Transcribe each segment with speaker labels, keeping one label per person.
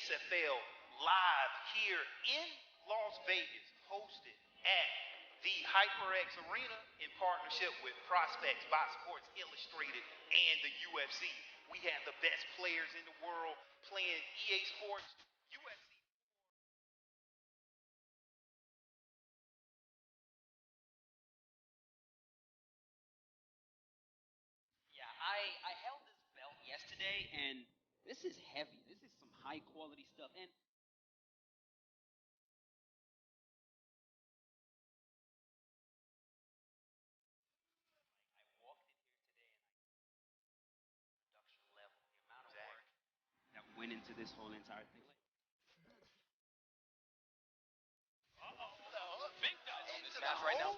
Speaker 1: ESFL live here in Las Vegas, hosted at the HyperX Arena in partnership with Prospects by Sports Illustrated and the UFC. We have the best players in the world playing EA Sports UFC.
Speaker 2: Yeah, I held this belt yesterday, and this is heavy. This is some high quality stuff. And I walked in here today, and production level, the amount of work that went into this whole entire thing. Big guys on this match right now.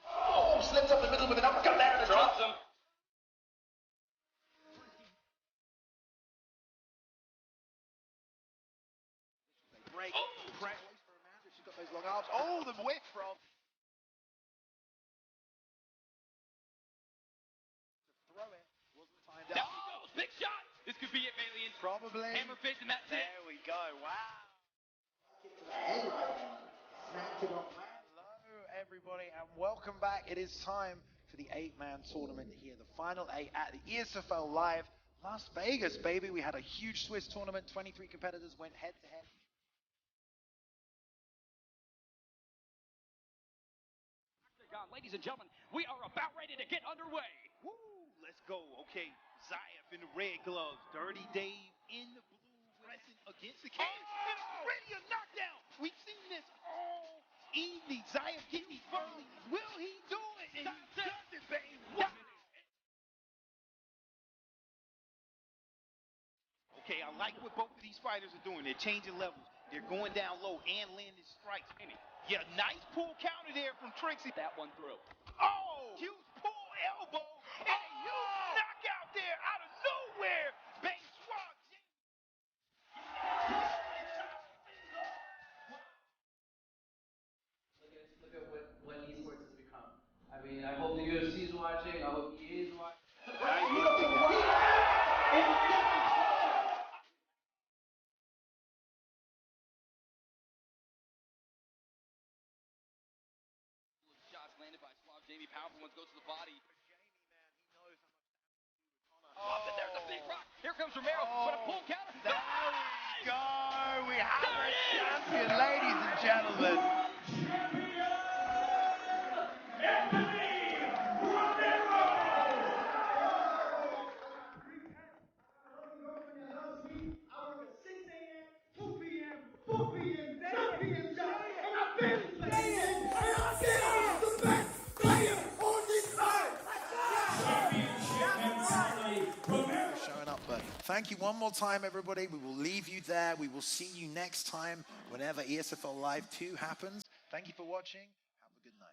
Speaker 3: Oh, slips up the middle with an uppercut there and a drop.
Speaker 2: Drops him.
Speaker 3: Break. Break. For Amanda. She's got those long arms. Oh, the whip from. To throw it. Wasn't timed
Speaker 2: Down
Speaker 3: out.
Speaker 2: he goes. Big shot. This could be it, Valiant.
Speaker 3: Probably.
Speaker 2: Hammer fist, and that's it.
Speaker 3: There we go. Wow. Hello, everybody, and welcome back. It is time for the 8-man tournament here, the final 8 at the ESFL Live Las Vegas, baby. We had a huge Swiss tournament. 23 competitors went head-to-head.
Speaker 2: Ladies and gentlemen, we are about ready to get underway.
Speaker 1: Woo, let's go. Okay, Zayef in the red gloves, Dirty Dave in the blue, pressing against the cage, and already a knockdown. We've seen this all evening. Zayef getting these early. Will he do it? And he does it, babe. Wow. Okay, I like what both of these fighters are doing. They're changing levels. They're going down low and landing strikes. Yeah, nice pull counter there from Trixie.
Speaker 2: That one through.
Speaker 1: Oh, huge pull elbow and a huge knockout there out of nowhere. Bang swat.
Speaker 4: Look at what esports has become. I mean, I hope the UFC is watching. I hope EA is watching.
Speaker 2: Shots landed by Slav. Jamie powerful ones goes to the body.
Speaker 1: Oh,
Speaker 2: And there's a big rock. Here comes Romero with a pull counter.
Speaker 3: There we go. We have a champion, ladies and gentlemen. Showing up, but thank you one more time, everybody. We will leave you there. We will see you next time whenever ESFL Live 2 happens. Thank you for watching. Have a good night.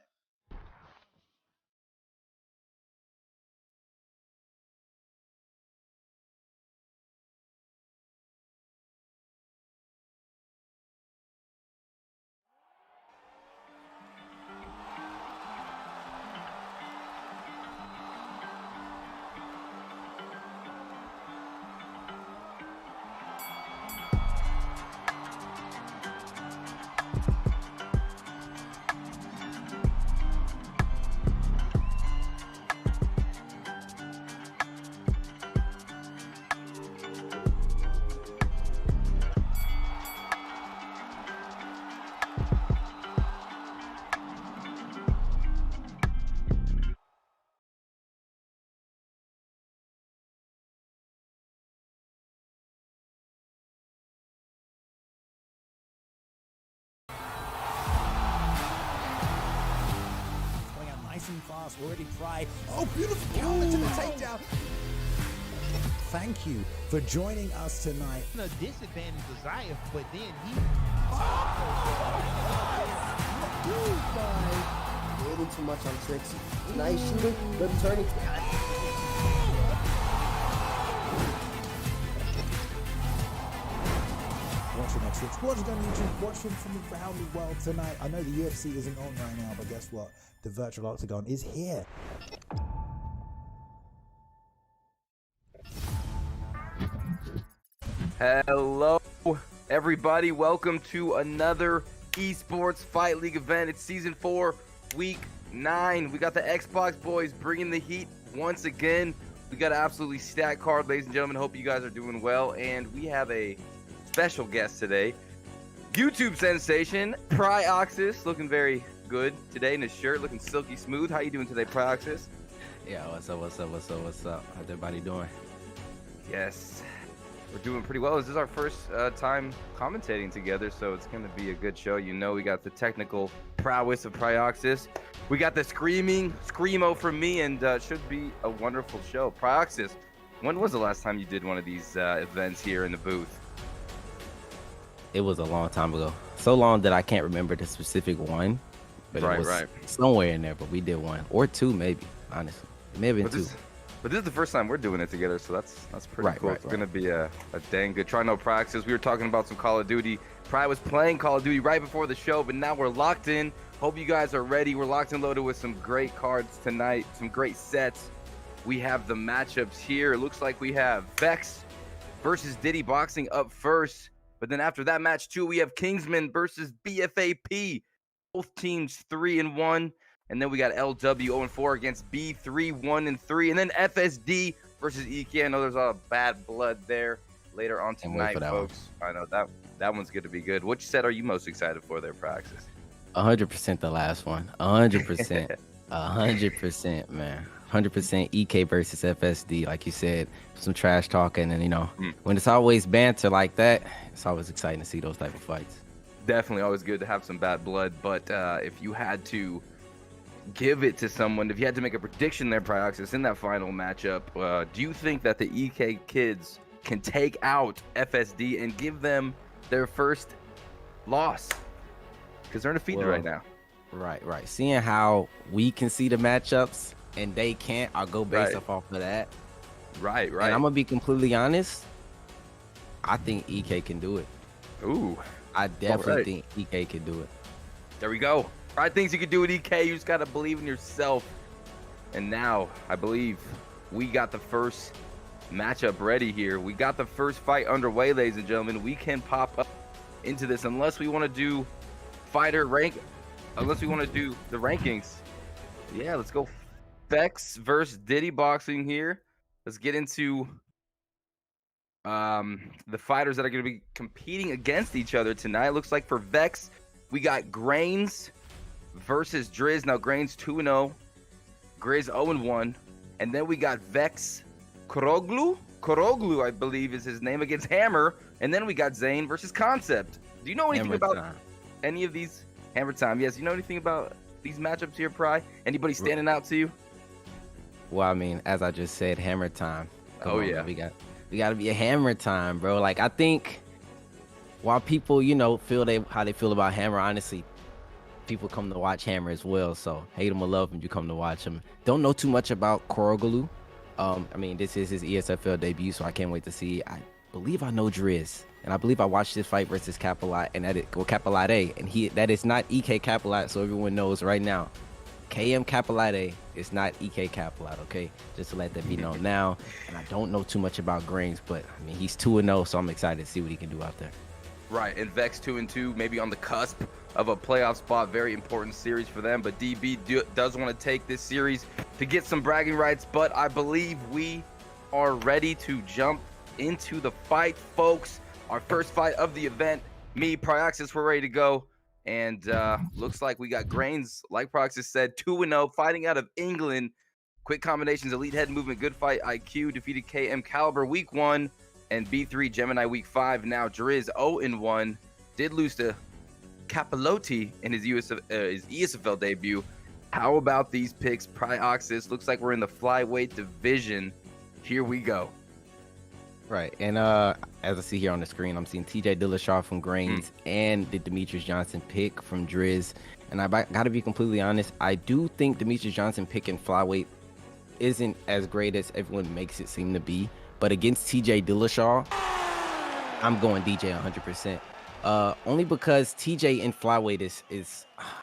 Speaker 5: And fast, already Fry. Oh, beautiful counter to the takedown. Thank you for joining us tonight.
Speaker 1: A disadvantage to Zayef, but then he.
Speaker 6: A little too much on Trixie. Nice shooter, good turning.
Speaker 5: Watching on Twitch, watching on YouTube, watching from around the world tonight. I know the UFC isn't on right now, but guess what? The virtual octagon is here.
Speaker 7: Hello, everybody? Welcome to another Esports Fight League event. It's Season 4, Week 9. We got the Xbox boys bringing the heat once again. We got an absolutely stacked card, ladies and gentlemen. Hope you guys are doing well. And we have a special guest today. YouTube sensation, Prioxis, looking very good today in his shirt, looking silky smooth. How you doing today, Prioxis?
Speaker 6: Yeah, what's up? How's everybody doing?
Speaker 7: Yes, we're doing pretty well. This is our first time commentating together, so it's going to be a good show. You know, we got the technical prowess of Prioxis. We got the screamo from me, and should be a wonderful show. Prioxis, when was the last time you did one of these events here in the booth?
Speaker 6: It was a long time ago. So long that I can't remember the specific one. But it was somewhere in there, but we did one. Or two, maybe, honestly. It may have been two.
Speaker 7: But this is the first time we're doing it together, so that's pretty cool. It's going to be a dang good try. No practice. We were talking about some Call of Duty. Pry was playing Call of Duty right before the show, but now we're locked in. Hope you guys are ready. We're locked and loaded with some great cards tonight, some great sets. We have the matchups here. It looks like we have Vex versus Diddy Boxing up first. But then after that match, too, we have Kingsman versus BFAP. Both teams 3-1. And then we got LW 0-4 against B3 1-3. And then FSD versus EK. I know there's a lot of bad blood there later on tonight, folks. I know that one's going to be good. Which set are you most excited for there, Praxis?
Speaker 6: 100% the last one. 100%. 100%, man. 100% EK versus FSD, like you said, some trash talking, and when it's always banter like that, it's always exciting to see those type of fights.
Speaker 7: Definitely always good to have some bad blood, but if you had to give it to someone, if you had to make a prediction there, Prioxis, in that final matchup, do you think that the EK kids can take out FSD and give them their first loss? Because they're undefeated right now.
Speaker 6: Right. Seeing how we can see the matchups and they can't, I'll go based off of that.
Speaker 7: Right.
Speaker 6: And I'm going to be completely honest. I think EK can do it.
Speaker 7: Ooh.
Speaker 6: I definitely think EK can do it.
Speaker 7: There we go. Right things you can do with EK. You just got to believe in yourself. And now, I believe we got the first matchup ready here. We got the first fight underway, ladies and gentlemen. We can pop up into this unless we want to do unless we want to do the rankings. Yeah, let's go. Vex versus Diddy Boxing here. Let's get into the fighters that are going to be competing against each other tonight. Looks like for Vex, we got Grains versus Driz. Now Grains 2-0, Grizz 0-1, and then we got Vex Koroglu, I believe is his name, against Hammer, and then we got Zane versus Concept. Do you know anything about any of these? Hammer Time, yes. You know anything about these matchups here, Pry? Anybody standing out to you?
Speaker 6: Well, I mean, as I just said, Hammer Time. Come on,
Speaker 7: yeah.
Speaker 6: We got to be a Hammer Time, bro. Like, I think while people, feel how they feel about Hammer, honestly, people come to watch Hammer as well. So hate him or love him, you come to watch him. Don't know too much about Koroglu. I mean, this is his ESFL debut, so I can't wait to see. I believe I know Driz, and I believe I watched this fight versus Capilate, and Capilate, and that is not EK Capilate, so everyone knows right now. KM Capilate is not EK Capilate, okay? Just to let that be known now. And I don't know too much about Grains, but I mean, he's 2-0, so I'm excited to see what he can do out there.
Speaker 7: Right, and Vex 2-2, maybe on the cusp of a playoff spot. Very important series for them, but DB does want to take this series to get some bragging rights, but I believe we are ready to jump into the fight, folks. Our first fight of the event, me, Prioxis, we're ready to go. And looks like we got Grains, like Prioxis said, 2-0, fighting out of England. Quick combinations, elite head movement, good fight IQ, defeated KM Caliber week 1, and B3 Gemini week 5. Now Driz 0-1, did lose to Capilotti in his ESFL debut. How about these picks, Prioxis? Looks like we're in the flyweight division. Here we go.
Speaker 6: Right, and as I see here on the screen, I'm seeing TJ Dillashaw from Grains and the Demetrius Johnson pick from Driz. And I got to be completely honest, I do think Demetrius Johnson pick in flyweight isn't as great as everyone makes it seem to be. But against TJ Dillashaw, I'm going DJ 100%. Only because TJ in flyweight is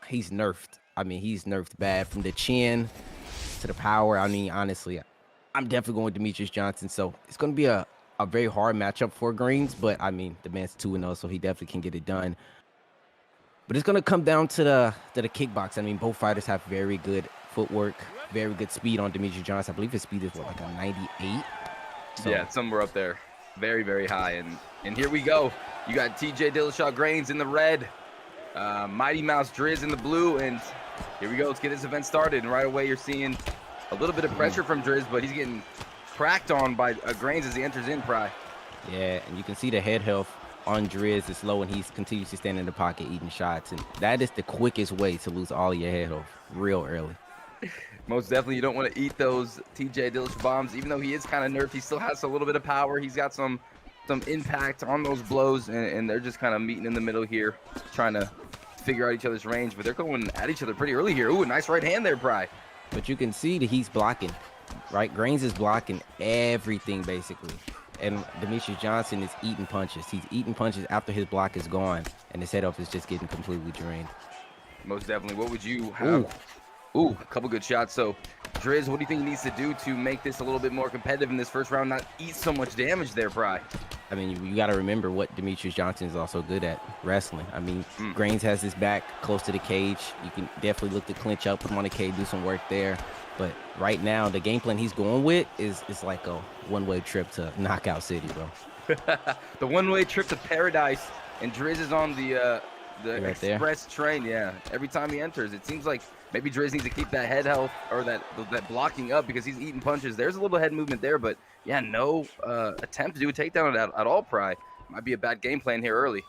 Speaker 6: he's nerfed. I mean, he's nerfed bad from the chin to the power. I mean, honestly, I'm definitely going with Demetrius Johnson. So it's going to be a a very hard matchup for Greens, but I mean, the man's 2-0, so he definitely can get it done. But it's gonna come down to the kickbox. I mean, both fighters have very good footwork, very good speed on Demetrius Johnson. I believe his speed is what, like a 98. So,
Speaker 7: yeah, somewhere up there, very, very high. And here we go. You got TJ Dillashaw Grains in the red, Mighty Mouse Driz in the blue, and here we go. Let's get this event started. And right away, you're seeing a little bit of pressure from Driz, but he's getting cracked on by Grains as he enters in, Pry.
Speaker 6: Yeah, and you can see the head health on Driz is low, and he's continues to stand in the pocket eating shots, and that is the quickest way to lose all your head health real early.
Speaker 7: Most definitely, you don't want to eat those TJ Dillashaw bombs. Even though he is kind of nerfed, he still has a little bit of power. He's got some impact on those blows, and they're just kind of meeting in the middle here, trying to figure out each other's range. But they're going at each other pretty early here. Ooh, a nice right hand there, Pry.
Speaker 6: But you can see that he's blocking, right? Grains is blocking everything basically, and Demetrius Johnson is eating punches. He's eating punches after his block is gone, and his head off is just getting completely drained.
Speaker 7: Most definitely. What would you have? Ooh, a couple good shots. So, Driz, what do you think he needs to do to make this a little bit more competitive in this first round, not eat so much damage there, Pry?
Speaker 6: I mean, you got to remember what Demetrius Johnson is also good at, wrestling. I mean, Grains has his back close to the cage. You can definitely look to clinch up, put him on the cage, do some work there. But right now, the game plan he's going with is like a one-way trip to Knockout City, bro.
Speaker 7: The one-way trip to paradise, and Driz is on the
Speaker 6: right
Speaker 7: express train. Yeah, every time he enters, it seems like maybe Driz needs to keep that head health or that blocking up because he's eating punches. There's a little head movement there, but yeah, no attempt to do a takedown at all, Pry. Might be a bad game plan here early.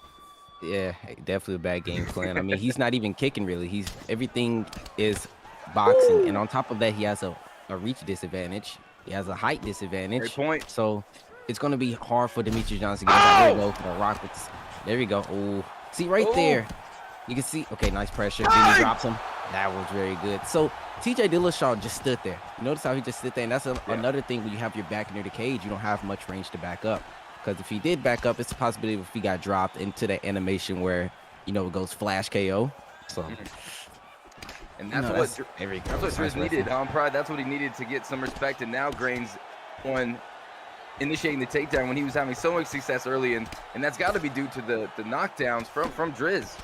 Speaker 6: Yeah, definitely a bad game plan. I mean, he's not even kicking really. Everything is boxing, and on top of that, he has a reach disadvantage. He has a height disadvantage.
Speaker 7: Great point.
Speaker 6: So it's going to be hard for Demetrius Johnson to get that. There we go, the rockets. There we go. Oh, see right there. You can see. Okay, nice pressure. Then he drops him. That was very good. So TJ Dillashaw just stood there. You notice how he just stood there, and that's another thing when you have your back near the cage, you don't have much range to back up. Because if he did back up, it's a possibility if he got dropped into that animation where, you know, it goes flash KO. So.
Speaker 7: And that's what Driz needed, Pride. That's what he needed to get some respect. And now Grains on initiating the takedown when he was having so much success early, and that's got to be due to the knockdowns from Driz.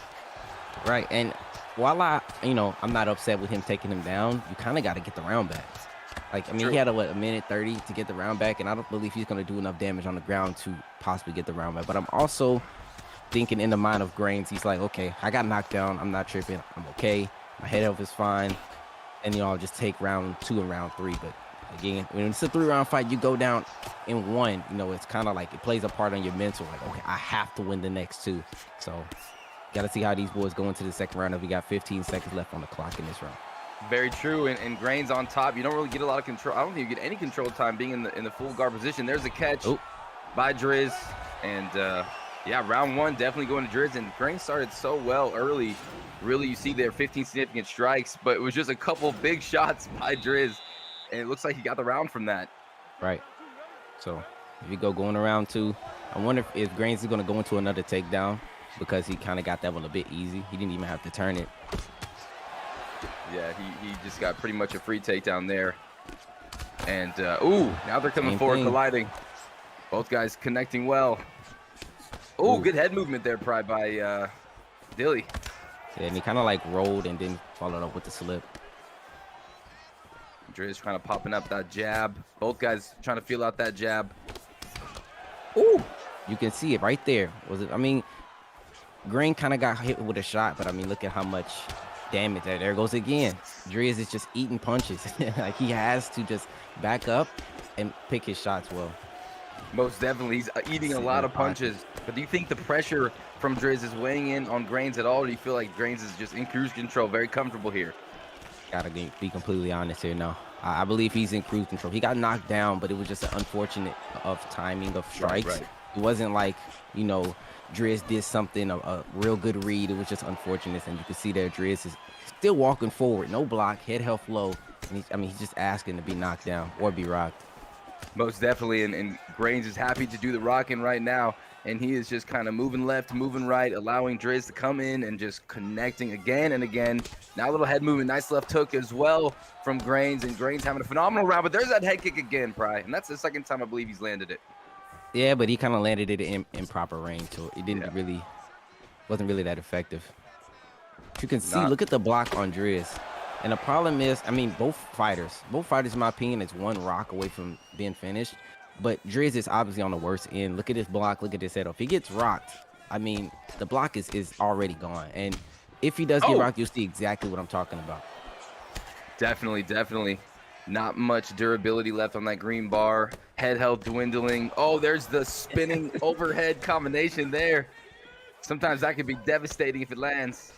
Speaker 6: Right, and while I'm not upset with him taking him down, you kind of got to get the round back. Like, I mean, he had a minute 30 to get the round back, and I don't believe he's going to do enough damage on the ground to possibly get the round back. But I'm also thinking in the mind of Grains, he's like, okay, I got knocked down. I'm not tripping. I'm okay. My head health is fine. And, I'll just take round 2 and round 3. But, again, when it's a 3-round fight, you go down in 1. It's kind of like it plays a part on your mental. Like, okay, I have to win the next 2. So, got to see how these boys go into the second round if we got 15 seconds left on the clock in this round.
Speaker 7: Very true, and Grains on top. You don't really get a lot of control. I don't think you get any control time being in the full guard position. There's a catch by Driz, and yeah, round 1 definitely going to Driz. And Grains started so well early. Really, you see there 15 significant strikes, but it was just a couple big shots by Driz, and it looks like he got the round from that.
Speaker 6: Right. So if you go going around 2, I wonder if Grains is going to go into another takedown because he kind of got that one a bit easy. He didn't even have to turn it.
Speaker 7: Yeah, he just got pretty much a free takedown there. And, now they're coming forward, colliding. Both guys connecting well. Good head movement there, Pride, by Dilly.
Speaker 6: Yeah, and he kind of like rolled and then followed up with the slip.
Speaker 7: Driz kind of popping up that jab. Both guys trying to feel out that jab.
Speaker 6: You can see it right there. Green kind of got hit with a shot, but I mean, look at how much damage. There goes again. Driz is just eating punches. Like, he has to just back up and pick his shots well.
Speaker 7: Most definitely. He's eating a lot of punches. But do you think the pressure from Driz is weighing in on Grains at all? Or do you feel like Grains is just in cruise control, very comfortable here?
Speaker 6: Gotta be completely honest here. No, I believe he's in cruise control. He got knocked down, but it was just an unfortunate of timing of strikes. Right. It wasn't like, Driz did something, a real good read. It was just unfortunate, and you can see there Driz is still walking forward, no block, head health low. And he's just asking to be knocked down or be rocked.
Speaker 7: Most definitely, and Grains is happy to do the rocking right now, and he is just kind of moving left, moving right, allowing Driz to come in and just connecting again and again. Now a little head movement, nice left hook as well from Grains, and Grains having a phenomenal round, but there's that head kick again, Pry, and that's the second time I believe he's landed it.
Speaker 6: Yeah, but he kind of landed it in proper range, so it didn't really, wasn't really that effective. You can see, look at the block on Driz. And the problem is, I mean, both fighters, in my opinion, is one rock away from being finished. But Driz is obviously on the worst end. Look at his block. Look at his setup. If he gets rocked, I mean, the block is already gone. And if he does get rocked, you'll see exactly what I'm talking about.
Speaker 7: Definitely. Not much durability left on that green bar. Head health dwindling. Oh, there's the spinning overhead combination there. Sometimes that could be devastating if it lands.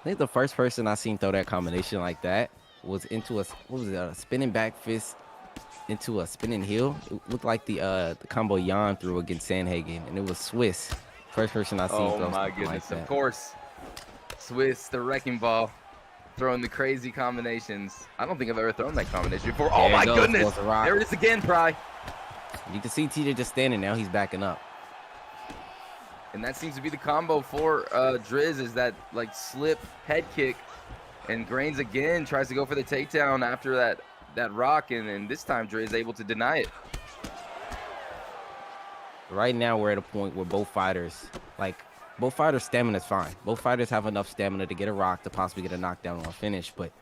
Speaker 6: I think the first person I seen throw that combination like that was into a spinning back fist into a spinning heel. It looked like the combo Jan threw against Sandhagen, and it was Swiss. First person I seen throw
Speaker 7: my goodness,
Speaker 6: like that.
Speaker 7: Of course. Swiss, the wrecking ball, throwing the crazy combinations. I don't think I've ever thrown that combination before. Oh my goodness! There it is again, Pry.
Speaker 6: You can see TJ just standing now. He's backing up.
Speaker 7: And that seems to be the combo for Driz, is that like slip head kick. And Grains again tries to go for the takedown after that rock, and this time Driz able to deny it.
Speaker 6: Right now we're at a point where both fighters stamina is fine. Both fighters have enough stamina to get a rock to possibly get a knockdown or a finish, but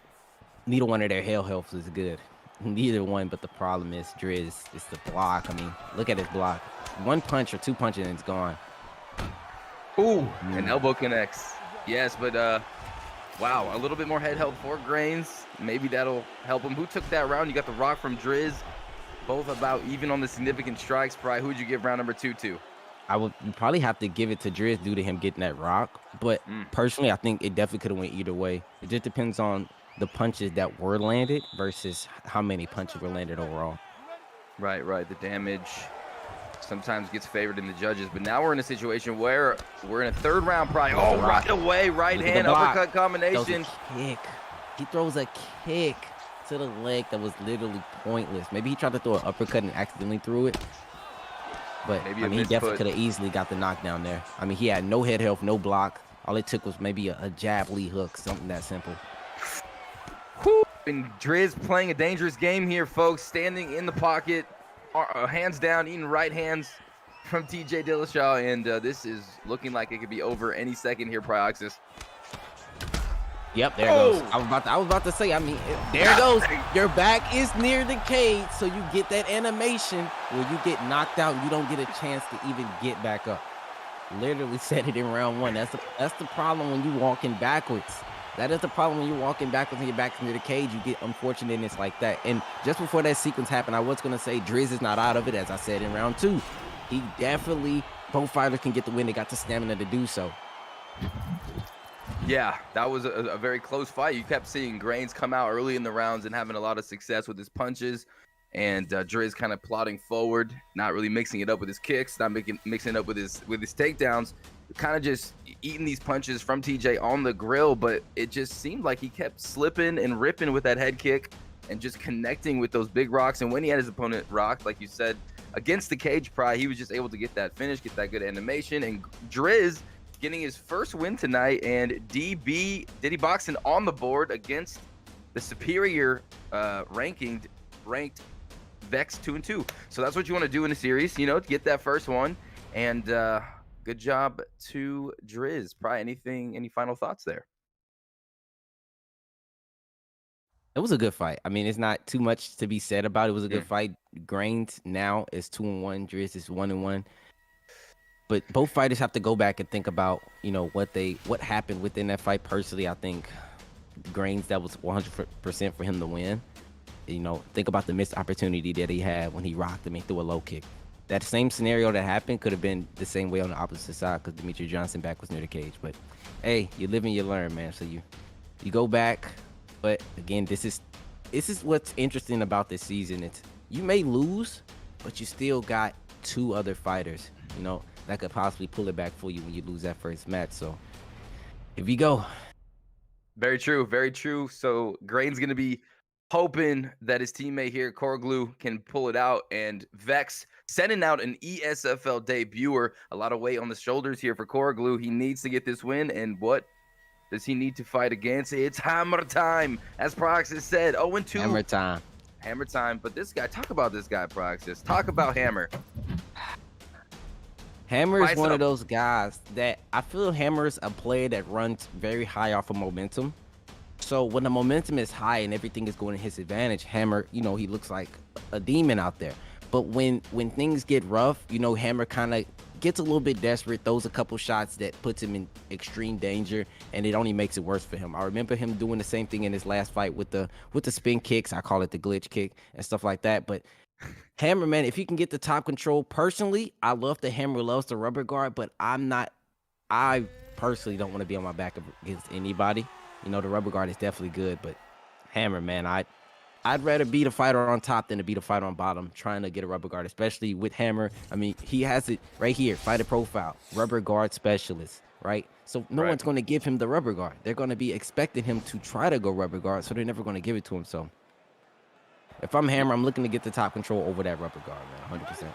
Speaker 6: neither one of their health is good. Neither one, but the problem is Driz is the block. I mean, look at his block. One punch or two punches and it's gone.
Speaker 7: Ooh, an elbow connects. Yes, but wow, a little bit more head health for Grains. Maybe that'll help him. Who took that round? You got the rock from Driz. Both about even on the significant strikes. Probably, who would you give round number 2 to?
Speaker 6: I would probably have to give it to Driz due to him getting that rock. But personally, I think it definitely could have went either way. It just depends on the punches that were landed versus how many punches were landed overall.
Speaker 7: Right. The damage sometimes gets favored in the judges, but now we're in a situation where we're in a third round. Probably right away, right hand uppercut combination.
Speaker 6: Kick. He throws a kick to the leg that was literally pointless. Maybe he tried to throw an uppercut and accidentally threw it, but I mean, he definitely could have easily got the knockdown there. I mean, he had no head health, no block. All it took was maybe a jab lead hook, something that simple.
Speaker 7: And Driz playing a dangerous game here, folks. Standing in the pocket, hands down, eating right hands from TJ Dillashaw, and this is looking like it could be over any second here, Prioxis.
Speaker 6: Yep, there it goes. I was about to say, I mean, there it goes. Your back is near the cage, so you get that animation where you get knocked out and you don't get a chance to even get back up. Literally said it in round 1. That's the problem when you walking backwards. That is the problem when you're walking backwards and your back's near the cage. You get unfortunateness like that. And just before that sequence happened, I was going to say Driz is not out of it, as I said in round 2. He definitely, both fighters can get the win. They got the stamina to do so.
Speaker 7: Yeah, that was a very close fight. You kept seeing Grains come out early in the rounds and having a lot of success with his punches, and Driz kind of plodding forward, not really mixing it up with his kicks, not mixing it up with his takedowns, kind of just eating these punches from TJ on the grill. But it just seemed like he kept slipping and ripping with that head kick and just connecting with those big rocks. And when he had his opponent rocked, like you said, against the cage pry, he was just able to get that finish, get that good animation. And Driz getting his first win tonight, and DB Diddy Boxing on the board against the superior ranked Vex 2-2. So that's what you want to do in a series, you know, to get that first one. And good job to Driz. Probably any final thoughts there?
Speaker 6: It was a good fight. I mean, it's not too much to be said about it. It was a good fight. Grains now is 2-1. Driz is 1-1. But both fighters have to go back and think about, you know, what happened within that fight. Personally, I think Grains, that was 100% for him to win. You know, think about the missed opportunity that he had when he rocked him and threw a low kick. That same scenario that happened could have been the same way on the opposite side because Demetri Johnson back was near the cage. But hey, you live and you learn, man. So you go back. But again, this is what's interesting about this season. It's, you may lose, but you still got 2 other fighters, you know, that could possibly pull it back for you when you lose that first match. So here we go.
Speaker 7: Very true. Very true. So Grain's going to be hoping that his teammate here, Koroglu, can pull it out. And Vex sending out an ESFL debuter. A lot of weight on the shoulders here for Koroglu. He needs to get this win. And what does he need to fight against? It's hammer time, as Proxys said. 0-2.
Speaker 6: Hammer time.
Speaker 7: Hammer time. But this guy, talk about this guy, Proxys. Talk about Hammer.
Speaker 6: Hammer is
Speaker 7: Spice it
Speaker 6: one of
Speaker 7: up.
Speaker 6: those guys that I feel Hammer's a player that runs very high off of momentum. So when the momentum is high and everything is going to his advantage, Hammer, he looks like a demon out there. But when things get rough, Hammer kind of gets a little bit desperate, throws a couple shots that puts him in extreme danger, and it only makes it worse for him. I remember him doing the same thing in his last fight with the spin kicks. I call it the glitch kick and stuff like that. But Hammer, man, if he can get the top control, personally, I love the Hammer loves the rubber guard, but I personally don't want to be on my back against anybody. The rubber guard is definitely good, but Hammer, man, I'd rather beat a fighter on top than to beat a fighter on bottom trying to get a rubber guard, especially with Hammer. I mean, he has it right here, fighter profile, rubber guard specialist, right? So no one's going to give him the rubber guard. They're going to be expecting him to try to go rubber guard, so they're never going to give it to him. So if I'm Hammer, I'm looking to get the top control over that rubber guard, man, 100%.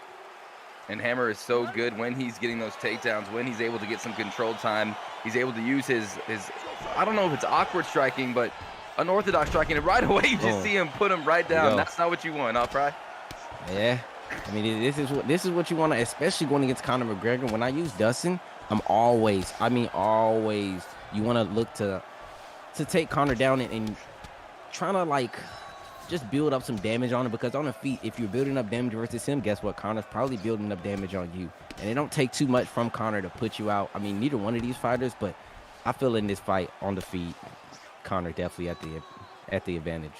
Speaker 7: And Hammer is so good when he's getting those takedowns, when he's able to get some control time. He's able to use his I don't know if it's awkward striking, but unorthodox striking. And right away, you just see him put him right down. That's not what you want, huh, Fry?
Speaker 6: Yeah. I mean, this is what you want to, especially going against Conor McGregor. When I use Dustin, you want to look to take Conor down and trying to, just build up some damage on him, because on the feet, if you're building up damage versus him, guess what? Conor's probably building up damage on you. And it don't take too much from Conor to put you out. I mean, neither one of these fighters, but I feel in this fight on the feet, Conor definitely at the advantage.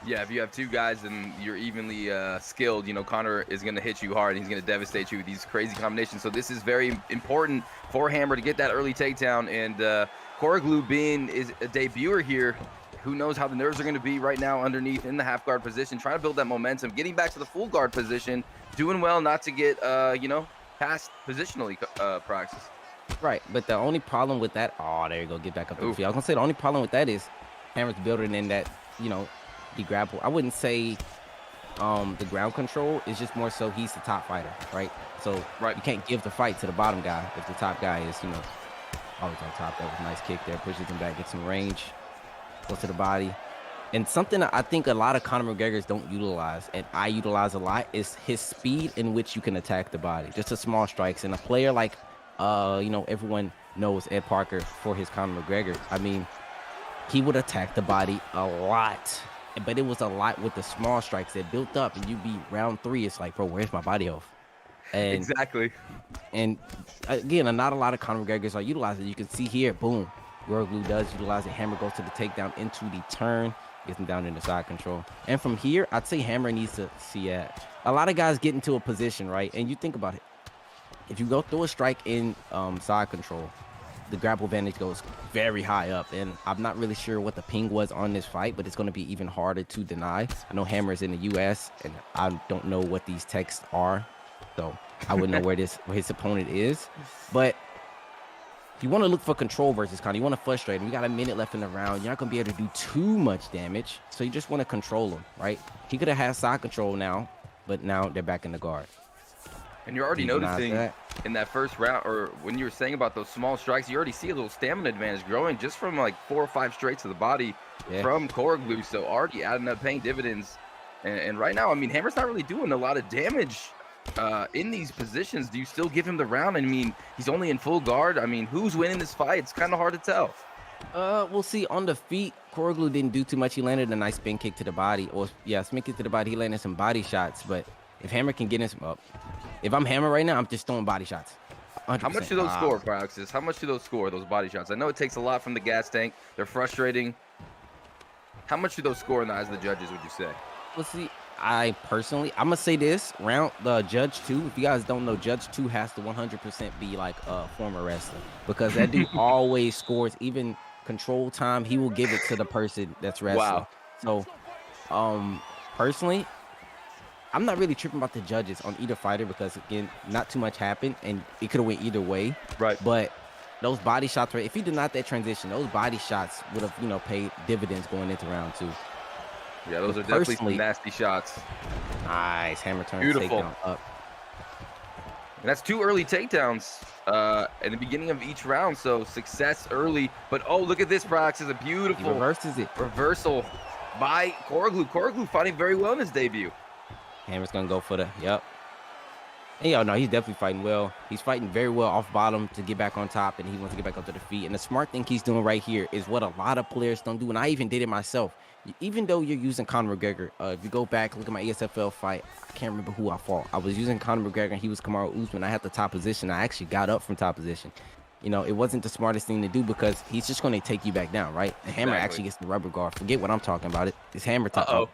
Speaker 7: Yeah, if you have two guys and you're evenly skilled, Conor is going to hit you hard. And he's going to devastate you with these crazy combinations. So this is very important for Hammer to get that early takedown. And Koroglu being a debuter here, who knows how the nerves are going to be right now underneath in the half guard position, trying to build that momentum, getting back to the full guard position, doing well not to get, past positionally practice.
Speaker 6: Right, but the only problem with that, there you go, get back up to the field. I was going to say the only problem with that is Hammer's building in that, the grapple. I wouldn't say the ground control is just more so he's the top fighter, right? So you can't give the fight to the bottom guy if the top guy is, always on top. That was a nice kick there, pushes him back, gets some range. Go to the body. And something that I think a lot of Conor McGregor's don't utilize, and I utilize a lot, is his speed in which you can attack the body. Just the small strikes. And a player like, everyone knows Ed Parker for his Conor McGregor. I mean, he would attack the body a lot. But it was a lot with the small strikes that built up, and you be round 3, it's like, bro, where's my body health? And,
Speaker 7: exactly.
Speaker 6: And again, not a lot of Conor McGregor's are utilizing. You can see here, boom. Koroglu does utilize it. Hammer goes to the takedown into the turn, gets him down into side control. And from here, I'd say Hammer needs to see a lot of guys get into a position, right? And you think about it. If you go through a strike in side control, the grapple advantage goes very high up. And I'm not really sure what the ping was on this fight, but it's going to be even harder to deny. I know Hammer is in the U.S., and I don't know what these texts are. So I wouldn't know where his opponent is. But if you want to look for control versus Conor, you want to frustrate him. You got a minute left in the round. You're not going to be able to do too much damage. So you just want to control him, right? He could have had side control now, but now they're back in the guard.
Speaker 7: And you're already noticing in that first round, or when you were saying about those small strikes, you already see a little stamina advantage growing just from 4 or 5 straights to the body from Koroglu. So already adding up, paying dividends. And right now, I mean, Hammer's not really doing a lot of damage in these positions. Do you still give him the round? I mean, he's only in full guard. I mean, who's winning this fight? It's kind of hard to tell.
Speaker 6: We'll see. On the feet, Koroglu didn't do too much. He landed a nice spin kick to the body, spin kick to the body. He landed some body shots, but if Hammer can get in some if I'm Hammer right now, I'm just throwing body shots. 100%.
Speaker 7: How much do those score, Praxis? How much do those score, those body shots? I know it takes a lot from the gas tank. They're frustrating. How much do those score in the eyes of the judges, would you say?
Speaker 6: Let's see. I'm going to say this. Judge 2, if you guys don't know, Judge 2 has to 100% be like a former wrestler, because that dude always scores. Even control time, he will give it to the person that's wrestling. Wow. So, personally, I'm not really tripping about the judges on either fighter, because, again, not too much happened, and it could have went either way.
Speaker 7: Right.
Speaker 6: But those body shots, if he did not that transition, those body shots would have, paid dividends going into round 2.
Speaker 7: Yeah, those are definitely some nasty shots.
Speaker 6: Nice. Hammer turn takedown up.
Speaker 7: And that's 2 early takedowns in the beginning of each round, so success early. But, look at this, Prax. Is a beautiful reversal by Koroglu. Koroglu fighting very well in his debut.
Speaker 6: Hammer's going to go for the, And no, he's definitely fighting well. He's fighting very well off bottom to get back on top, and he wants to get back up to the feet. And the smart thing he's doing right here is what a lot of players don't do, and I even did it myself. Even though you're using Conor McGregor, if you go back, look at my ESFL fight, I can't remember who I fought. I was using Conor McGregor, and he was Kamaru Usman. I had the top position. I actually got up from top position. It wasn't the smartest thing to do because he's just going to take you back down, right? The hammer actually gets the rubber guard. Forget what I'm talking about. It's hammer time.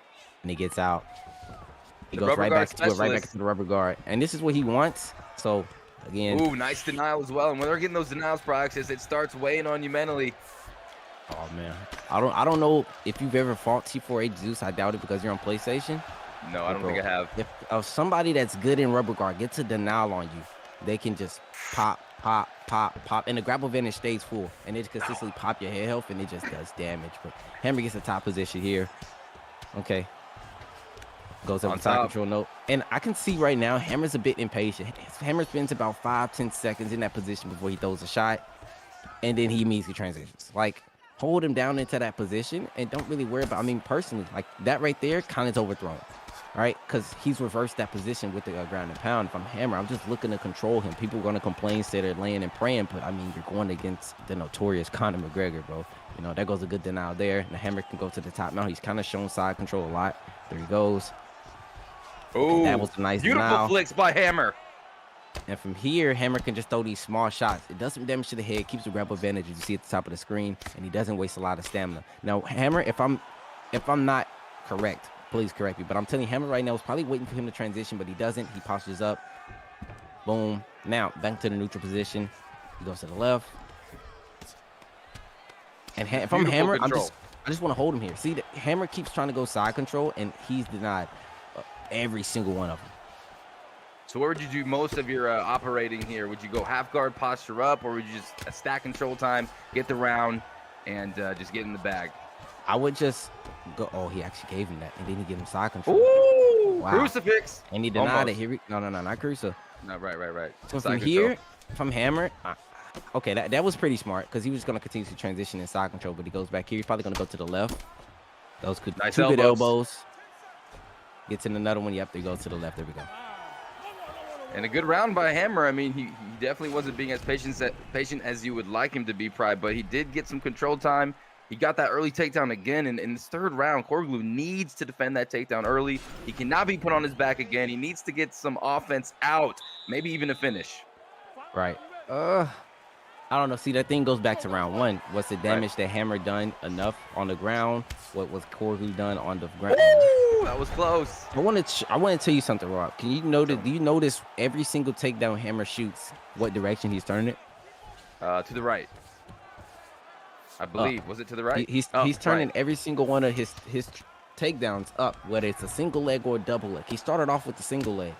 Speaker 6: And he gets out. He goes right back to it, right back to the rubber guard. And this is what he wants. So, again.
Speaker 7: Ooh, nice denial as well. And when they're getting those denials, Praxis, it starts weighing on you mentally.
Speaker 6: Oh, man. I don't know if you've ever fought T4A Zeus. I doubt it because you're on PlayStation.
Speaker 7: No, I don't think I have.
Speaker 6: If somebody that's good in rubber guard gets a denial on you, they can just pop. And the grapple advantage stays full. And it consistently pop your head health, and it just does damage. But Hammer gets the top position here. Okay. Goes up with side control note. And I can see right now, Hammer's a bit impatient. Hammer spends about 5-10 seconds in that position before he throws a shot. And then he immediately transitions. Like, hold him down into that position and don't really worry about, personally, like that right there kind of is overthrown. All right, because he's reversed that position with the ground and pound. If I'm Hammer, I'm just looking to control him. People are going to complain, say they're laying and praying, but you're going against the notorious Conor McGregor, bro. There goes a good denial there. And the Hammer can go to the top now. He's kind of shown side control a lot. There he goes.
Speaker 7: Oh,
Speaker 6: that was a nice
Speaker 7: beautiful
Speaker 6: denial.
Speaker 7: Flicks by Hammer.
Speaker 6: And from here, Hammer can just throw these small shots. It does some damage to the head, keeps the grapple advantage, as you see at the top of the screen, and he doesn't waste a lot of stamina. Now, Hammer, if I'm not correct, please correct me, but I'm telling you, Hammer right now is probably waiting for him to transition, but he doesn't. He postures up. Boom. Now, back to the neutral position. He goes to the left. And if I'm Hammer, I just want to hold him here. See, the Hammer keeps trying to go side control, and he's denied every single one of them.
Speaker 7: So where would you do most of your operating here? Would you go half guard, posture up, or would you just stack control time, get the round, and just get in the bag?
Speaker 6: I would just go. Oh, he actually gave him that, and then he gave him side control.
Speaker 7: Ooh,
Speaker 6: wow.
Speaker 7: Crucifix.
Speaker 6: And he denied it. Here, no, not Crucifix.
Speaker 7: No, right.
Speaker 6: So from here, from Hammer, okay, that was pretty smart because he was going to continue to transition in side control, but he goes back here. He's probably going to go to the left. Those could
Speaker 7: nice
Speaker 6: two good elbows. Gets in another one. Yep, there he goes to the left. There we go.
Speaker 7: And a good round by Hammer. He definitely wasn't being as patient as you would like him to be, Pride, but he did get some control time. He got that early takedown again, and in this third round, Koroglu needs to defend that takedown early. He cannot be put on his back again. He needs to get some offense out, maybe even a finish.
Speaker 6: Right. I don't know. See, that thing goes back to round one. Was the damage that Hammer done enough on the ground? What was Koroglu done on the ground?
Speaker 7: Ooh, that was close.
Speaker 6: I want to tell you something, Rob. Can you notice? Do you notice every single takedown Hammer shoots, what direction he's turning it?
Speaker 7: To the right. I believe. Was it to the right?
Speaker 6: He's turning every single one of his takedowns up, whether it's a single leg or a double leg. He started off with the single leg,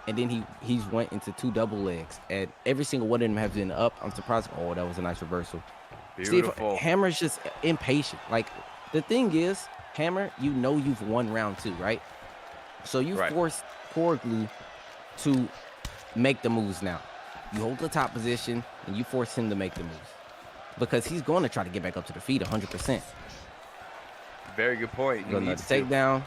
Speaker 6: and then he went into two double legs, and every single one of them has been up. I'm surprised. Oh, that was a nice reversal.
Speaker 7: Beautiful.
Speaker 6: See, Hammer's just impatient. Like, the thing is, Hammer, you've won round two, right? So you force Koroglu to make the moves now. You hold the top position, and you force him to make the moves. Because he's going to try to get back up to the feet 100%.
Speaker 7: Very good point.
Speaker 6: He needs to take down.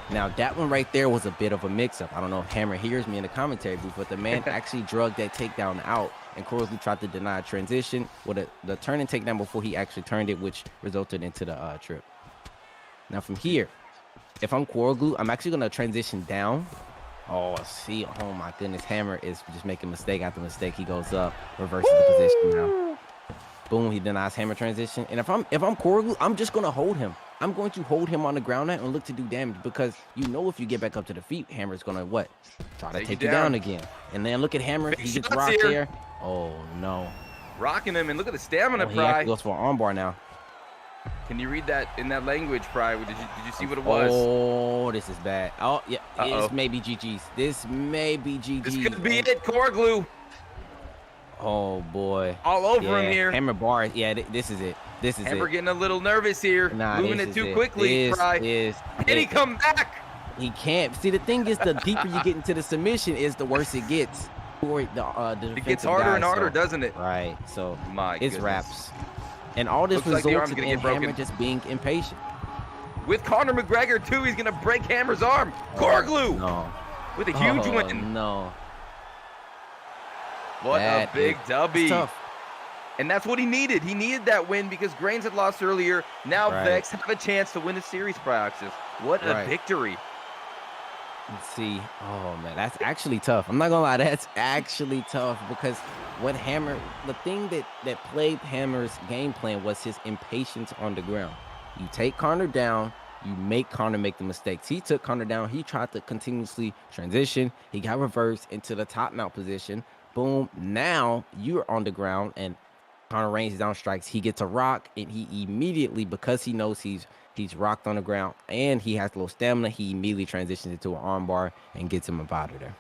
Speaker 6: Now, that one right there was a bit of a mix-up. I don't know if Hammer hears me in the commentary booth, but the man actually drugged that takedown out, and Koroglu tried to deny a transition with the turn and takedown before he actually turned it, which resulted into the trip. Now, from here, if I'm Koroglu, I'm actually going to transition down. Oh, see, oh my goodness, Hammer is just making mistake after mistake. He goes up, reverses the position now. Boom, he denies Hammer transition. And if I'm Koroglu, I'm just going to hold him. I'm going to hold him on the ground now and look to do damage because if you get back up to the feet, Hammer's going to what? Try to take you down again. And then look at Hammer. He gets rocked here. Oh, no.
Speaker 7: Rocking him, and look at the stamina,
Speaker 6: He
Speaker 7: Pride.
Speaker 6: goes for an armbar now.
Speaker 7: Can you read that in that language, Pride? Did you see what it was?
Speaker 6: Oh, this is bad. Oh, yeah. This may be GG's. This may be GG's.
Speaker 7: This could be it, Koroglu.
Speaker 6: Oh, boy.
Speaker 7: All over him here.
Speaker 6: Hammer bar. Yeah, this is it. This is
Speaker 7: Hammer
Speaker 6: it.
Speaker 7: getting a little nervous here. Moving it too quickly, Pride. Can he come back?
Speaker 6: He can't. See, the thing is, the deeper you get into the submission is the worse it gets. For the
Speaker 7: it gets harder and harder, doesn't it?
Speaker 6: Right. So,
Speaker 7: My
Speaker 6: it's
Speaker 7: goodness.
Speaker 6: wraps. And all this resulted in Hammer just being impatient.
Speaker 7: With Conor McGregor, too, he's going to break Hammer's arm. Koroglu!
Speaker 6: No.
Speaker 7: With a huge win.
Speaker 6: No.
Speaker 7: What a big W.
Speaker 6: Tough.
Speaker 7: And that's what he needed. He needed that win because Grains had lost earlier. Now Vex have a chance to win the series, Praxis. What a victory.
Speaker 6: Let's see. Oh, man, that's actually tough. I'm not going to lie. That's actually tough because what Hammer, the thing that plagued Hammer's game plan was his impatience on the ground. You take Connor down, you make Connor make the mistakes. He took Connor down. He tried to continuously transition. He got reversed into the top mount position. Boom. Now you're on the ground and Connor rains down strikes. He gets a rock and he immediately, because he knows he's rocked on the ground and he has low stamina, he immediately transitions into an arm bar and gets him up out of there.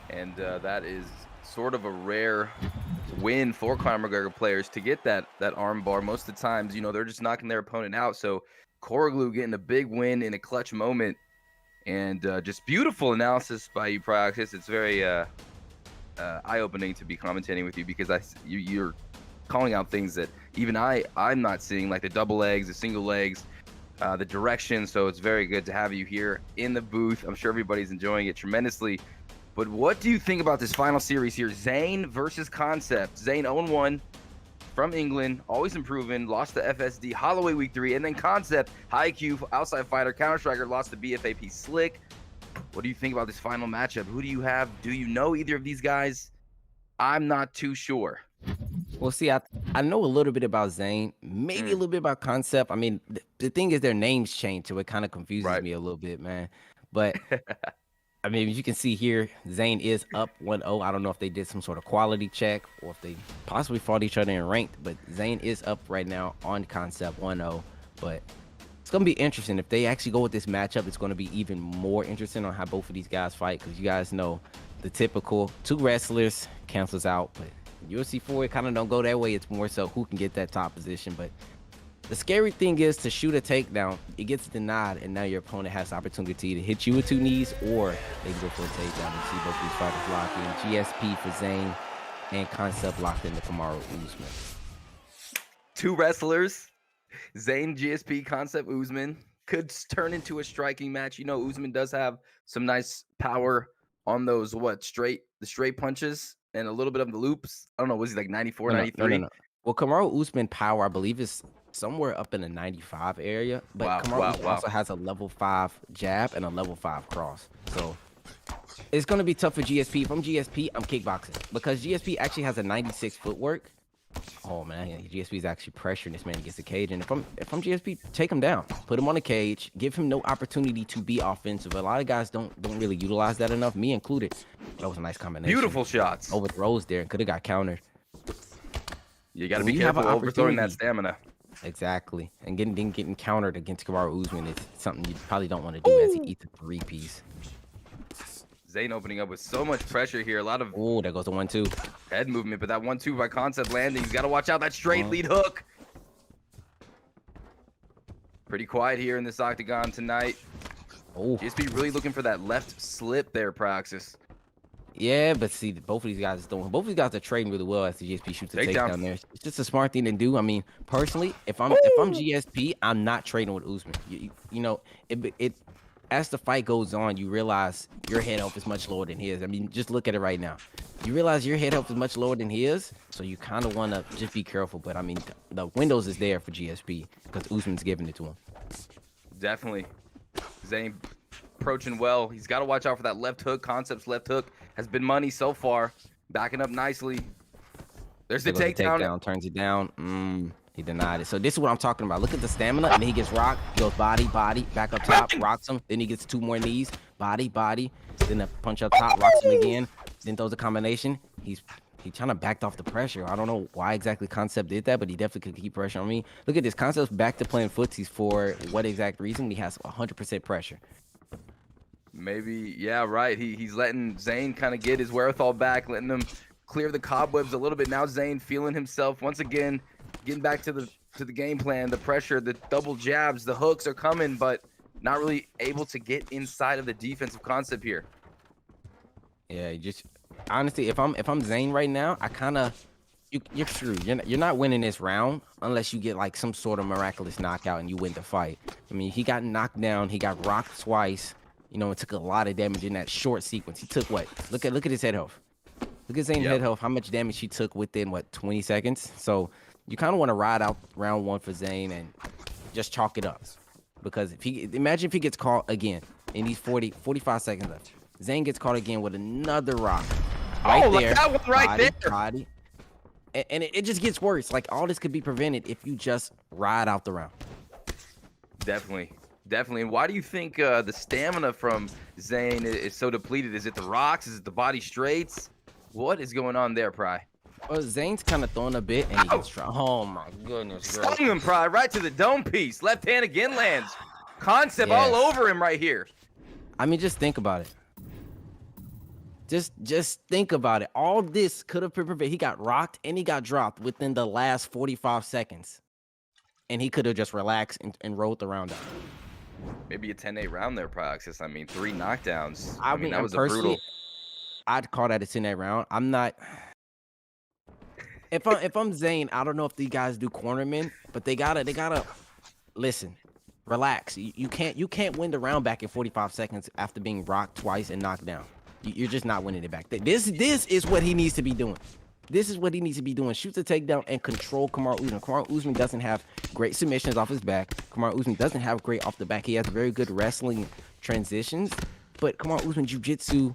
Speaker 7: And that is sort of a rare win for Conor McGregor players to get that arm bar. Most of the times, you know, they're just knocking their opponent out. So Koroglu getting a big win in a clutch moment, and just beautiful analysis by you, Praxis. It's very eye-opening to be commentating with you because you're calling out things that even I'm not seeing, like the double legs, the single legs, the direction. So it's very good to have you here in the booth. I'm sure everybody's enjoying it tremendously. But what do you think about this final series here? Zain versus Concept. Zain 0-1 from England, always improving, lost to FSD Holloway week 3, and then Concept, high IQ, outside fighter, counter-striker, lost to BFAP Slick. What do you think about this final matchup? Who do you have? Do you know either of these guys? I'm not too sure.
Speaker 6: Well, see, I know a little bit about Zain, maybe a little bit about Concept. I mean, the thing is their names change, so it kind of confuses me a little bit, man. But I mean, as you can see here, Zain is up 1-0. I don't know if they did some sort of quality check or if they possibly fought each other in ranked, but Zain is up right now on Concept 1-0. But it's going to be interesting. If they actually go with this matchup, it's going to be even more interesting on how both of these guys fight, because you guys know the typical two wrestlers cancels out, but UFC 4, it kind of don't go that way. It's more so who can get that top position. But the scary thing is to shoot a takedown, it gets denied, and now your opponent has the opportunity to hit you with 2 knees, or they can go for a takedown. You see both these fighters locked in. GSP for Zain and Concept locked into Kamaru Usman.
Speaker 7: 2 wrestlers, Zain, GSP, Concept, Usman, could turn into a striking match. You know, Usman does have some nice power on those, the straight punches and a little bit of the loops. I don't know, was he like 94, 93?
Speaker 6: No. Well, Kamaru Usman power, I believe, is somewhere up in the 95 area, but Kamaru Usman also has a level 5 jab and a level 5 cross. So it's going to be tough for GSP. If I'm GSP, I'm kickboxing, because GSP actually has a 96 footwork. Oh man, GSP is actually pressuring this man against the cage. And if I'm GSP, take him down, put him on the cage, give him no opportunity to be offensive. A lot of guys don't really utilize that enough, me included. That was a nice combination.
Speaker 7: Beautiful shots.
Speaker 6: Overthrows there and could have got countered.
Speaker 7: You got to be careful overthrowing that stamina.
Speaker 6: Exactly, and getting countered against Kamaru Usman is something you probably don't want to do as he eats a 3-piece.
Speaker 7: Zain opening up with so much pressure here. A lot of
Speaker 6: there goes the 1-2
Speaker 7: head movement, but that 1-2 by Concept landing. He's got to watch out that straight lead hook. Pretty quiet here in this octagon tonight. GSP really looking for that left slip there, Praxis.
Speaker 6: Yeah, but see, both of these guys are trading really well as the GSP shoots a takedown there. It's just a smart thing to do. I mean, personally, if I'm GSP, I'm not trading with Usman. You know, it as the fight goes on, you realize your head health is much lower than his. I mean, just look at it right now. You realize your head health is much lower than his, so you kind of want to just be careful. But I mean, the windows is there for GSP because Usman's giving it to him.
Speaker 7: Definitely. Zain approaching well. He's got to watch out for that left hook. Concept's left hook has been money so far. Backing up nicely. There's the takedown.
Speaker 6: Turns it down. He denied it. So this is what I'm talking about. Look at the stamina, and then he gets rocked. He goes body, back up top, rocks him. Then he gets 2 more knees, body. Then a punch up top, rocks him again. Then throws a combination. He kind of backed off the pressure. I don't know why exactly Concept did that, but he definitely could keep pressure on me. Look at this. Concept's back to playing footsies for what exact reason? He has 100% pressure.
Speaker 7: Maybe, yeah, right. He's letting Zain kind of get his wherewithal back, letting him clear the cobwebs a little bit. Now Zain feeling himself once again, getting back to the game plan, the pressure, the double jabs, the hooks are coming, but not really able to get inside of the defensive Concept here.
Speaker 6: Yeah, just honestly, if I'm Zain right now, I kind of you're screwed. You're not winning this round unless you get like some sort of miraculous knockout and you win the fight. I mean, he got knocked down, he got rocked twice. You know, it took a lot of damage in that short sequence. He took what? Look at his head health. Look at Zayn head health, how much damage he took within, what, 20 seconds? So you kind of want to ride out round 1 for Zayn and just chalk it up. Because imagine if he gets caught again in these 45 seconds left. Zayn gets caught again with another rock. Right there.
Speaker 7: That one right there.
Speaker 6: Body. And it just gets worse. Like, all this could be prevented if you just ride out the round.
Speaker 7: Definitely. And why do you think the stamina from Zayn is so depleted? Is it the rocks? Is it the body straights? What is going on there, Pry?
Speaker 6: Well, Zayn's kind of throwing a bit, and he gets strong. Oh, my goodness.
Speaker 7: Stung him, Pry, right to the dome piece. Left hand again lands. Concept all over him right here.
Speaker 6: I mean, just think about it. Just think about it. All this could have been prevented. He got rocked and he got dropped within the last 45 seconds. And he could have just relaxed and rolled the round out.
Speaker 7: Maybe a 10-8 round there, Proxys. I mean, 3 knockdowns.
Speaker 6: I mean, that was a brutal. I'd call that a 10-8 round. I'm not. If I'm Zayn, I don't know if these guys do cornermen, but they gotta listen. Relax. You can't win the round back in 45 seconds after being rocked twice and knocked down. You're just not winning it back. This is what he needs to be doing. This is what he needs to be doing. Shoot the takedown and control Kamaru Usman. Kamaru Usman doesn't have great submissions off his back. Kamaru Usman doesn't have great off the back. He has very good wrestling transitions. But Kamaru Usman jiu-jitsu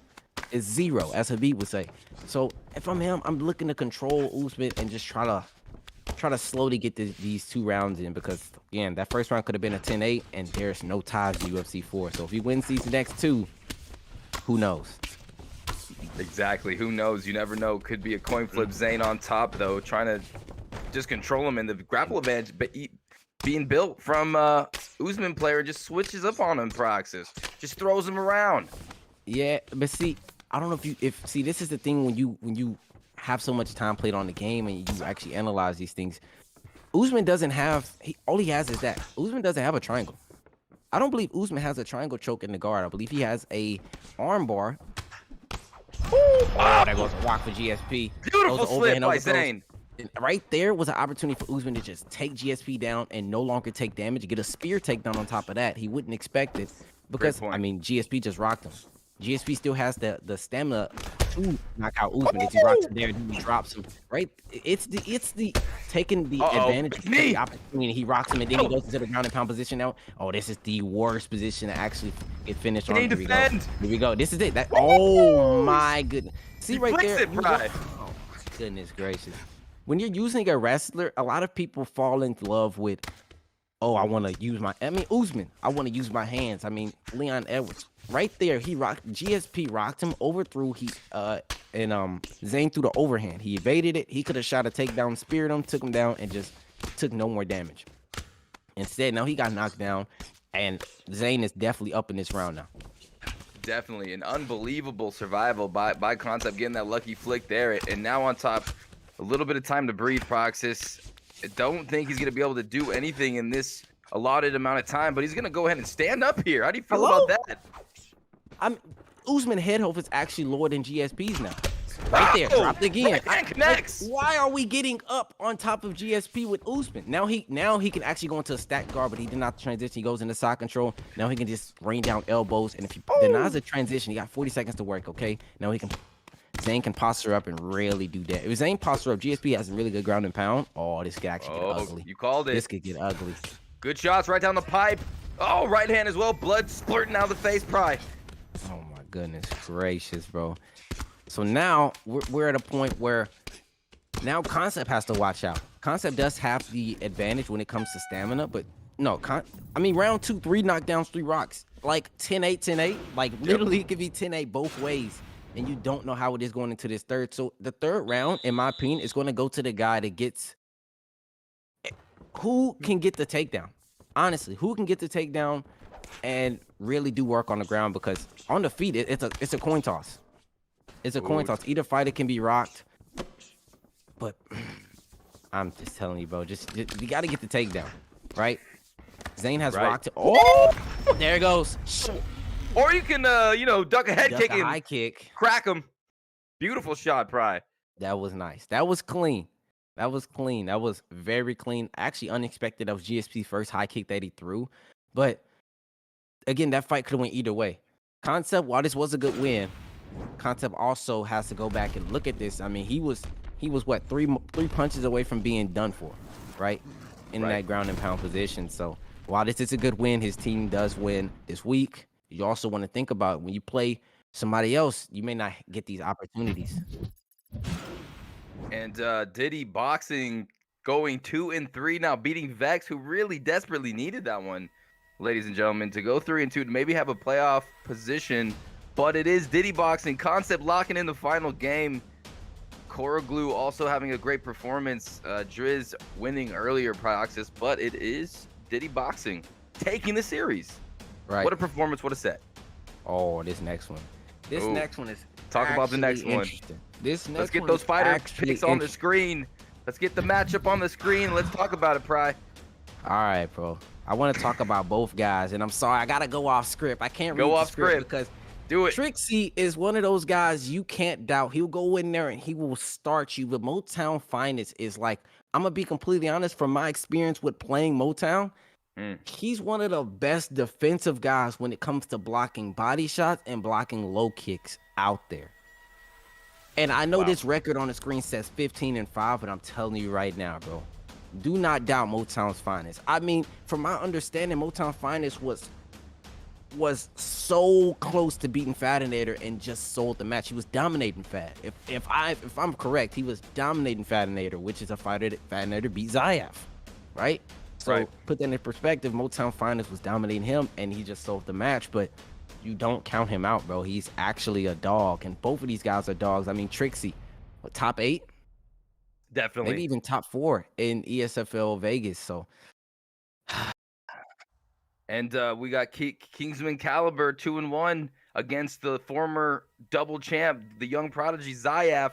Speaker 6: is 0, as Habib would say. So if I'm him, I'm looking to control Usman and just try to slowly get these 2 rounds in, because, again, that first round could have been a 10-8, and there's no ties to UFC 4. So if he wins these next 2, who knows?
Speaker 7: Exactly. Who knows? You never know. Could be a coin flip. Zayn on top, though, trying to just control him in the grapple advantage, but being built from Usman player just switches up on him, Praxis. Just throws him around.
Speaker 6: Yeah, but see, I don't know if this is the thing when you have so much time played on the game and you actually analyze these things. Usman doesn't have all he has is that. Usman doesn't have a triangle. I don't believe Usman has a triangle choke in the guard. I believe he has a arm bar. Oh, that goes a walk for GSP.
Speaker 7: Beautiful slip by Zayn.
Speaker 6: Right there was an opportunity for Usman to just take GSP down and no longer take damage, get a spear takedown on top of that. He wouldn't expect it because, I mean, GSP just rocked him. GSP still has the stamina to knock out Usman. If he rocks him there, he drops him. Right? It's the taking the advantage of the opportunity. He rocks him and then he goes into the ground and pound position now. Oh, this is the worst position to actually get finished on. Here we go. This is it. Oh my goodness. See right there. Oh my goodness gracious. When you're using a wrestler, a lot of people fall in love with, oh, I want to use Usman. I want to use my hands. I mean, Leon Edwards. Right there, he rocked. GSP rocked him, overthrew. Zayn threw the overhand. He evaded it. He could have shot a takedown, speared him, took him down, and just took no more damage. Instead, now he got knocked down, and Zayn is definitely up in this round now.
Speaker 7: Definitely an unbelievable survival by Concept, getting that lucky flick there, and now on top, a little bit of time to breathe. Proxys. I don't think he's gonna be able to do anything in this allotted amount of time, but he's gonna go ahead and stand up here. How do you feel about that?
Speaker 6: Usman head health is actually lower than GSP's now. Right there, dropped again.
Speaker 7: Connects.
Speaker 6: Why are we getting up on top of GSP with Usman? Now he can actually go into a stacked guard, but he did not transition. He goes into side control. Now he can just rain down elbows, and if he denies a transition, he got 40 seconds to work. Okay, now Zayn can posture up and really do that. If Zayn posture up, GSP has a really good ground and pound. Oh, this could actually get ugly.
Speaker 7: You called it.
Speaker 6: This could get ugly.
Speaker 7: Good shots right down the pipe. Oh, right hand as well. Blood splurting out of the face. Pry.
Speaker 6: Oh my goodness gracious, bro. So now we're at a point where now Concept has to watch out. Concept does have the advantage when it comes to stamina, but no, round 2, 3 knockdowns, 3 rocks. Like 10-8, 10-8. Like literally it could be 10-8 both ways. And you don't know how it is going into this third. So the third round, in my opinion, is going to go to the guy that gets who can get the takedown. Honestly, who can get the takedown and really do work on the ground, because on the feet, it's a coin toss. It's a coin toss. Either fighter can be rocked, but I'm just telling you, bro, just you got to get the takedown, right? Zayn has rocked it. Oh, there it goes.
Speaker 7: Or you can, duck a head kick and
Speaker 6: high kick,
Speaker 7: crack him. Beautiful shot, Pry.
Speaker 6: That was nice. That was clean. That was clean. That was very clean. Actually unexpected. That was GSP's first high kick that he threw. But again, that fight could have went either way. Concept, while this was a good win, Concept also has to go back and look at this. I mean, he was what, three punches away from being done for, right? In that ground and pound position. So while this is a good win, his team does win this week. You also want to think about when you play somebody else, you may not get these opportunities.
Speaker 7: And Diddy Boxing going 2-3 now, beating Vex, who really desperately needed that one, ladies and gentlemen, to go 3-2 to maybe have a playoff position. But it is Diddy Boxing. Concept locking in the final game. Koroglu also having a great performance. Driz winning earlier, Proxys, but it is Diddy Boxing taking the series.
Speaker 6: Right.
Speaker 7: What a performance, what a set.
Speaker 6: Oh, this next one. This next one is
Speaker 7: talk about the next one.
Speaker 6: This next
Speaker 7: Let's get
Speaker 6: one
Speaker 7: those fighter
Speaker 6: actually
Speaker 7: picks on the screen. Let's get the matchup on the screen. Let's talk about it, Pry.
Speaker 6: All right, bro. I want to talk about both guys, and I'm sorry, I gotta go off script. I can't
Speaker 7: go
Speaker 6: read
Speaker 7: off
Speaker 6: the script
Speaker 7: because
Speaker 6: do it. Trixie is one of those guys you can't doubt. He'll go in there and he will start you. The Motown Finest is like, I'm gonna be completely honest, from my experience with playing Motown, he's one of the best defensive guys when it comes to blocking body shots and blocking low kicks out there. And I know this record on the screen says 15-5, but I'm telling you right now, bro, do not doubt Motown's Finest. I mean, from my understanding, Motown Finest was so close to beating Fatinator and just sold the match. He was dominating Fat. If I'm correct, he was dominating Fatinator, which is a fighter that Fatinator beat Zayaf, right? So put that in perspective, Motown Finest was dominating him and he just sold the match, but you don't count him out, bro. He's actually a dog, and both of these guys are dogs. I mean, Trixie, what, top 8?
Speaker 7: Definitely.
Speaker 6: Maybe even top 4 in ESFL Vegas, so.
Speaker 7: And we got Kingsman Caliber 2-1 against the former double champ, the young prodigy Zayaf.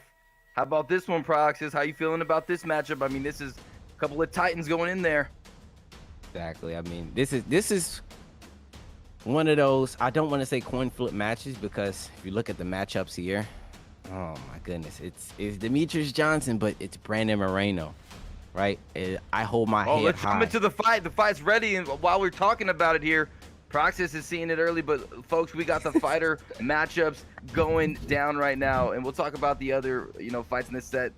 Speaker 7: How about this one, Proxys? How you feeling about this matchup? I mean, this is a couple of titans going in there.
Speaker 6: Exactly. I mean, this is one of those, I don't want to say coin flip matches, because if you look at the matchups here, oh my goodness, it's Demetrius Johnson, but it's Brandon Moreno, right? I hold my head
Speaker 7: let's
Speaker 6: high.
Speaker 7: come into the fight. The fight's ready, and while we're talking about it here, Proxys is seeing it early, but folks, we got the fighter matchups going down right now, and we'll talk about the other, fights in this set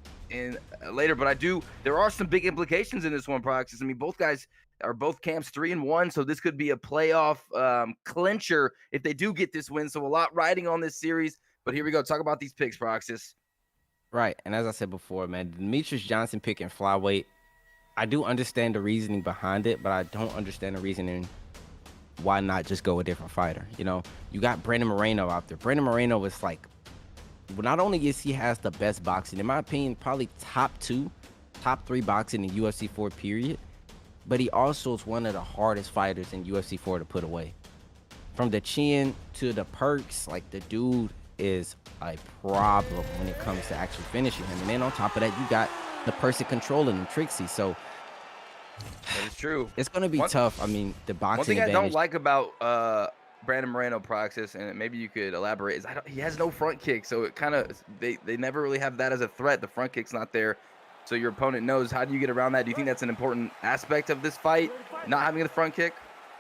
Speaker 7: later. But there are some big implications in this one, Proxys. I mean, both guys are both camps 3-1, so this could be a playoff clincher if they do get this win. So a lot riding on this series. But here we go. Talk about these picks, Proxys.
Speaker 6: Right, and as I said before, man, Demetrius Johnson picking flyweight, I do understand the reasoning behind it, but I don't understand the reasoning why not just go a different fighter. You got Brandon Moreno out there. Brandon Moreno is like, not only is he has the best boxing, in my opinion, probably top 3 boxing in UFC 4 period, but he also is one of the hardest fighters in UFC 4 to put away. From the chin to the perks, like, the dude is a problem when it comes to actually finishing him. And then on top of that, you got the person controlling him, Trixie. So
Speaker 7: that is true.
Speaker 6: It's going to be tough. I mean, the boxing
Speaker 7: One thing
Speaker 6: advantage.
Speaker 7: I don't like about Brandon Moreno, Proxys, and maybe you could elaborate, is he has no front kick. So it kind of, they never really have that as a threat. The front kick's not there. So your opponent knows. How do you get around that? Do you think that's an important aspect of this fight, not having the front kick?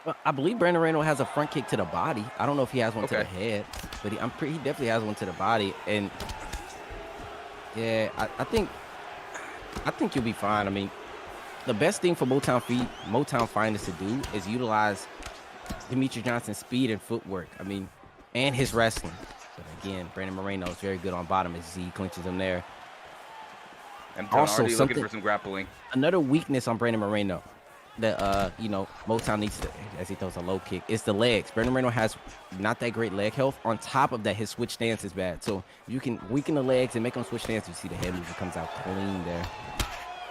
Speaker 6: Well, I believe Brandon Moreno has a front kick to the body. I don't know if he has one to the head, but he definitely has one to the body. And yeah, I think you'll be fine. I mean, the best thing for Motown Finest to do is utilize Demetrius Johnson's speed and footwork. I mean, and his wrestling. But again, Brandon Moreno is very good on bottom as he clinches him there.
Speaker 7: I'm also looking for some grappling.
Speaker 6: Another weakness on Brandon Moreno that Motown needs to, as he throws a low kick, is the legs. Brandon Moreno has not that great leg health. On top of that, his switch stance is bad. So if you can weaken the legs and make him switch stance, you see the head movement comes out clean there.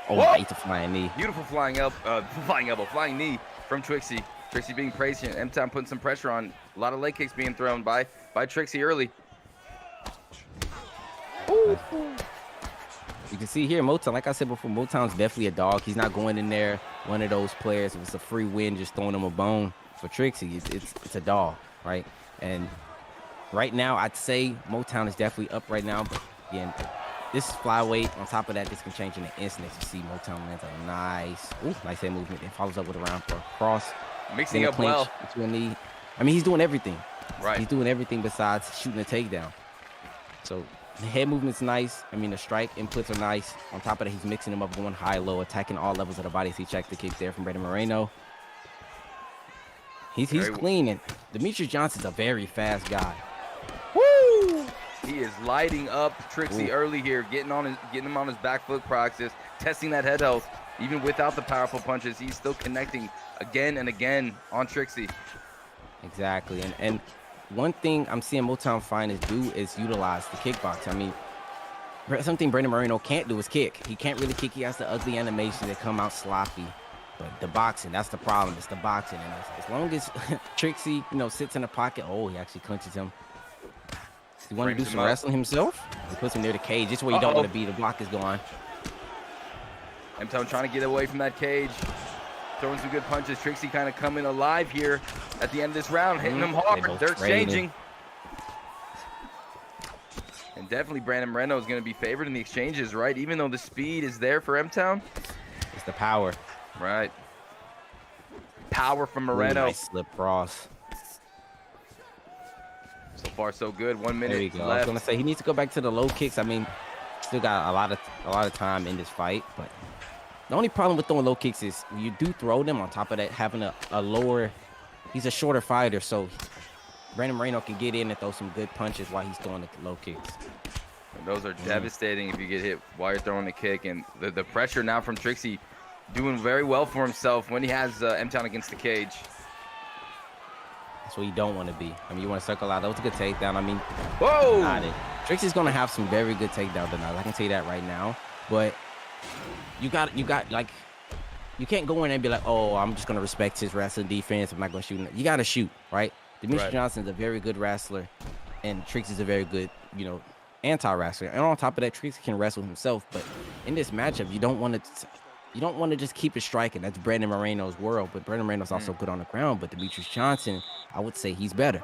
Speaker 6: Oh, it's a flying knee.
Speaker 7: Beautiful flying knee from Trixie. Trixie being praised here. M-Town putting some pressure on. A lot of leg kicks being thrown by Trixie early.
Speaker 6: Ooh. You can see here, Motown, like I said before, Motown's definitely a dog. He's not going in there one of those players, if it's a free win, just throwing him a bone. For Trixie, it's a dog, right? And right now, I'd say Motown is definitely up right now. But again, this is flyweight. On top of that, this can change in an instant. As you see, Motown lands a nice head movement, and follows up with a round for a cross.
Speaker 7: Mixing up well.
Speaker 6: Into a knee. I mean, he's doing everything.
Speaker 7: Right.
Speaker 6: He's doing everything besides shooting a takedown. So the head movement's nice. I mean, the strike inputs are nice. On top of that, he's mixing them up, going high, low, attacking all levels of the body. He checked the kick there from Brandon Moreno. He's clean, and Demetrius Johnson's a very fast guy.
Speaker 7: Woo! He is lighting up Trixie early here, getting him on his back foot practice, testing that head health. Even without the powerful punches, he's still connecting again and again on Trixie.
Speaker 6: Exactly, and one thing I'm seeing Motown Finest do is utilize the kickbox. I mean, something Brandon Moreno can't do is kick. He can't really kick. He has the ugly animation that come out sloppy. But the boxing, that's the problem. It's the boxing. And as long as Trixie, sits in the pocket, he actually clinches him. Does he want to do some wrestling himself? He puts him near the cage. This is where you don't want to be. The block is gone.
Speaker 7: M-Town trying to get away from that cage. Throwing some good punches. Trixie kind of coming alive here at the end of this round. Hitting him hard. They're exchanging. And definitely Brandon Moreno is going to be favored in the exchanges, right? Even though the speed is there for M-Town.
Speaker 6: It's the power.
Speaker 7: Right. Power from Moreno.
Speaker 6: Nice slip cross.
Speaker 7: So far, so good. 1 minute
Speaker 6: there you go.
Speaker 7: left.
Speaker 6: I was gonna say he needs to go back to the low kicks. I mean, still got a lot of time in this fight, but the only problem with throwing low kicks is you do throw them. On top of that, having a lower, he's a shorter fighter, so Brandon Moreno can get in and throw some good punches while he's throwing the low kicks.
Speaker 7: And those are devastating if you get hit while you're throwing the kick, and the pressure now from Trixie. Doing very well for himself when he has M-Town against the cage.
Speaker 6: That's what you don't want to be. I mean, you want to circle out. That was a good takedown. I mean,
Speaker 7: whoa!
Speaker 6: Not it. Trixie's going to have some very good takedown tonight. I can tell you that right now. But you got like, you can't go in and be like, oh, I'm just going to respect his wrestling defense. I'm not going to shoot. You got to shoot, right? Demetrius Johnson's a very good wrestler, and Trixie's a very good, anti-wrestler. And on top of that, Trixie can wrestle himself. But in this matchup, you don't want to just keep it striking. That's Brandon Moreno's world, but Brandon Moreno's also good on the ground. But Demetrius Johnson, I would say he's better.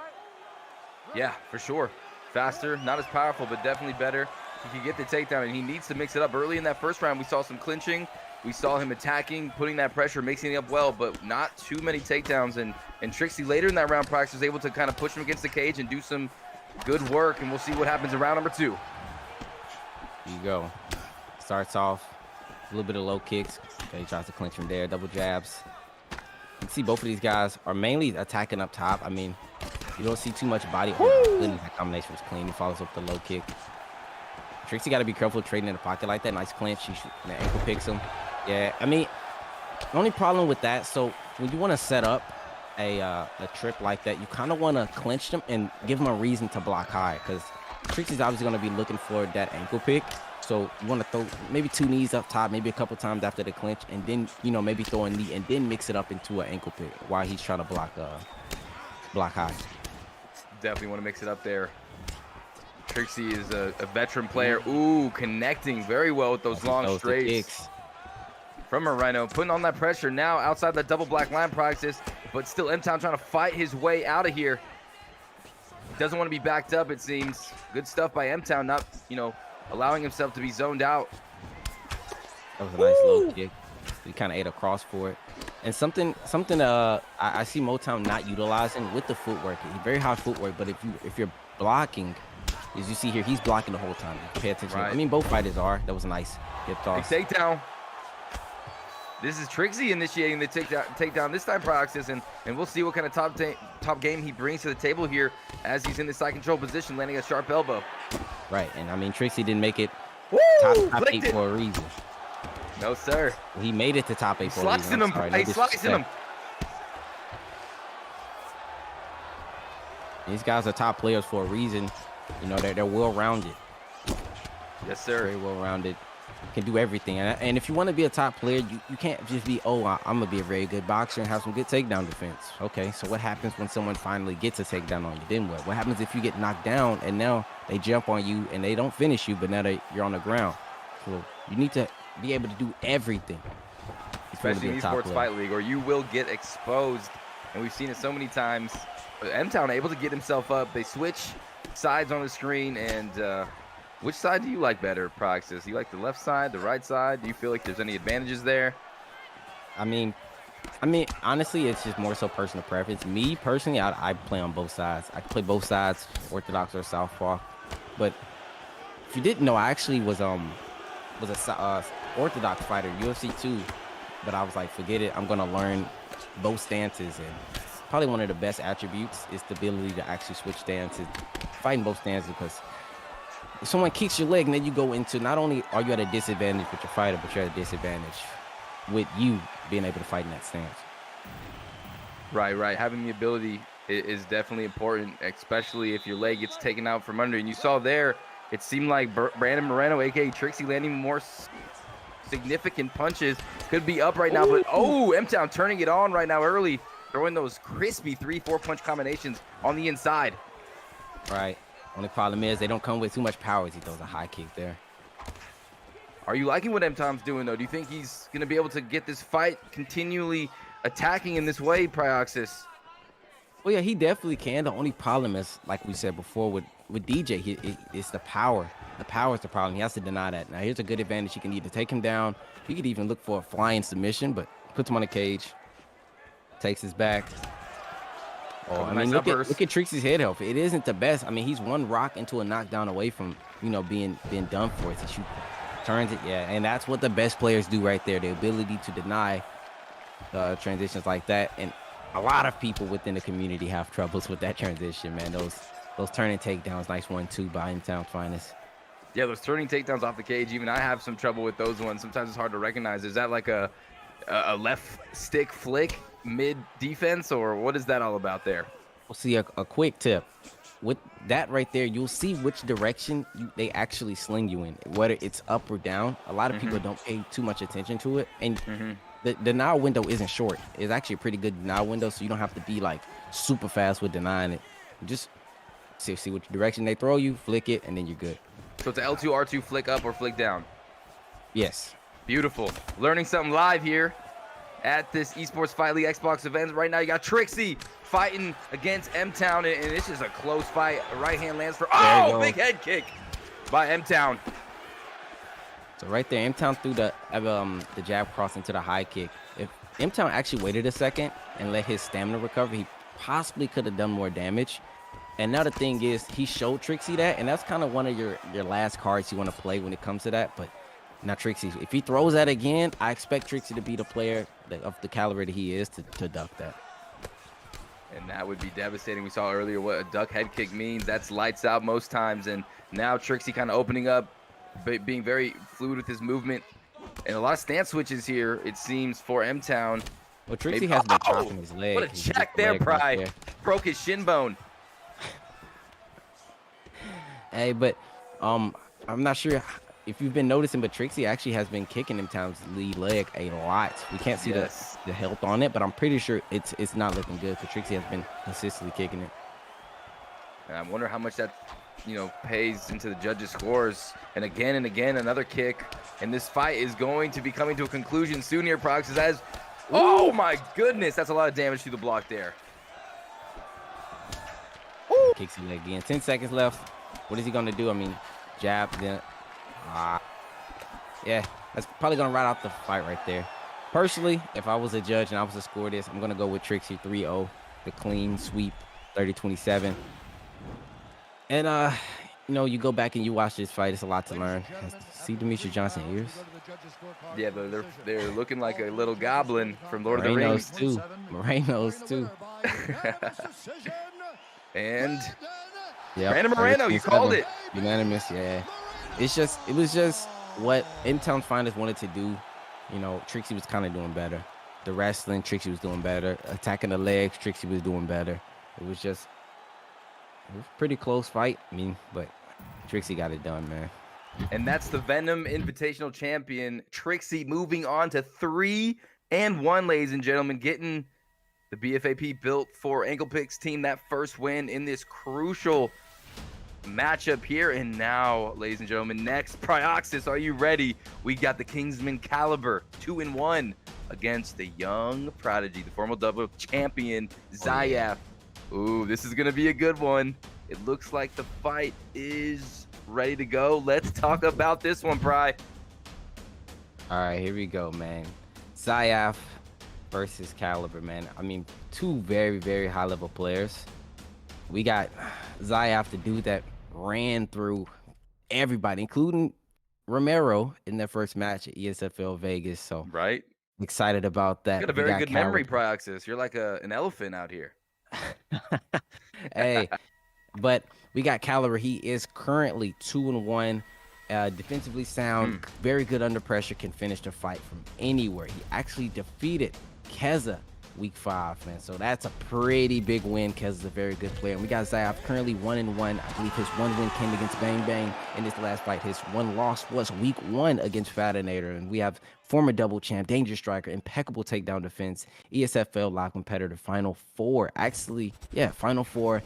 Speaker 7: Yeah, for sure. Faster, not as powerful, but definitely better. He can get the takedown, and he needs to mix it up. Early in that first round, we saw some clinching. We saw him attacking, putting that pressure, mixing it up well, but not too many takedowns. And Trixie later in that round practice was able to kind of push him against the cage and do some good work, and we'll see what happens in round number 2.
Speaker 6: Here you go. Starts off. A little bit of low kicks. Okay, he tries to clinch him there. Double jabs. You can see both of these guys are mainly attacking up top. I mean, you don't see too much body. Goodness, that combination was clean. He follows up the low kick. Trixie got to be careful trading in the pocket like that. Nice clinch. The ankle picks him. Yeah, I mean, the only problem with that, so when you want to set up a trip like that, you kind of want to clinch them and give them a reason to block high, because Trixie's obviously going to be looking for that ankle pick. So you want to throw maybe 2 knees up top, maybe a couple times after the clinch, and then, maybe throw a knee and then mix it up into an ankle pick while he's trying to block high.
Speaker 7: Definitely want to mix it up there. Trixie is a veteran player. Ooh, connecting very well with those long straights. From Moreno, putting on that pressure now outside that double black line practice, but still M-Town trying to fight his way out of here. Doesn't want to be backed up, it seems. Good stuff by M-Town, not, allowing himself to be zoned out.
Speaker 6: That was a nice low kick. He kind of ate a cross for it. And something I see Motown not utilizing with the footwork. Very high footwork, but if you're blocking, as you see here, he's blocking the whole time. Pay attention. Right. I mean, both fighters are. That was a nice hip toss.
Speaker 7: Big takedown. This is Trixie initiating the takedown this time practice, and we'll see what kind of top game he brings to the table here as he's in the side control position, landing a sharp elbow.
Speaker 6: Right, and I mean, Trixie didn't make it top 8 for a reason.
Speaker 7: No, sir.
Speaker 6: He made it to top 8 for a reason.
Speaker 7: He's slicing him.
Speaker 6: These guys are top players for a reason. They're well-rounded.
Speaker 7: Yes, sir.
Speaker 6: Very well-rounded. Can do everything. And if you want to be a top player, you can't just be, I'm going to be a very good boxer and have some good takedown defense. Okay, so what happens when someone finally gets a takedown on you? Then what? What happens if you get knocked down and now they jump on you and they don't finish you, but now you're on the ground? So you need to be able to do everything.
Speaker 7: Especially in Esports Fight League, or you will get exposed. And we've seen it so many times. M-Town able to get himself up. They switch sides on the screen, and which side do you like better, Proxys? You like the left side, the right side? Do you feel like there's any advantages there?
Speaker 6: I mean, honestly, it's just more so personal preference. Me, personally, I play on both sides. I can play both sides, Orthodox or Southpaw. But if you didn't know, I actually was a orthodox fighter, UFC 2, but I was like, forget it. I'm gonna learn both stances, and probably one of the best attributes is the ability to actually switch stances, fighting both stances, because if someone kicks your leg and then you go into, not only are you at a disadvantage with your fighter, but you're at a disadvantage with you being able to fight in that stance.
Speaker 7: Right. Having the ability is definitely important, especially if your leg gets taken out from under. And you saw there, it seemed like Brandon Moreno, aka Trixie, landing more significant punches. Could be up right now, but M-Town turning it on right now early, throwing those crispy 3-4 punch combinations on the inside.
Speaker 6: Right. Only problem is they don't come with too much power as he throws a high kick there.
Speaker 7: Are you liking what M-Tom's doing, though? Do you think he's going to be able to get this fight continually attacking in this way, Prioxis?
Speaker 6: Well, yeah, he definitely can. The only problem is, like we said before, with DJ, it's the power. The power is the problem. He has to deny that. Now, here's a good advantage. He can either take him down. He could even look for a flying submission, but puts him on the cage, takes his back. Oh, I mean, look at Trixie's head health. It isn't the best. I mean, he's one rock into a knockdown away from, being done for. He turns it, yeah, and that's what the best players do right there. The ability to deny transitions like that, and a lot of people within the community have troubles with that transition, man. Those turning takedowns, nice 1-2 by M-Town's finest.
Speaker 7: Yeah, those turning takedowns off the cage, even I have some trouble with those ones. Sometimes it's hard to recognize. Is that like a left stick flick mid defense, or what is that all about there?
Speaker 6: Well, see, a quick tip. With that right there, you'll see which direction they actually sling you in, whether it's up or down. A lot of people don't pay too much attention to it, and the denial window isn't short. It's actually a pretty good denial window, so you don't have to be like super fast with denying it. You just see which direction they throw you, flick it, and then you're good.
Speaker 7: So it's a L2, R2, flick up or flick down?
Speaker 6: Yes.
Speaker 7: Beautiful. Learning something live here at this Esports Fight League Xbox event. Right now you got Trixie fighting against M-Town, and this is a close fight. A right hand lands for, big head kick by M-Town.
Speaker 6: So right there, M-Town threw the jab cross into the high kick. If M-Town actually waited a second and let his stamina recover, he possibly could have done more damage. And now the thing is, he showed Trixie that, and that's kind of one of your last cards you want to play when it comes to that. But now Trixie, if he throws that again, I expect Trixie to be the player of the caliber that he is to duck that.
Speaker 7: And that would be devastating. We saw earlier what a duck head kick means. That's lights out most times. And now Trixie kind of opening up, being very fluid with his movement. And a lot of stance switches here, it seems, for M-Town.
Speaker 6: Well, Trixie has been chopping his leg.
Speaker 7: What a check there, Pry. Broke his shin bone.
Speaker 6: Hey, but I'm not sure if you've been noticing, but Trixie actually has been kicking M-Town's lead leg a lot. We can't see the health on it, but I'm pretty sure it's not looking good because Trixie has been consistently kicking it.
Speaker 7: And I wonder how much that pays into the judges' scores. And again, another kick. And this fight is going to be coming to a conclusion soon here, Prox. Oh my goodness, that's a lot of damage to the block there.
Speaker 6: Kicks the leg again. 10 seconds left. What is he going to do? I mean, jab, then. Yeah, that's probably going to ride out the fight right there. Personally, if I was a judge and I was to score this, I'm going to go with Trixie 3-0, the clean sweep, 30-27. And, you go back and you watch this fight, it's a lot to learn. See Demetrius Johnson ears?
Speaker 7: Yeah, they're looking like a little goblin from Lord of the Rings.
Speaker 6: Moreno's too.
Speaker 7: And
Speaker 6: yeah,
Speaker 7: Brandon Moreno, you called it.
Speaker 6: Unanimous, yeah. It was just what M-Town's finest wanted to do. Trixie was kind of doing better. The wrestling, Trixie was doing better. Attacking the legs, Trixie was doing better. It was a pretty close fight. But Trixie got it done, man.
Speaker 7: And that's the Venom Invitational Champion, Trixie, moving on to 3-1, ladies and gentlemen, getting the BFAP built for Ankle Picks team that first win in this crucial matchup here. And now, ladies and gentlemen, next, Prioxis, are you ready? We got the Kingsman Caliber 2-1 against the young prodigy, the former double champion, Zayaf. Ooh, this is going to be a good one. It looks like the fight is ready to go. Let's talk about this one, Pry.
Speaker 6: All right, here we go, man. Zayaf versus Caliber, man. Two very, very high-level players. We got Zayaf, the dude that ran through everybody, including Romero in their first match at ESFL Vegas. So
Speaker 7: Right.
Speaker 6: excited about that.
Speaker 7: You got a very good memory, Prioxis. You're like an elephant out here.
Speaker 6: Hey, but we got Caliber. He is currently 2-1. Defensively sound, very good under pressure, can finish the fight from anywhere. He actually defeated Keza week 5, man. So that's a pretty big win. Keza's a very good player. And we got Zayaf currently 1-1. I believe his one win came against Bang Bang in this last fight. His one loss was week 1 against Fatinator. And we have former double champ, Danger Striker, impeccable takedown defense, ESFL live competitor, Final 4. Actually, yeah, Final 4.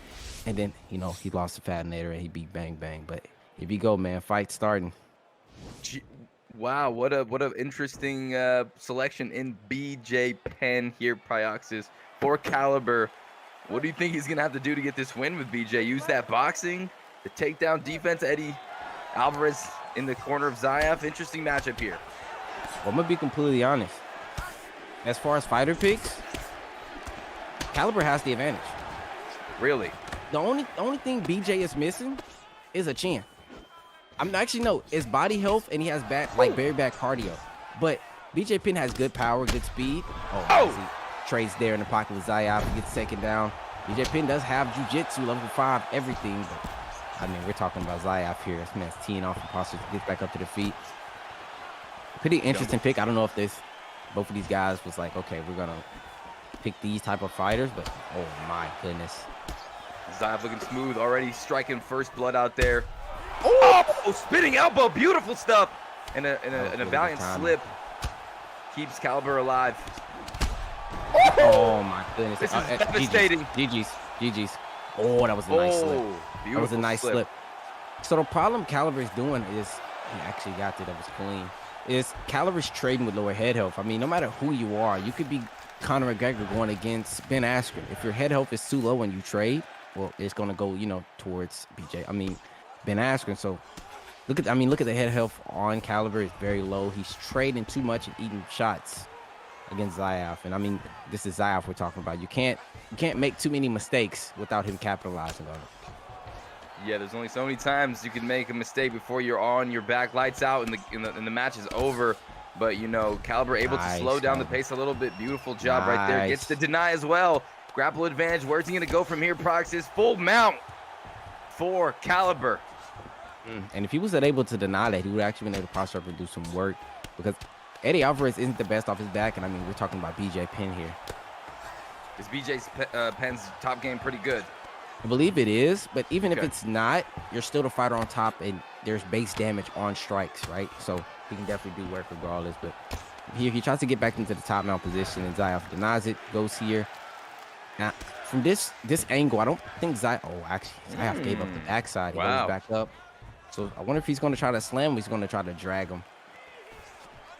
Speaker 6: And then, you know, he lost to Fatinator and he beat Bang Bang. But here we go, man. Fight starting.
Speaker 7: Wow, what a interesting selection in BJ Penn here, Prioxis, for Caliber. What do you think he's gonna have to do to get this win with BJ? Use that boxing, the takedown defense, Eddie Alvarez in the corner of Zayaf. Interesting matchup here.
Speaker 6: Well, I'm gonna be completely honest. As far as fighter picks, Caliber has the advantage.
Speaker 7: Really?
Speaker 6: The only thing BJ is missing is a chin. I'm actually no, it's body health and he has very bad cardio. But BJ Penn has good power, good speed. Oh! Trades there in the pocket with Zayaf. He gets second down. BJ Penn does have jiu-jitsu, level 5, everything. But I mean, we're talking about Zayaf here. This man's teeing off and possibly gets back up to the feet. Pretty interesting pick. I don't know if both of these guys was like, okay, we're gonna pick these type of fighters, but oh my goodness.
Speaker 7: Zayaf looking smooth, already striking first blood out there. Oh, spinning elbow, beautiful stuff. And a valiant slip keeps Caliber alive.
Speaker 6: Oh my goodness.
Speaker 7: This is devastating.
Speaker 6: GG's. Oh, that was a nice slip. That was a nice slip. So the problem Caliber is doing is, he actually got it, that was clean, is Caliber's trading with lower head health. I mean, no matter who you are, you could be Conor McGregor going against Ben Askren. If your head health is too low when you trade, well, it's going to go, you know, towards Ben Askren. So look at the head health on Caliber is very low. He's trading too much and eating shots against Zayaf. And I mean, this is Zayaf we're talking about. You can't make too many mistakes without him capitalizing on it.
Speaker 7: Yeah, there's only so many times you can make a mistake before you're on your back, lights out, and the match is over. But you know, Caliber able to slow down the pace a little bit. Beautiful job right there. Gets the deny as well. Grapple advantage. Where's he gonna go from here? Proxys full mount for Caliber.
Speaker 6: And if he was able to deny that, he would actually been able to posture up and do some work, because Eddie Alvarez isn't the best off his back. And I mean, we're talking about BJ Penn here.
Speaker 7: Is BJ Penn's top game pretty good?
Speaker 6: I believe it is, but even if it's not, you're still the fighter on top, and there's base damage on strikes, right? So he can definitely do work regardless. But here he tries to get back into the top mount position, and Zayaf denies it, goes here. Now, from this angle, I don't think Zayaf gave up the backside. He goes back up. So I wonder if he's going to try to slam him, he's going to try to drag him.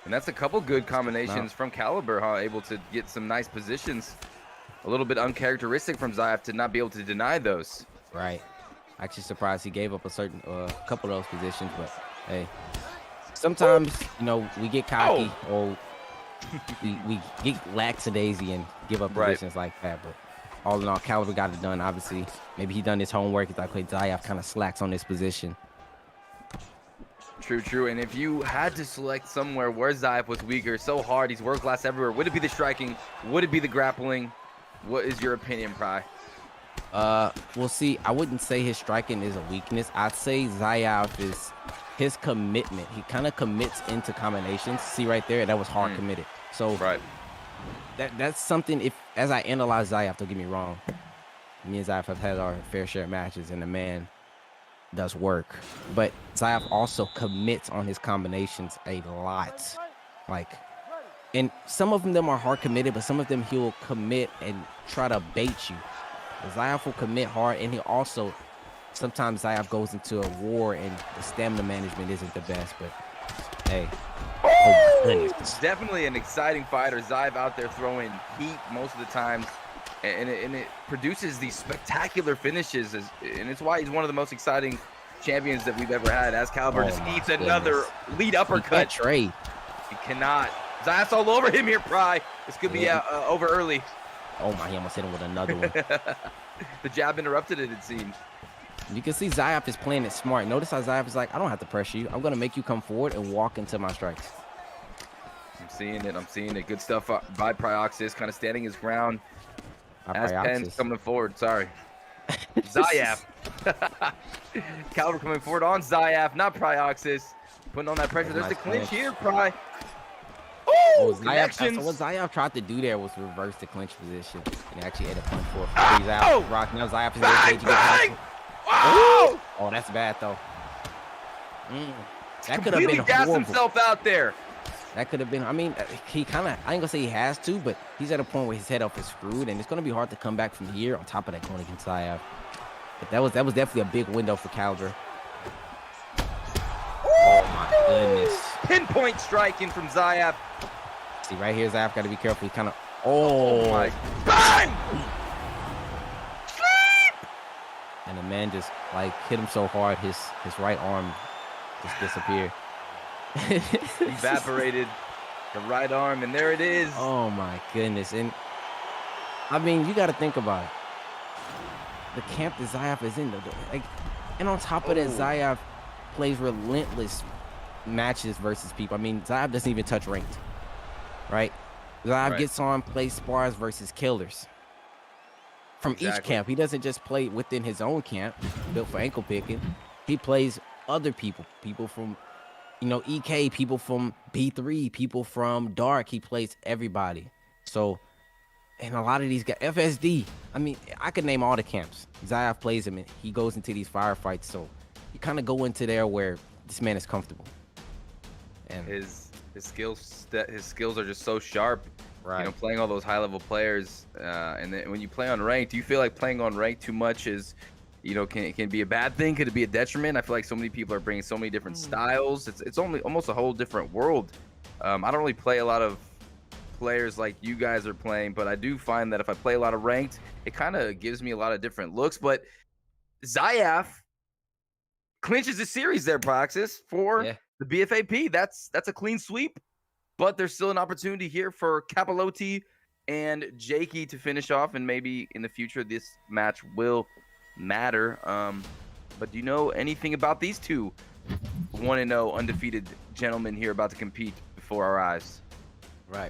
Speaker 7: And that's a couple good combinations from Caliber, huh? Able to get some nice positions. A little bit uncharacteristic from Zayaf to not be able to deny those.
Speaker 6: Right. Actually surprised he gave up a couple of those positions, but hey, sometimes, you know, we get cocky or we get lackadaisy and give up positions like that. But all in all, Caliber got it done. Obviously, maybe he done his homework. It's like, okay, Zayaf kind of slacks on this position.
Speaker 7: True. And if you had to select somewhere where Zayaf was weaker, so hard, he's world class everywhere, would it be the striking? Would it be the grappling? What is your opinion, Pry?
Speaker 6: Well, see, I wouldn't say his striking is a weakness. I'd say Zayaf is his commitment. He kind of commits into combinations. See right there, that was hard committed. So that's something. As I analyze Zayaf, don't get me wrong, me and Zayaf have had our fair share of matches, and the man does work. But Zayaf also commits on his combinations a lot. And some of them are hard committed, but some of them he'll commit and try to bait you. Zayaf will commit hard, and he also, sometimes Zayaf goes into a war and the stamina management isn't the best, but hey.
Speaker 7: It's definitely an exciting fighter. Zayaf out there throwing heat most of the time, and it produces these spectacular finishes, and it's why he's one of the most exciting champions that we've ever had. As Caliber just eats another lead uppercut.
Speaker 6: He
Speaker 7: cannot. Zayaf's all over him here, Pry. This could be over early.
Speaker 6: Oh my, he almost hit him with another one.
Speaker 7: The jab interrupted it seemed.
Speaker 6: You can see Zayaf is playing it smart. Notice how Zayaf is like, I don't have to pressure you. I'm going to make you come forward and walk into my strikes.
Speaker 7: I'm seeing it. I'm seeing it. Good stuff by Prioxis, kind of standing his ground. As Penn's coming forward. Sorry. Zayaf. Caliber coming forward on Zayaf, not Prioxis. Putting on that pressure. There's the clinch here, Pry. Oh,
Speaker 6: Zayaf, so what Zayaf tried to do there was reverse the clinch position and actually ate a punch for it. He's out. Rock. Now Zayaf is
Speaker 7: bang, bang. Wow.
Speaker 6: Oh, that's bad, though. That could have
Speaker 7: Completely
Speaker 6: been
Speaker 7: gassed
Speaker 6: horrible.
Speaker 7: himself out there.
Speaker 6: That could have been, I mean, he kind of, I ain't gonna say he has to, but he's at a point where his head up is screwed, and it's gonna be hard to come back from here on top of that going against Zayaf. But that was definitely a big window for Caliber. Oh my goodness.
Speaker 7: Pinpoint striking from Zayaf.
Speaker 6: See, right here, Zayaf gotta be careful. He kind of, oh my.
Speaker 7: Bang!
Speaker 6: And the man just like hit him so hard, his right arm just disappeared.
Speaker 7: Evaporated the right arm, and there it is.
Speaker 6: Oh my goodness. And I mean, you got to think about it. The camp that Zayaf is in, like, and on top of that, Zayaf plays relentless matches versus people. I mean, Zayaf doesn't even touch ranked, right? Zayaf gets on, plays spars versus killers from each camp. He doesn't just play within his own camp built for ankle picking. He plays other people from, you know, EK, people from B3, people from Dark. He plays everybody. So, and a lot of these guys, FSD, I mean, I could name all the camps. Zayaf plays him, and he goes into these firefights. So you kind of go into there where this man is comfortable. And
Speaker 7: his skills are just so sharp.
Speaker 6: Right.
Speaker 7: You know, playing all those high-level players, and then when you play on ranked, do you feel like playing on ranked too much is, you know, can be a bad thing? Could it be a detriment? I feel like so many people are bringing so many different styles. It's only almost a whole different world. I don't really play a lot of players like you guys are playing, but I do find that if I play a lot of ranked, it kind of gives me a lot of different looks. But Zayaf clinches the series there, Praxis, for the BFAP. That's a clean sweep, but there's still an opportunity here for Capellotti and Jakey to finish off, and maybe in the future this match will matter. But do you know anything about these two 1-0 undefeated gentlemen here about to compete before our eyes?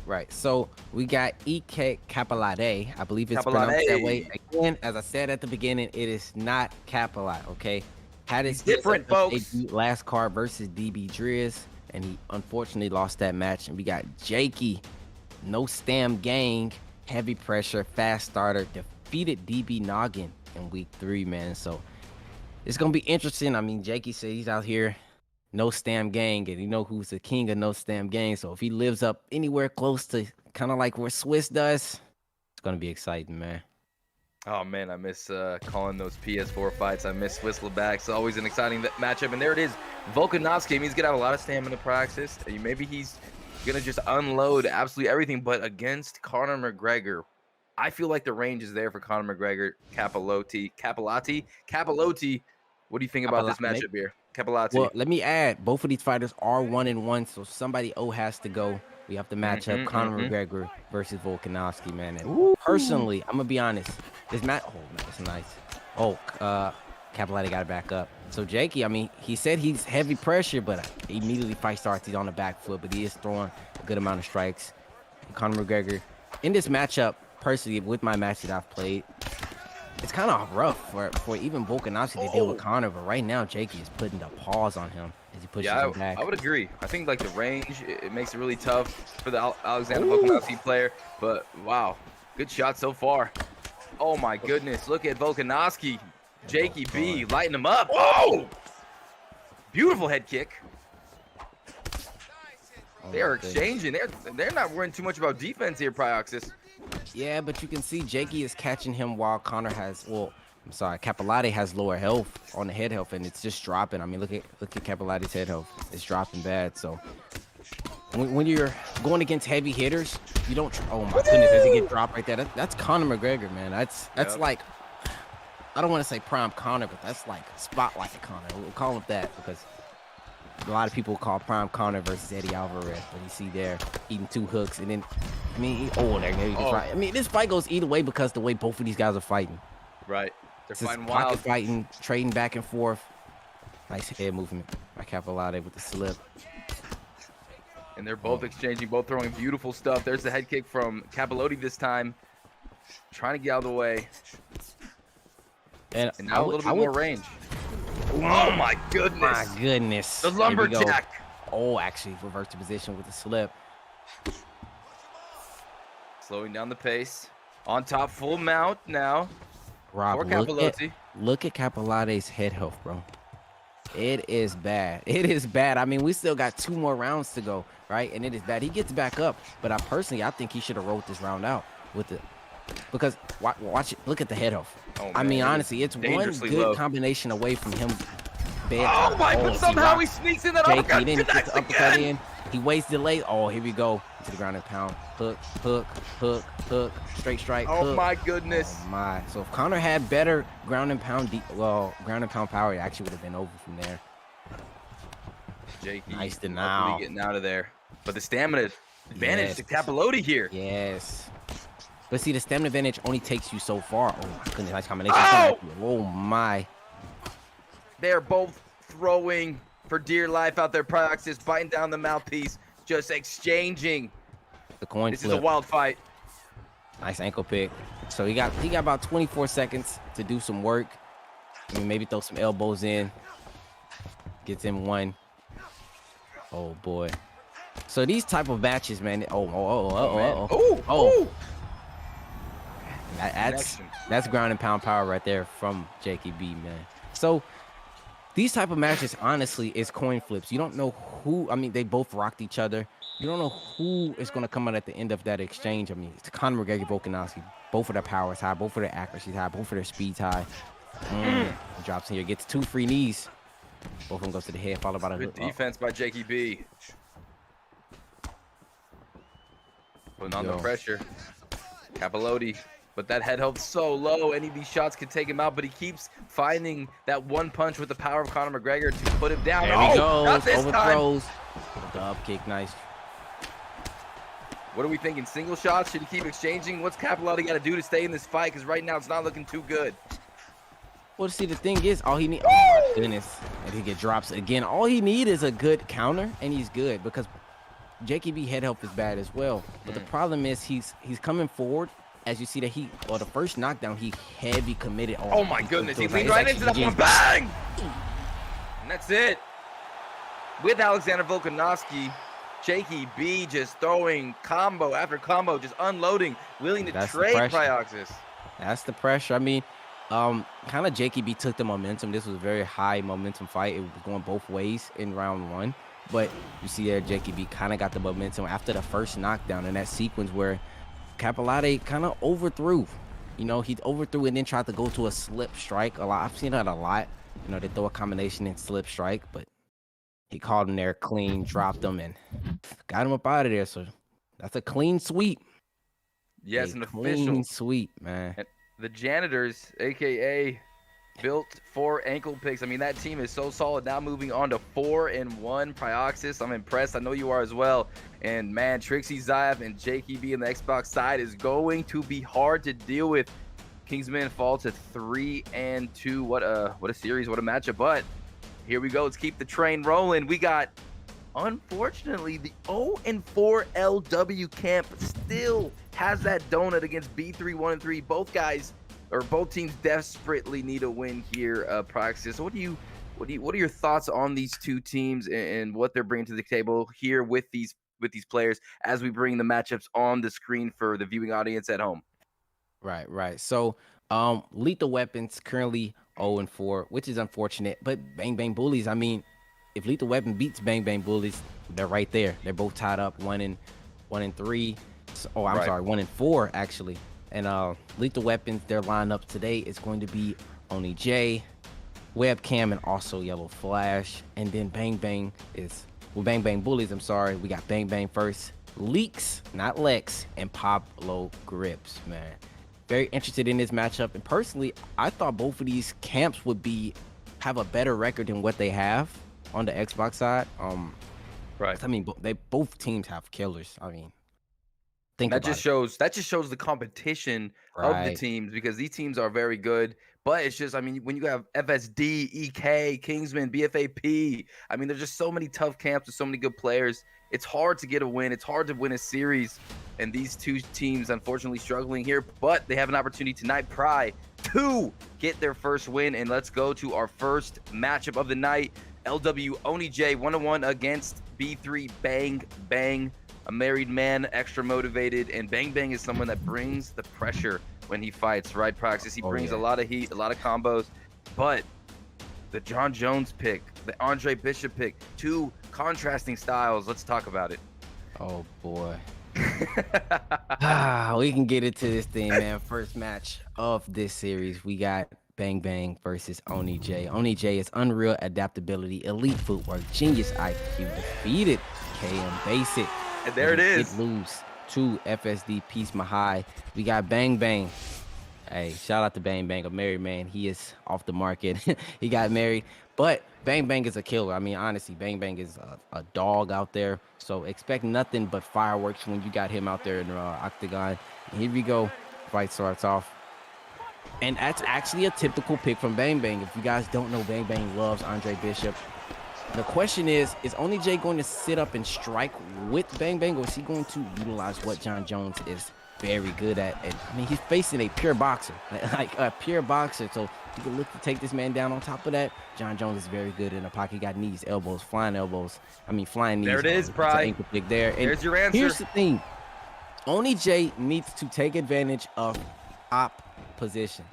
Speaker 6: Right. So we got EK Capellotti. I believe it's pronounced that way. Again, as I said at the beginning, it is not Capellotti, okay? Had it
Speaker 7: different, folks.
Speaker 6: Last card versus DB Driz, and he unfortunately lost that match. And we got Jakey, no stam gang, heavy pressure, fast starter, defeated DB Noggin in week 3, man. So it's gonna be interesting. I mean, Jakey said he's out here, no stam gang, and you know who's the king of no stam gang. So if he lives up anywhere close to kind of like where Swiss does, it's gonna be exciting, man.
Speaker 7: Oh man, I miss calling those PS4 fights. I miss Whistleback. It's always an exciting matchup. And there it is, Volkanovski. I mean, he's gonna have a lot of stamina practice. Maybe he's gonna just unload absolutely everything. But against Conor McGregor, I feel like the range is there for Conor McGregor. Capellotti. What do you think about this matchup here? Capellotti.
Speaker 6: Well, let me add, both of these fighters are 1-1, so somebody has to go. We have to match up Conor McGregor versus Volkanovski, man. And personally, I'm gonna be honest. This match, oh man, it's nice. Oh, Capellotti got to back up. So Jakey, I mean, he said he's heavy pressure, but immediately fight starts, he's on the back foot, but he is throwing a good amount of strikes. Conor McGregor in this matchup, personally, with my match that I've played, it's kind of rough for even Volkanovski to deal with Conor, but right now Jakey is putting the pause on him as he pushes him back.
Speaker 7: I would agree. I think like the range, it makes it really tough for the Alexander Volkanovski player, but wow, good shot so far. Oh my goodness, look at Volkanovski. Jakey B lighting him up. Whoa! Beautiful head kick. They are exchanging. They're not worrying too much about defense here, Prioxis.
Speaker 6: Yeah, but you can see Jakey is catching him while Conor has, Capellotti has lower health on the head health, and it's just dropping. I mean, look at Capellotti's head health. It's dropping bad. So when you're going against heavy hitters, you don't. Oh my goodness, does he get dropped right there? That's Conor McGregor, man. That's like, I don't want to say prime Conor, but that's like spotlight Conor. We'll call him that because a lot of people call prime Conor versus Eddie Alvarez, but you see there eating 2 hooks, and then I mean, there you can try. I mean, this fight goes either way because the way both of these guys are fighting.
Speaker 7: Right. They're
Speaker 6: Just
Speaker 7: fighting
Speaker 6: pocket
Speaker 7: wild.
Speaker 6: fighting, trading back and forth. Nice head movement by Capolade with the slip.
Speaker 7: And they're both exchanging, both throwing beautiful stuff. There's the head kick from Capolade this time. Trying to get out of the way.
Speaker 6: And
Speaker 7: now a little bit more range. Oh my goodness.
Speaker 6: My goodness.
Speaker 7: The lumberjack.
Speaker 6: Oh, actually reversed the position with the slip.
Speaker 7: Slowing down the pace. On top, full mount now.
Speaker 6: Rob,
Speaker 7: For Capolade.
Speaker 6: look at Capolade's head health, bro. It is bad. It is bad. I mean, we still got 2 more rounds to go, right? And it is bad. He gets back up, but I think he should have rolled this round out with it. Because watch it. Look at the head health.
Speaker 7: Oh,
Speaker 6: I mean, honestly, it's one good combination away from him.
Speaker 7: Oh my! But somehow he sneaks in that uppercut.
Speaker 6: He didn't get the uppercut in. He waits delay. Oh, here we go to the ground and pound. Hook, hook, hook, hook. Straight strike.
Speaker 7: Oh
Speaker 6: hook.
Speaker 7: my goodness.
Speaker 6: Oh my. So if Connor had better ground and pound, ground and pound power, it actually would have been over from there.
Speaker 7: Jakey,
Speaker 6: nice denial.
Speaker 7: Getting out of there, but the stamina advantage to Capolade here.
Speaker 6: Yes. But see, the stamina advantage only takes you so far. Oh my goodness, nice combination. Oh my.
Speaker 7: They're both throwing for dear life out there. Prioxis biting down the mouthpiece, just exchanging.
Speaker 6: The coin
Speaker 7: This
Speaker 6: flip.
Speaker 7: is a wild fight.
Speaker 6: Nice ankle pick. So he got about 24 seconds to do some work. I mean, maybe throw some elbows in. Gets him 1. Oh boy. So these type of matches, man. That's ground and pound power right there from Jakey B, man. So these type of matches, honestly, is coin flips. You don't know who. I mean, they both rocked each other. You don't know who is going to come out at the end of that exchange. I mean, it's Conor McGregor, Volkanovski. Both of their power is high. Both of their accuracy is high. Both of their speed's high. Drops in here. Gets 2 free knees. Both of them goes to the head, followed by the
Speaker 7: Good defense by Jakey B. Putting on the pressure. Capolade. But that head health so low, any of these shots could take him out, but he keeps finding that one punch with the power of Conor McGregor to put him down.
Speaker 6: There he goes, overthrows. The up kick, nice.
Speaker 7: What are we thinking? Single shots? Should he keep exchanging? What's Capolade got to do to stay in this fight? Because right now it's not looking too good.
Speaker 6: Well, see, the thing is, all he needs, oh my goodness, and he get drops again. All he need is a good counter, and he's good because Jakey B head health is bad as well. But the problem is he's coming forward. As you see that the first knockdown, he heavy committed.
Speaker 7: Oh my goodness, he leaned right into that one, bang! And that's it. With Alexander Volkanovski, Jakey B just throwing combo after combo, just unloading, willing to trade Prioxis.
Speaker 6: That's the pressure. I mean, kind of Jakey B took the momentum. This was a very high momentum fight. It was going both ways in round 1. But you see there, Jakey B kind of got the momentum after the first knockdown in that sequence where Capolade kind of overthrew. You know, he overthrew and then tried to go to a slip strike a lot. I've seen that a lot. You know, they throw a combination and slip strike, but he called him there clean, dropped him, and got him up out of there. So that's a clean sweep.
Speaker 7: Yes, an
Speaker 6: clean
Speaker 7: official
Speaker 6: sweep, man.
Speaker 7: And the janitors, aka built 4 ankle picks. I mean, that team is so solid. Now moving on to 4-1 Prioxis. I'm impressed. I know you are as well. And man, Trixie Zayev and Jakey B on the Xbox side is going to be hard to deal with. Kingsman fall to 3-2. What a series, what a matchup. But here we go. Let's keep the train rolling. We got, unfortunately, the 0-4 LW camp still has that donut against B3 1-3. Both teams desperately need a win here, Prioxis. What are your thoughts on these two teams and what they're bringing to the table here with these players as we bring the matchups on the screen for the viewing audience at home?
Speaker 6: Right. So, Lethal Weapons currently 0-4, which is unfortunate. But Bang Bang Bullies, I mean, if Lethal Weapon beats Bang Bang Bullies, they're right there. They're both tied up 1-3. Oh, I'm sorry, 1-4 actually. And Lethal Weapons, their lineup today is going to be Oni J, Webcam, and also Yellow Flash. And then Bang Bang Bullies, I'm sorry. We got Bang Bang first, Leaks, not Lex, and Pablo Grips, man. Very interested in this matchup. And personally, I thought both of these camps would have a better record than what they have on the Xbox side.
Speaker 7: Right.
Speaker 6: I mean, both teams have killers. I mean,
Speaker 7: that just shows the competition of the teams, because these teams are very good, But it's just, I mean, when you have FSD, EK, Kingsman, BFAP, I mean, there's just so many tough camps with so many good players. It's hard to get a win. It's hard to win a series. And these two teams, unfortunately, struggling here. But they have an opportunity tonight, to get their first win. And let's go to our first matchup of the night. LW Oni J 1-1 against B3 Bang Bang. A married man, extra motivated. And Bang Bang is someone that brings the pressure when he fights, right, Praxis? He brings a lot of heat, a lot of combos. But the John Jones pick, the Andre Bishop pick, two contrasting styles. Let's talk about it.
Speaker 6: Oh, boy. We can get into this thing, man. First match of this series, we got Bang Bang versus Oni J. Oni J is unreal adaptability, elite footwork, genius IQ, defeated KM Basic.
Speaker 7: And there it is.
Speaker 6: Did lose to FSD Peace Mahai. We got Bang Bang. Hey, shout out to Bang Bang, a married man. He is off the market. He got married. But Bang Bang is a killer. I mean, honestly, Bang Bang is a dog out there. So expect nothing but fireworks when you got him out there in the octagon. And here we go. Fight starts off. And that's actually a typical pick from Bang Bang. If you guys don't know, Bang Bang loves Andre Bishop. The question is Oni J going to sit up and strike with Bang Bang, or is he going to utilize what John Jones is very good at? And I mean, he's facing a pure boxer, like a pure boxer. So you can look to take this man down. On top of that, John Jones is very good in the pocket. He got knees, elbows, flying elbows. I mean, flying knees.
Speaker 7: There it is, Pride.
Speaker 6: Ankle pick there. And
Speaker 7: there's your answer.
Speaker 6: Here's the thing. Oni J needs to take advantage of top position.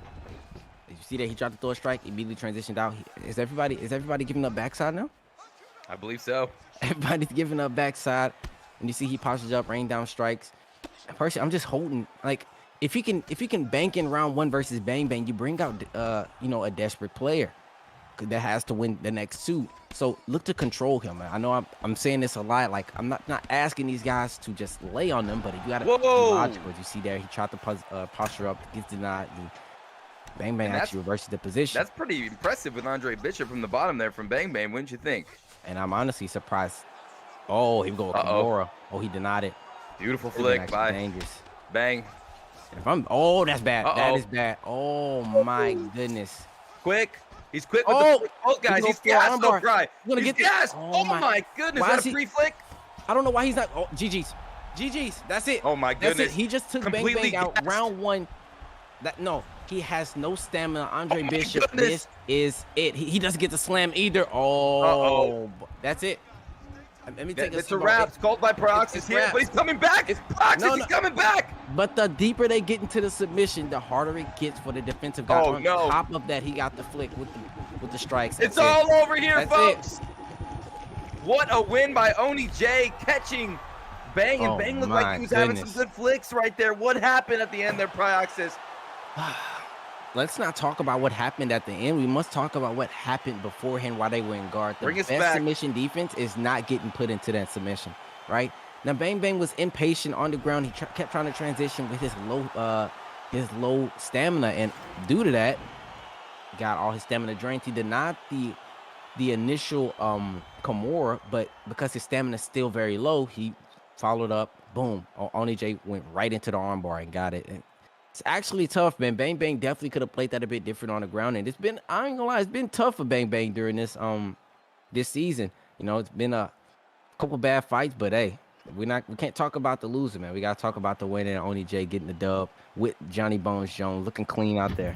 Speaker 6: Did you see that he tried to throw a strike, immediately transitioned out? Is everybody giving up backside now?
Speaker 7: I believe so.
Speaker 6: Everybody's giving up backside, and you see he postures up, rain down strikes. And personally, I'm just holding, like, if you can bank in round one versus Bang Bang, you bring out a desperate player that has to win the next two. So look to control him, man. I know I'm saying this a lot. Like, I'm not asking these guys to just lay on them, but you gotta be logical. As you see there, he tried to posture up, gets denied, and Bang Bang actually reverses the position.
Speaker 7: That's pretty impressive with Andre Bishop from the bottom there from Bang Bang, wouldn't you think?
Speaker 6: And I'm honestly surprised. Oh, he go with Kimura. Oh, he denied it.
Speaker 7: Beautiful flick by
Speaker 6: dangerous.
Speaker 7: Bang.
Speaker 6: That's bad. That is bad. Oh my goodness.
Speaker 7: Quick. He's quick with the flick. Guys. He's gassed. Don't cry. He's gassed. Oh my goodness. Is that a free flick?
Speaker 6: I don't know why he's not. Oh, GG's. That's it.
Speaker 7: Oh my goodness.
Speaker 6: That's it. He just took Bang Bang out round one. He has no stamina. Andre Bishop, this is it. He doesn't get the slam either. That's it. Let me take
Speaker 7: it's a wrap. It's called by Prox. Here, but he's coming back. He's coming back.
Speaker 6: But the deeper they get into the submission, the harder it gets for the defensive guy. On top of that, he got the flick with the strikes.
Speaker 7: It's all over here, folks. What a win by Oni J, catching Bang, and Bang looked like he was having some good flicks right there. What happened at the end there, Prioxis?
Speaker 6: Let's not talk about what happened at the end. We must talk about what happened beforehand while they were in guard. The best submission defense is not getting put into that submission, right? Now, Bang Bang was impatient on the ground. He kept trying to transition with his low stamina, and due to that, got all his stamina drained. He denied the initial Kimura, but because his stamina is still very low, he followed up. Boom! Oni J went right into the armbar and got it. And it's actually tough, man. Bang Bang definitely could have played that a bit different on the ground, and I ain't gonna lie, it's been tough for Bang Bang during this season. You know, it's been a couple bad fights, but hey, we can't talk about the loser, man. We gotta talk about the winner, and Oni J getting the dub with Johnny Bones Jones looking clean out there.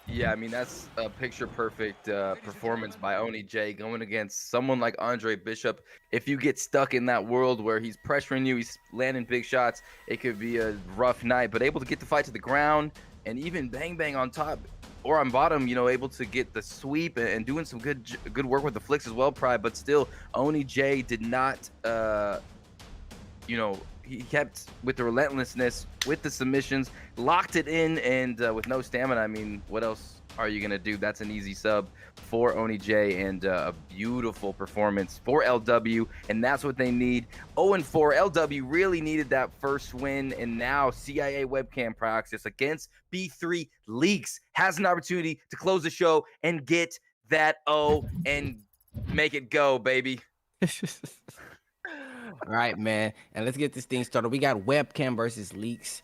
Speaker 7: Yeah, I mean, that's a picture-perfect performance by Oni J going against someone like Andre Bishop. If you get stuck in that world where he's pressuring you, he's landing big shots, it could be a rough night. But able to get the fight to the ground, and even Bang Bang on top or on bottom, you know, able to get the sweep and doing some good work with the flicks as well, Pride. But still, Oni J did not, he kept with the relentlessness, with the submissions, locked it in, and with no stamina, I mean, what else are you going to do? That's an easy sub for Oni J, and a beautiful performance for LW, and that's what they need. 0-4, LW really needed that first win, and now CIA Webcam Praxis against B3 Leaks has an opportunity to close the show and get that O and make it go, baby.
Speaker 6: All right, man, and let's get this thing started. We got Webcam versus Leaks.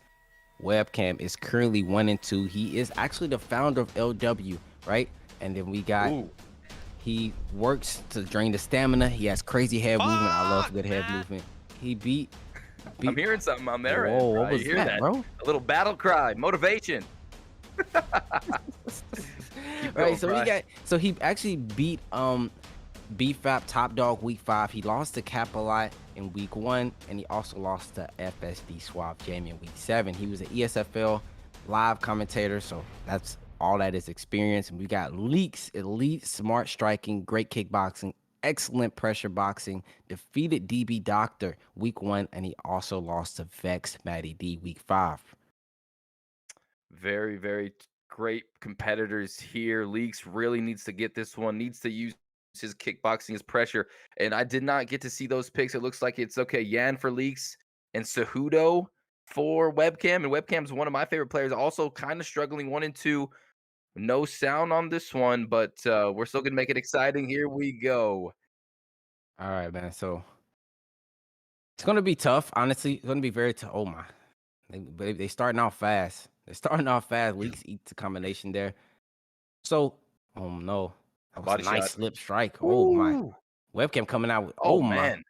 Speaker 6: Webcam is currently 1-2. He is actually the founder of LW, right? And then we got he works to drain the stamina. He has crazy head movement. I love good head movement. He beat
Speaker 7: I'm hearing something on there.
Speaker 6: Whoa, what
Speaker 7: bro.
Speaker 6: was
Speaker 7: You hear
Speaker 6: that, bro?
Speaker 7: A little battle cry, motivation.
Speaker 6: Right, so he actually beat BFAP Top Dog week 5. He lost to Capalite in week 1, and he also lost to FSD Swab Jamie in week 7. He was an ESFL live commentator, so that's all that is experience. And we got Leaks, elite smart striking, great kickboxing, excellent pressure boxing, defeated DB Doctor week 1, and he also lost to Vex Matty D week 5.
Speaker 7: Very, very great competitors here. Leaks really needs to get this one, needs to use his kickboxing, his pressure. And I did not get to see those picks. It looks like it's okay. Yan for Leaks and Cejudo for Webcam. And Webcam's one of my favorite players. Also kind of struggling 1-2. No sound on this one, but we're still going to make it exciting. Here we go.
Speaker 6: All right, man. So it's going to be tough. Honestly, it's going to be very tough. Oh, my. They starting off fast. They're starting off fast. Leaks eat the combination there. So, oh, no. That was a nice slip strike. Oh, my. Webcam coming out with, oh my.
Speaker 7: Man.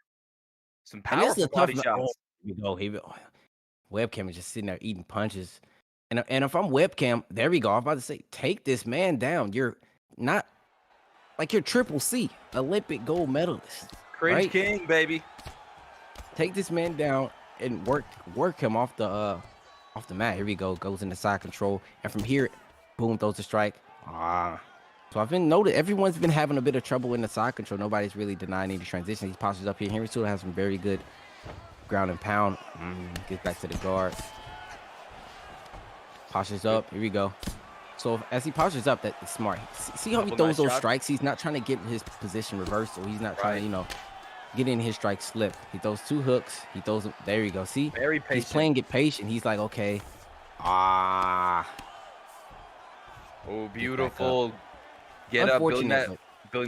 Speaker 7: Some powerful body shots.
Speaker 6: Oh, here we go. Webcam is just sitting there eating punches. And if I'm Webcam, there we go. I'm about to say, take this man down. You're not like you're Triple C, Olympic gold medalist.
Speaker 7: Cringe
Speaker 6: right?
Speaker 7: King, baby.
Speaker 6: Take this man down and work him off the mat. Here we go. Goes into side control. And from here, boom, throws a strike. So I've been noted everyone's been having a bit of trouble in the side control. Nobody's really denying any transition. He postures up here. Henry still has some very good ground and pound. Gets back to the guard. Postures up. Here we go. So as he postures up, that's smart. See how he throws those strikes? He's not trying to get his position reversed, or he's not trying to, get in his strike slip. He throws 2 hooks. He throws them. There you go. See?
Speaker 7: Very patient.
Speaker 6: He's playing it patient. He's like, okay. Oh,
Speaker 7: beautiful. Get up, building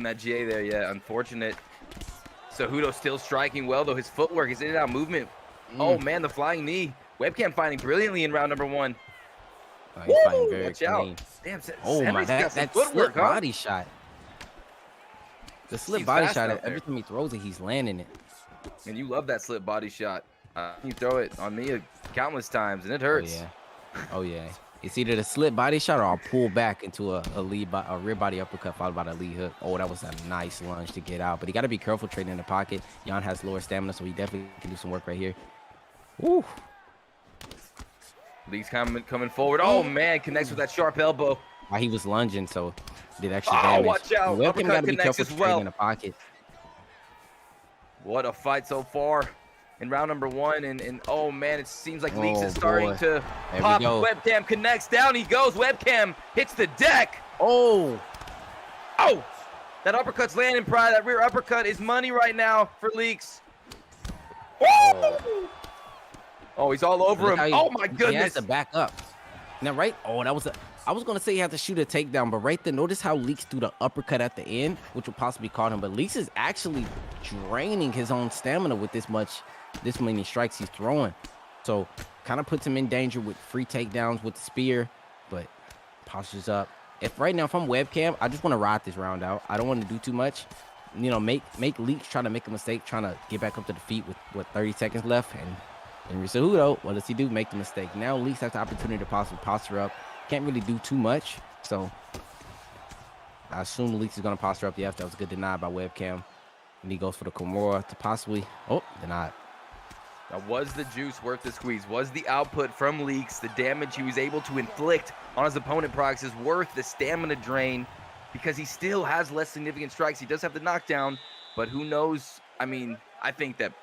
Speaker 7: that GA there. Yeah, unfortunate. Cejudo still striking well, though. His footwork, his in and out movement. Oh, man, the flying knee. Webcam fighting brilliantly in round number 1.
Speaker 6: He's fighting very clean.
Speaker 7: Damn,
Speaker 6: oh, my, that slip body shot. The slip body shot, every time he throws it, he's landing it.
Speaker 7: And you love that slip body shot. You throw it on me countless times, and it hurts.
Speaker 6: Oh, yeah. It's either the slip body shot or I'll pull back into a rear body uppercut followed by the lead hook. Oh, that was a nice lunge to get out. But he got to be careful trading in the pocket. Jan has lower stamina, so he definitely can do some work right here. Woo.
Speaker 7: Lee's coming forward. Oh, man, connects with that sharp elbow.
Speaker 6: While he was lunging, so did extra damage.
Speaker 7: Watch out.
Speaker 6: Webcam got to be careful trading in the pocket.
Speaker 7: What a fight so far. In round number 1, and oh man, it seems like Leaks is starting to pop. Webcam connects, down he goes. Webcam hits the deck.
Speaker 6: Oh,
Speaker 7: that uppercut's landing, Pride. That rear uppercut is money right now for Leaks. Oh, he's all over him. Oh my goodness. He
Speaker 6: has to back up. Now, right? Oh, that was I was going to say he had to shoot a takedown, but right there, notice how Leaks threw the uppercut at the end, which would possibly caught him. But Leaks is actually draining his own stamina with this many strikes he's throwing. So kind of puts him in danger with free takedowns with the spear, but postures up. If I'm Webcam, I just want to ride this round out. I don't want to do too much. Make Leaks trying to make a mistake, trying to get back up to the feet with 30 seconds left. And Cejudo, what does he do? Make the mistake. Now Leaks has the opportunity to possibly posture up. Can't really do too much, so I assume Leaks is going to posture up. Yeah, that was a good deny by Webcam. And he goes for the Kimura to possibly, denied.
Speaker 7: Now, was the juice worth the squeeze? Was the output from Leaks, the damage he was able to inflict on his opponent Prox, is worth the stamina drain? Because he still has less significant strikes. He does have the knockdown, but who knows? I mean, I think that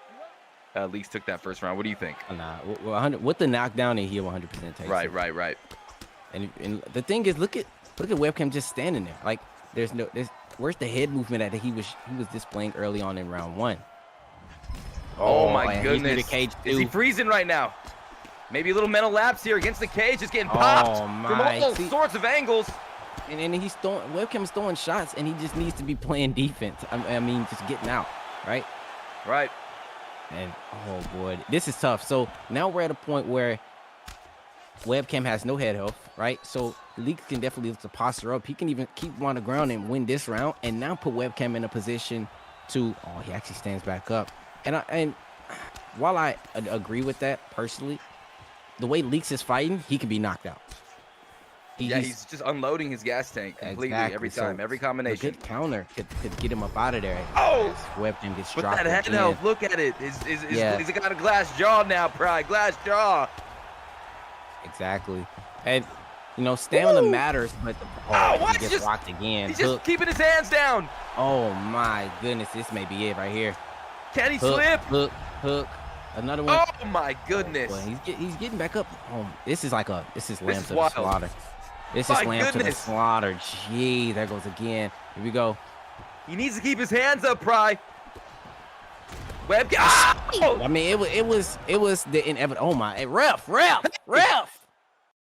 Speaker 7: Leaks took that first round. What do you think?
Speaker 6: Nah, with the knockdown, he'll 100% take it.
Speaker 7: Right.
Speaker 6: And the thing is, look at Webcam just standing there. Like where's the head movement that he was displaying early on in round 1?
Speaker 7: Oh my goodness!
Speaker 6: The cage
Speaker 7: is he freezing right now? Maybe a little mental lapse here against the cage, just getting popped from all sorts of angles.
Speaker 6: And Webcam's throwing shots, and he just needs to be playing defense. I mean, just getting out, right?
Speaker 7: Right.
Speaker 6: And oh boy, this is tough. So now we're at a point where Webcam has no head health, right? So Leaks can definitely lift the posture up. He can even keep him on the ground and win this round, and now put Webcam in a position to. Oh, he actually stands back up. And while I agree with that personally, the way Leaks is fighting, he can be knocked out.
Speaker 7: He's just unloading his gas tank completely
Speaker 6: exactly.
Speaker 7: every time,
Speaker 6: so
Speaker 7: every combination.
Speaker 6: A good counter could get him up out of there.
Speaker 7: Oh!
Speaker 6: Webcam gets
Speaker 7: With
Speaker 6: dropped
Speaker 7: that head
Speaker 6: again.
Speaker 7: health, look at it. He's got a glass jaw now, Pride. Glass jaw.
Speaker 6: Exactly. And, you know, stamina matters, but
Speaker 7: what?
Speaker 6: He gets locked again.
Speaker 7: He's just keeping his hands down.
Speaker 6: Oh, my goodness. This may be it right here.
Speaker 7: Can he slip?
Speaker 6: Hook. Another one.
Speaker 7: Oh, my goodness.
Speaker 6: Well, he's getting back up. Oh, this is lamb to the
Speaker 7: wild.
Speaker 6: slaughter. This is lamb to the slaughter. Gee, there goes again. Here we go.
Speaker 7: He needs to keep his hands up, Pry. Oh!
Speaker 6: I mean, it was the inevitable. Oh my, ref.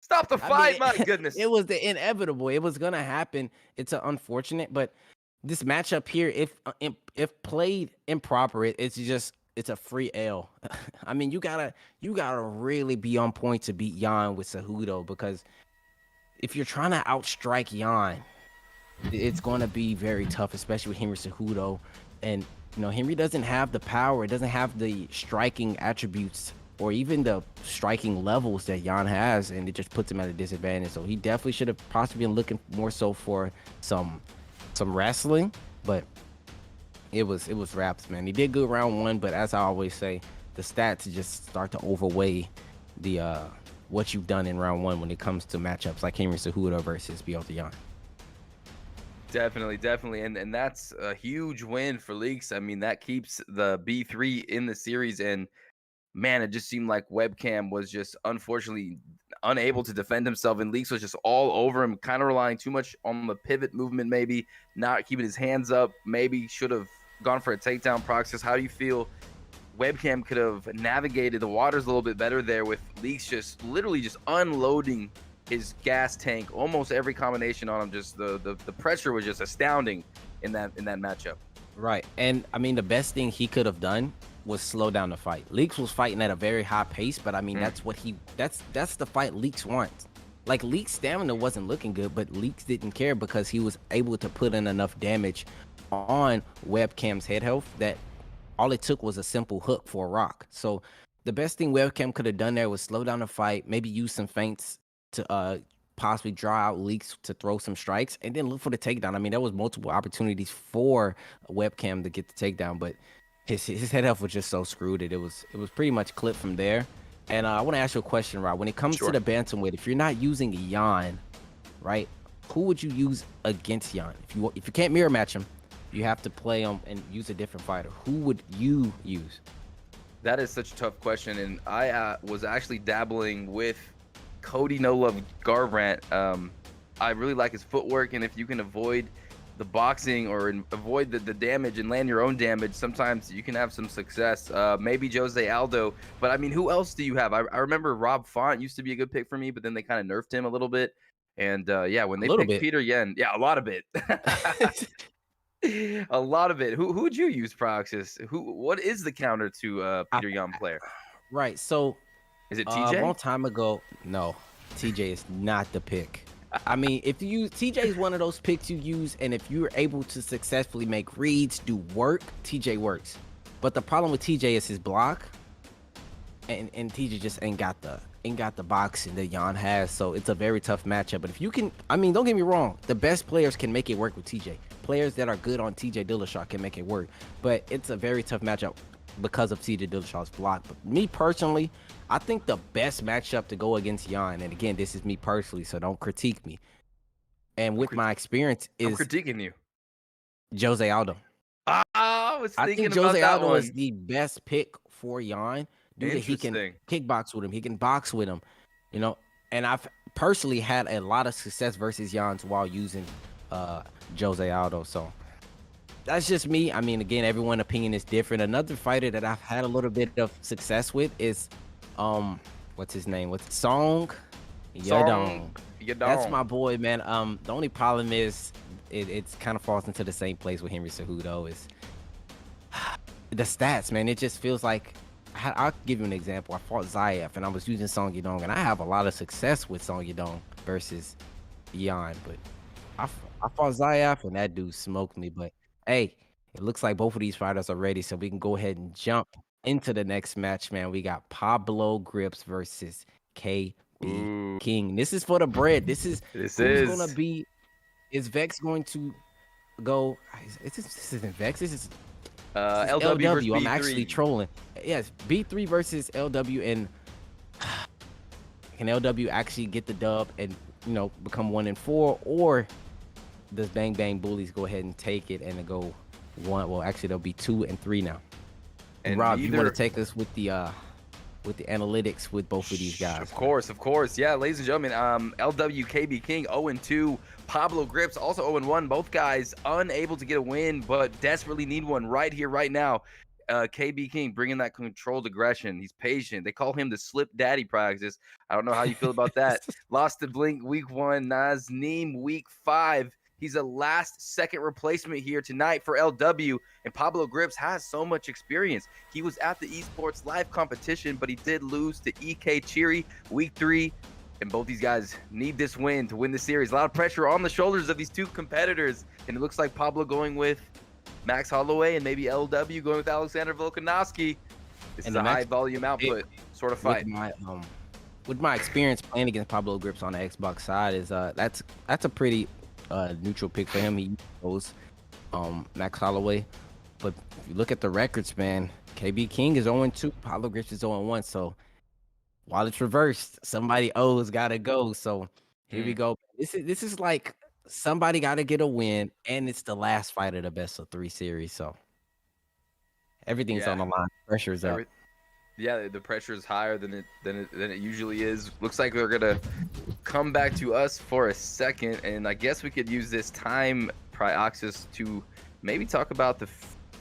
Speaker 7: Stop the fight, my goodness.
Speaker 6: It was the inevitable. It was gonna happen. It's unfortunate, but this matchup here, if played improper, it's a free L. I mean, you gotta really be on point to beat Jan with Cejudo, because if you're trying to outstrike Jan, it's gonna be very tough, especially with Henry Cejudo. And you know, Henry doesn't have the power, it doesn't have the striking attributes or even the striking levels that Jan has, and it just puts him at a disadvantage. So he definitely should have possibly been looking more so for some wrestling, but it was wraps, man. He did good round one, but as I always say, the stats just start to overweigh the what you've done in round one when it comes to matchups like Henry Cejudo versus Piotr Jan.
Speaker 7: Definitely, and that's a huge win for Leaks. I mean, that keeps the B3 in the series, and man, it just seemed like Webcam was just unfortunately unable to defend himself, and Leaks was just all over him, kind of relying too much on the pivot movement, maybe not keeping his hands up, maybe should have gone for a takedown process. How do you feel Webcam could have navigated the waters a little bit better there, with Leaks just literally just unloading his gas tank, almost every combination on him? Just the pressure was just astounding in that matchup.
Speaker 6: Right. And I mean, the best thing he could have done was slow down the fight. Leaks was fighting at a very high pace, but I mean, that's the fight Leaks wants. Like, Leaks' stamina wasn't looking good, but Leaks didn't care because he was able to put in enough damage on Webcam's head health that all it took was a simple hook for a rock. So the best thing Webcam could have done there was slow down the fight, maybe use some feints to possibly draw out Leaks to throw some strikes, and then look for the takedown. I mean, there was multiple opportunities for Webcam to get the takedown, but his head health was just so screwed that it was pretty much clipped from there. And I want to ask you a question, Rob. When it comes to the bantamweight, if you're not using Jan, right, who would you use against Jan? If you can't mirror match him, you have to play him and use a different fighter. Who would you use?
Speaker 7: That is such a tough question, and I was actually dabbling with Cody No Love Garbrandt. I really like his footwork, and if you can avoid the boxing or avoid the damage and land your own damage, sometimes you can have some success. Maybe Jose Aldo, but I mean, who else do you have? I remember Rob Font used to be a good pick for me, but then they kind of nerfed him a little bit. And when they picked Peter Yen, a lot of it. A lot of it. Who would you use, Proxys? What is the counter to Peter Yen player?
Speaker 6: Right. So
Speaker 7: is it TJ?
Speaker 6: A long time ago, no. TJ is not the pick. I mean, if you use TJ is one of those picks you use, and if you're able to successfully make reads, do work, TJ works. But the problem with TJ is his block, and TJ just ain't got the boxing that Jan has, so it's a very tough matchup. But if you can, I mean, don't get me wrong, the best players can make it work with TJ. Players that are good on TJ Dillashaw can make it work, but it's a very tough matchup because of TJ Dillashaw's block. But me personally, I think the best matchup to go against Jan, and again, this is me personally, so don't critique me, and with my experience, is
Speaker 7: I'm critiquing you.
Speaker 6: Jose Aldo.
Speaker 7: I think
Speaker 6: Jose Aldo
Speaker 7: one
Speaker 6: is the best pick for Jan. Due to he can kickbox with him, he can box with him, you know. And I've personally had a lot of success versus Jans while using Jose Aldo. So that's just me. I mean, again, everyone's opinion is different. Another fighter that I've had a little bit of success with is what's his name? What's Song Yadong. That's my boy, man. The only problem is it's kind of falls into the same place with Henry Cejudo, is the stats, man. It just feels like I I'll give you an example. I fought Zayef, and I was using Song Yadong, and I have a lot of success with Song Yadong versus Yan, but I fought Zayef, and that dude smoked me. But hey, it looks like both of these fighters are ready, so we can go ahead and jump into the next match, man. We got Pablo Grips versus KB King. This is for the bread. This is gonna be. Is Vex going to go? This isn't Vex. This is LW. I'm actually trolling. Yes, B3 versus LW, and can LW actually get the dub and become 1-4, or does Bang Bang Bullies go ahead and take it and go 1? Well, actually, they'll be 2-3 now. And Rob, you want to take us with the analytics with both of these guys?
Speaker 7: Of course. Yeah, ladies and gentlemen, LW KB King 0-2. Pablo Grips also 0-1. Both guys unable to get a win, but desperately need one right here, right now. KB King bringing that controlled aggression. He's patient. They call him the slip daddy practice. I don't know how you feel about that. Lost to Blink week 1. Nazneem week 5. He's a last-second replacement here tonight for LW, and Pablo Grips has so much experience. He was at the Esports Live competition, but he did lose to EK Cheery week 3, and both these guys need this win to win the series. A lot of pressure on the shoulders of these two competitors, and it looks like Pablo going with Max Holloway and maybe LW going with Alexander Volkanovski. This is a high-volume output sort of fight.
Speaker 6: With my experience playing against Pablo Grips on the Xbox side, is that's a pretty neutral pick for him. He goes Max Holloway, but if you look at the records, man, KB King is 0-2, Pablo Grips is 0-1. So while it's reversed, somebody O's gotta go. So here we go. This is like somebody gotta get a win, and it's the last fight of the best of 3 series. So everything's on the line. Pressure's up.
Speaker 7: Yeah, the pressure is higher than it usually is. Looks like they're gonna come back to us for a second, and I guess we could use this time, Prioxis, to maybe talk about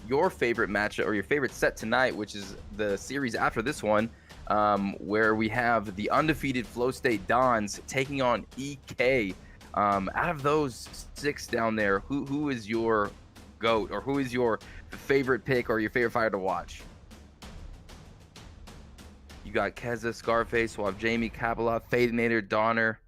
Speaker 7: your favorite matchup or your favorite set tonight, which is the series after this one, where we have the undefeated Flow State Dons taking on EK. Out of those 6 down there, who is your GOAT, or who is your favorite pick or your favorite fighter to watch? You got Keza, Scarface, Suave Jamie, Kabbalah, Fadinator, Donner.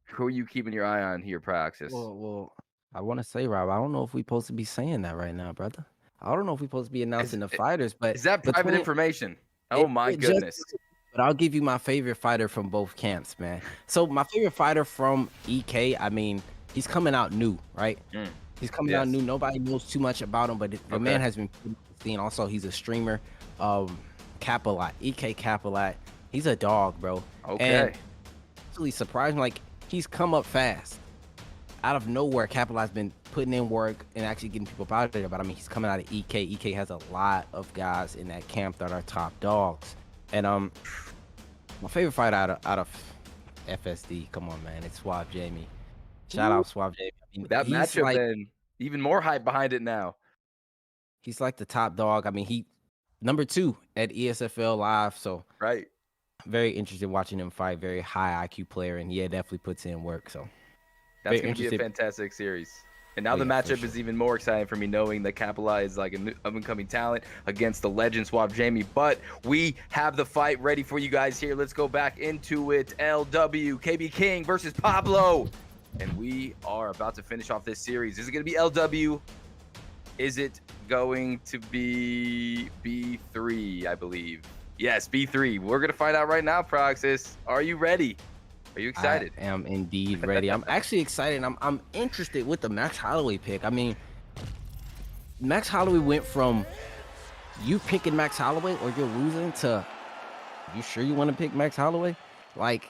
Speaker 7: Who are you keeping your eye on here, Praxis?
Speaker 6: Well, I want to say, Rob, I don't know if we're supposed to be saying that right now, brother. I don't know if we're supposed to be announcing the fighters, but
Speaker 7: is that private information? Oh my goodness.
Speaker 6: But I'll give you my favorite fighter from both camps, man. So my favorite fighter from EK, I mean, he's coming out new, right? He's coming out new. Nobody knows too much about him, but the man has been seen. Also, he's a streamer. Capolat, EK Capolat. He's a dog, bro. And actually surprising, like, he's come up fast. Out of nowhere, Capolat's been putting in work and actually getting people out of there. But I mean, he's coming out of EK. EK has a lot of guys in that camp that are top dogs. And my favorite fighter out of FSD, come on, man, it's Suave Jamie. Shout out Suave Jamie. I mean,
Speaker 7: that matchup, like, then even more hype behind it now.
Speaker 6: He's like the top dog. I mean, he number 2 at ESFL Live, so very interested watching him fight. Very high IQ player, and definitely puts in work. So
Speaker 7: that's going to be a fantastic series. And now the matchup is even more exciting for me, knowing that Kapala is like an up-and-coming talent against the legend Suave Jamie. But we have the fight ready for you guys here. Let's go back into it. LW, KB King versus Pablo. And we are about to finish off this series. Is it going to be LW? Is it going to be B3, I believe? Yes, B3. We're going to find out right now, Proxys. Are you ready? Are you excited?
Speaker 6: I am indeed ready. I'm actually excited. I'm interested with the Max Holloway pick. I mean, Max Holloway went from you picking Max Holloway or you're losing to you sure you want to pick Max Holloway? Like,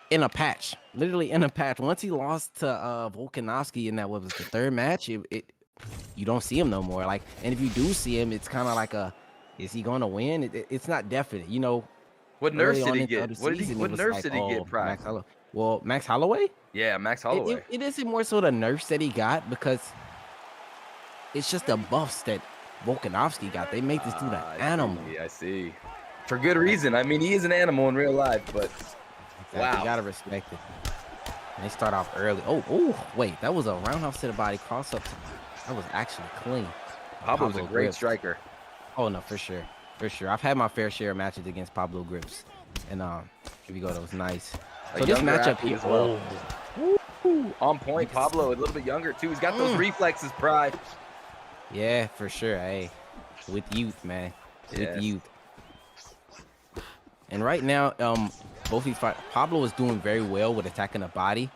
Speaker 6: in a patch. Literally in a patch. Once he lost to Volkanovski in that, what was the 3rd match, you don't see him no more. Like, and if you do see him, it's kind of like is he going to win? It's not definite, you know.
Speaker 7: What nerfs did he get? What nerfs did he get,
Speaker 6: Max Holloway?
Speaker 7: Yeah, Max Holloway.
Speaker 6: It isn't more so the nerfs that he got, because it's just the buffs that Volkanovski got. They make this dude an animal.
Speaker 7: I see. For good reason. I mean, he is an animal in real life, but wow.
Speaker 6: You gotta respect it. And they start off early. Oh, wait, that was a roundhouse to the body, cross up. That was actually clean.
Speaker 7: Pablo's a great striker.
Speaker 6: Oh, no, for sure. For sure. I've had my fair share of matches against Pablo Grips. And here we go. That was nice.
Speaker 7: A
Speaker 6: So this
Speaker 7: younger
Speaker 6: matchup
Speaker 7: athlete
Speaker 6: here.
Speaker 7: as well. On point, Pablo, a little bit younger too. He's got those reflexes, Pride.
Speaker 6: Yeah, for sure. Hey, with youth, man. With youth. And right now, both these fight, Pablo is doing very well with attacking the body.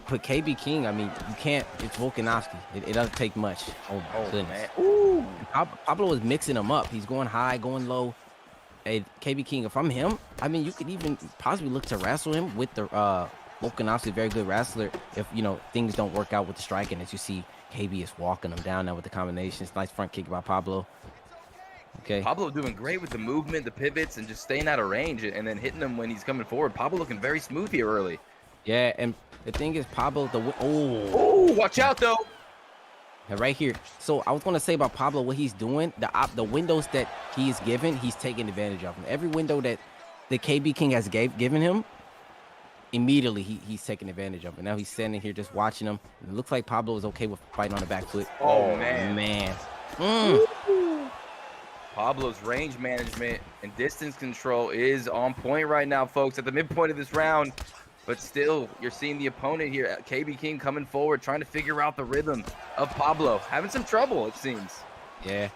Speaker 6: But KB King, I mean, you can't. It's Volkanovski. It doesn't take much. Oh my goodness.
Speaker 7: Ooh.
Speaker 6: Pablo is mixing them up. He's going high, going low. Hey, KB King, if I'm him, I mean, you could even possibly look to wrestle him with the Volkanovski, very good wrestler. If things don't work out with the striking, as you see, KB is walking him down now with the combinations. Nice front kick by Pablo. Okay.
Speaker 7: Pablo doing great with the movement, the pivots, and just staying out of range and then hitting him when he's coming forward. Pablo looking very smooth here early.
Speaker 6: Yeah, and the thing is, Pablo,
Speaker 7: oh, watch out though.
Speaker 6: Right here. So I was going to say about Pablo, what he's doing, the windows that he is given, he's taking advantage of them. Every window that the KB King has given him, immediately he's taking advantage of it. Now he's standing here just watching him. It looks like Pablo is okay with fighting on the back foot.
Speaker 7: Oh man.
Speaker 6: Mm.
Speaker 7: Pablo's range management and distance control is on point right now, folks, at the midpoint of this round. But still, you're seeing the opponent here, KB King, coming forward, trying to figure out the rhythm of Pablo. Having some trouble, it seems.
Speaker 6: Yeah,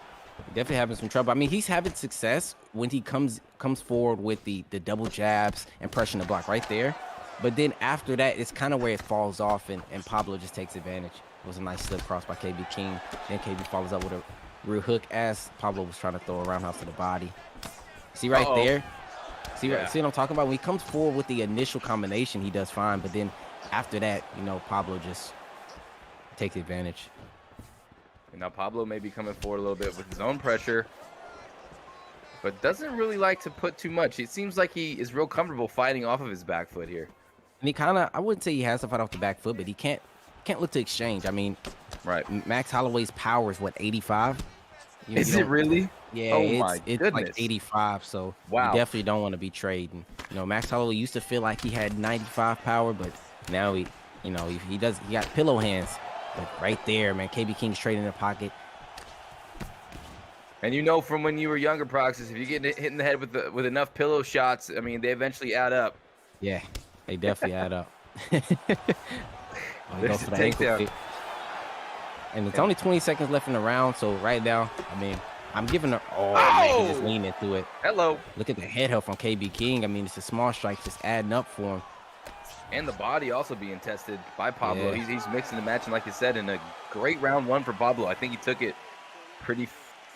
Speaker 6: definitely having some trouble. I mean, he's having success when he comes forward with the double jabs and pressuring the block right there. But then after that, it's kind of where it falls off, and Pablo just takes advantage. It was a nice slip cross by KB King. Then KB follows up with a real hook as Pablo was trying to throw a roundhouse to the body. See right there? See what I'm talking about? When he comes forward with the initial combination, he does fine. But then after that, Pablo just takes advantage.
Speaker 7: And now Pablo may be coming forward a little bit with his own pressure, but doesn't really like to put too much. It seems like he is real comfortable fighting off of his back foot here.
Speaker 6: And he kind of, I wouldn't say he has to fight off the back foot, but he can't look to exchange. I mean,
Speaker 7: right.
Speaker 6: Max Holloway's power is what, 85?
Speaker 7: Is it really?
Speaker 6: Yeah, it's like 85, so you definitely don't want to be trading. Max Holloway used to feel like he had 95 power, but now he got pillow hands. But right there, man, KB King's trading in the pocket.
Speaker 7: And from when you were younger, Proxys, if you get hit in the head with enough pillow shots, I mean, they eventually add up.
Speaker 6: Yeah, they definitely add up.
Speaker 7: There's a takedown.
Speaker 6: And it's only 20 seconds left in the round, so right now, I mean, I'm giving her. Oh, man, he just leaned into it.
Speaker 7: Hello.
Speaker 6: Look at the head help from KB King. I mean, it's a small strike just adding up for him.
Speaker 7: And the body also being tested by Pablo.
Speaker 6: Yeah.
Speaker 7: He's mixing the match, and like you said, in a great round one for Pablo. I think he took it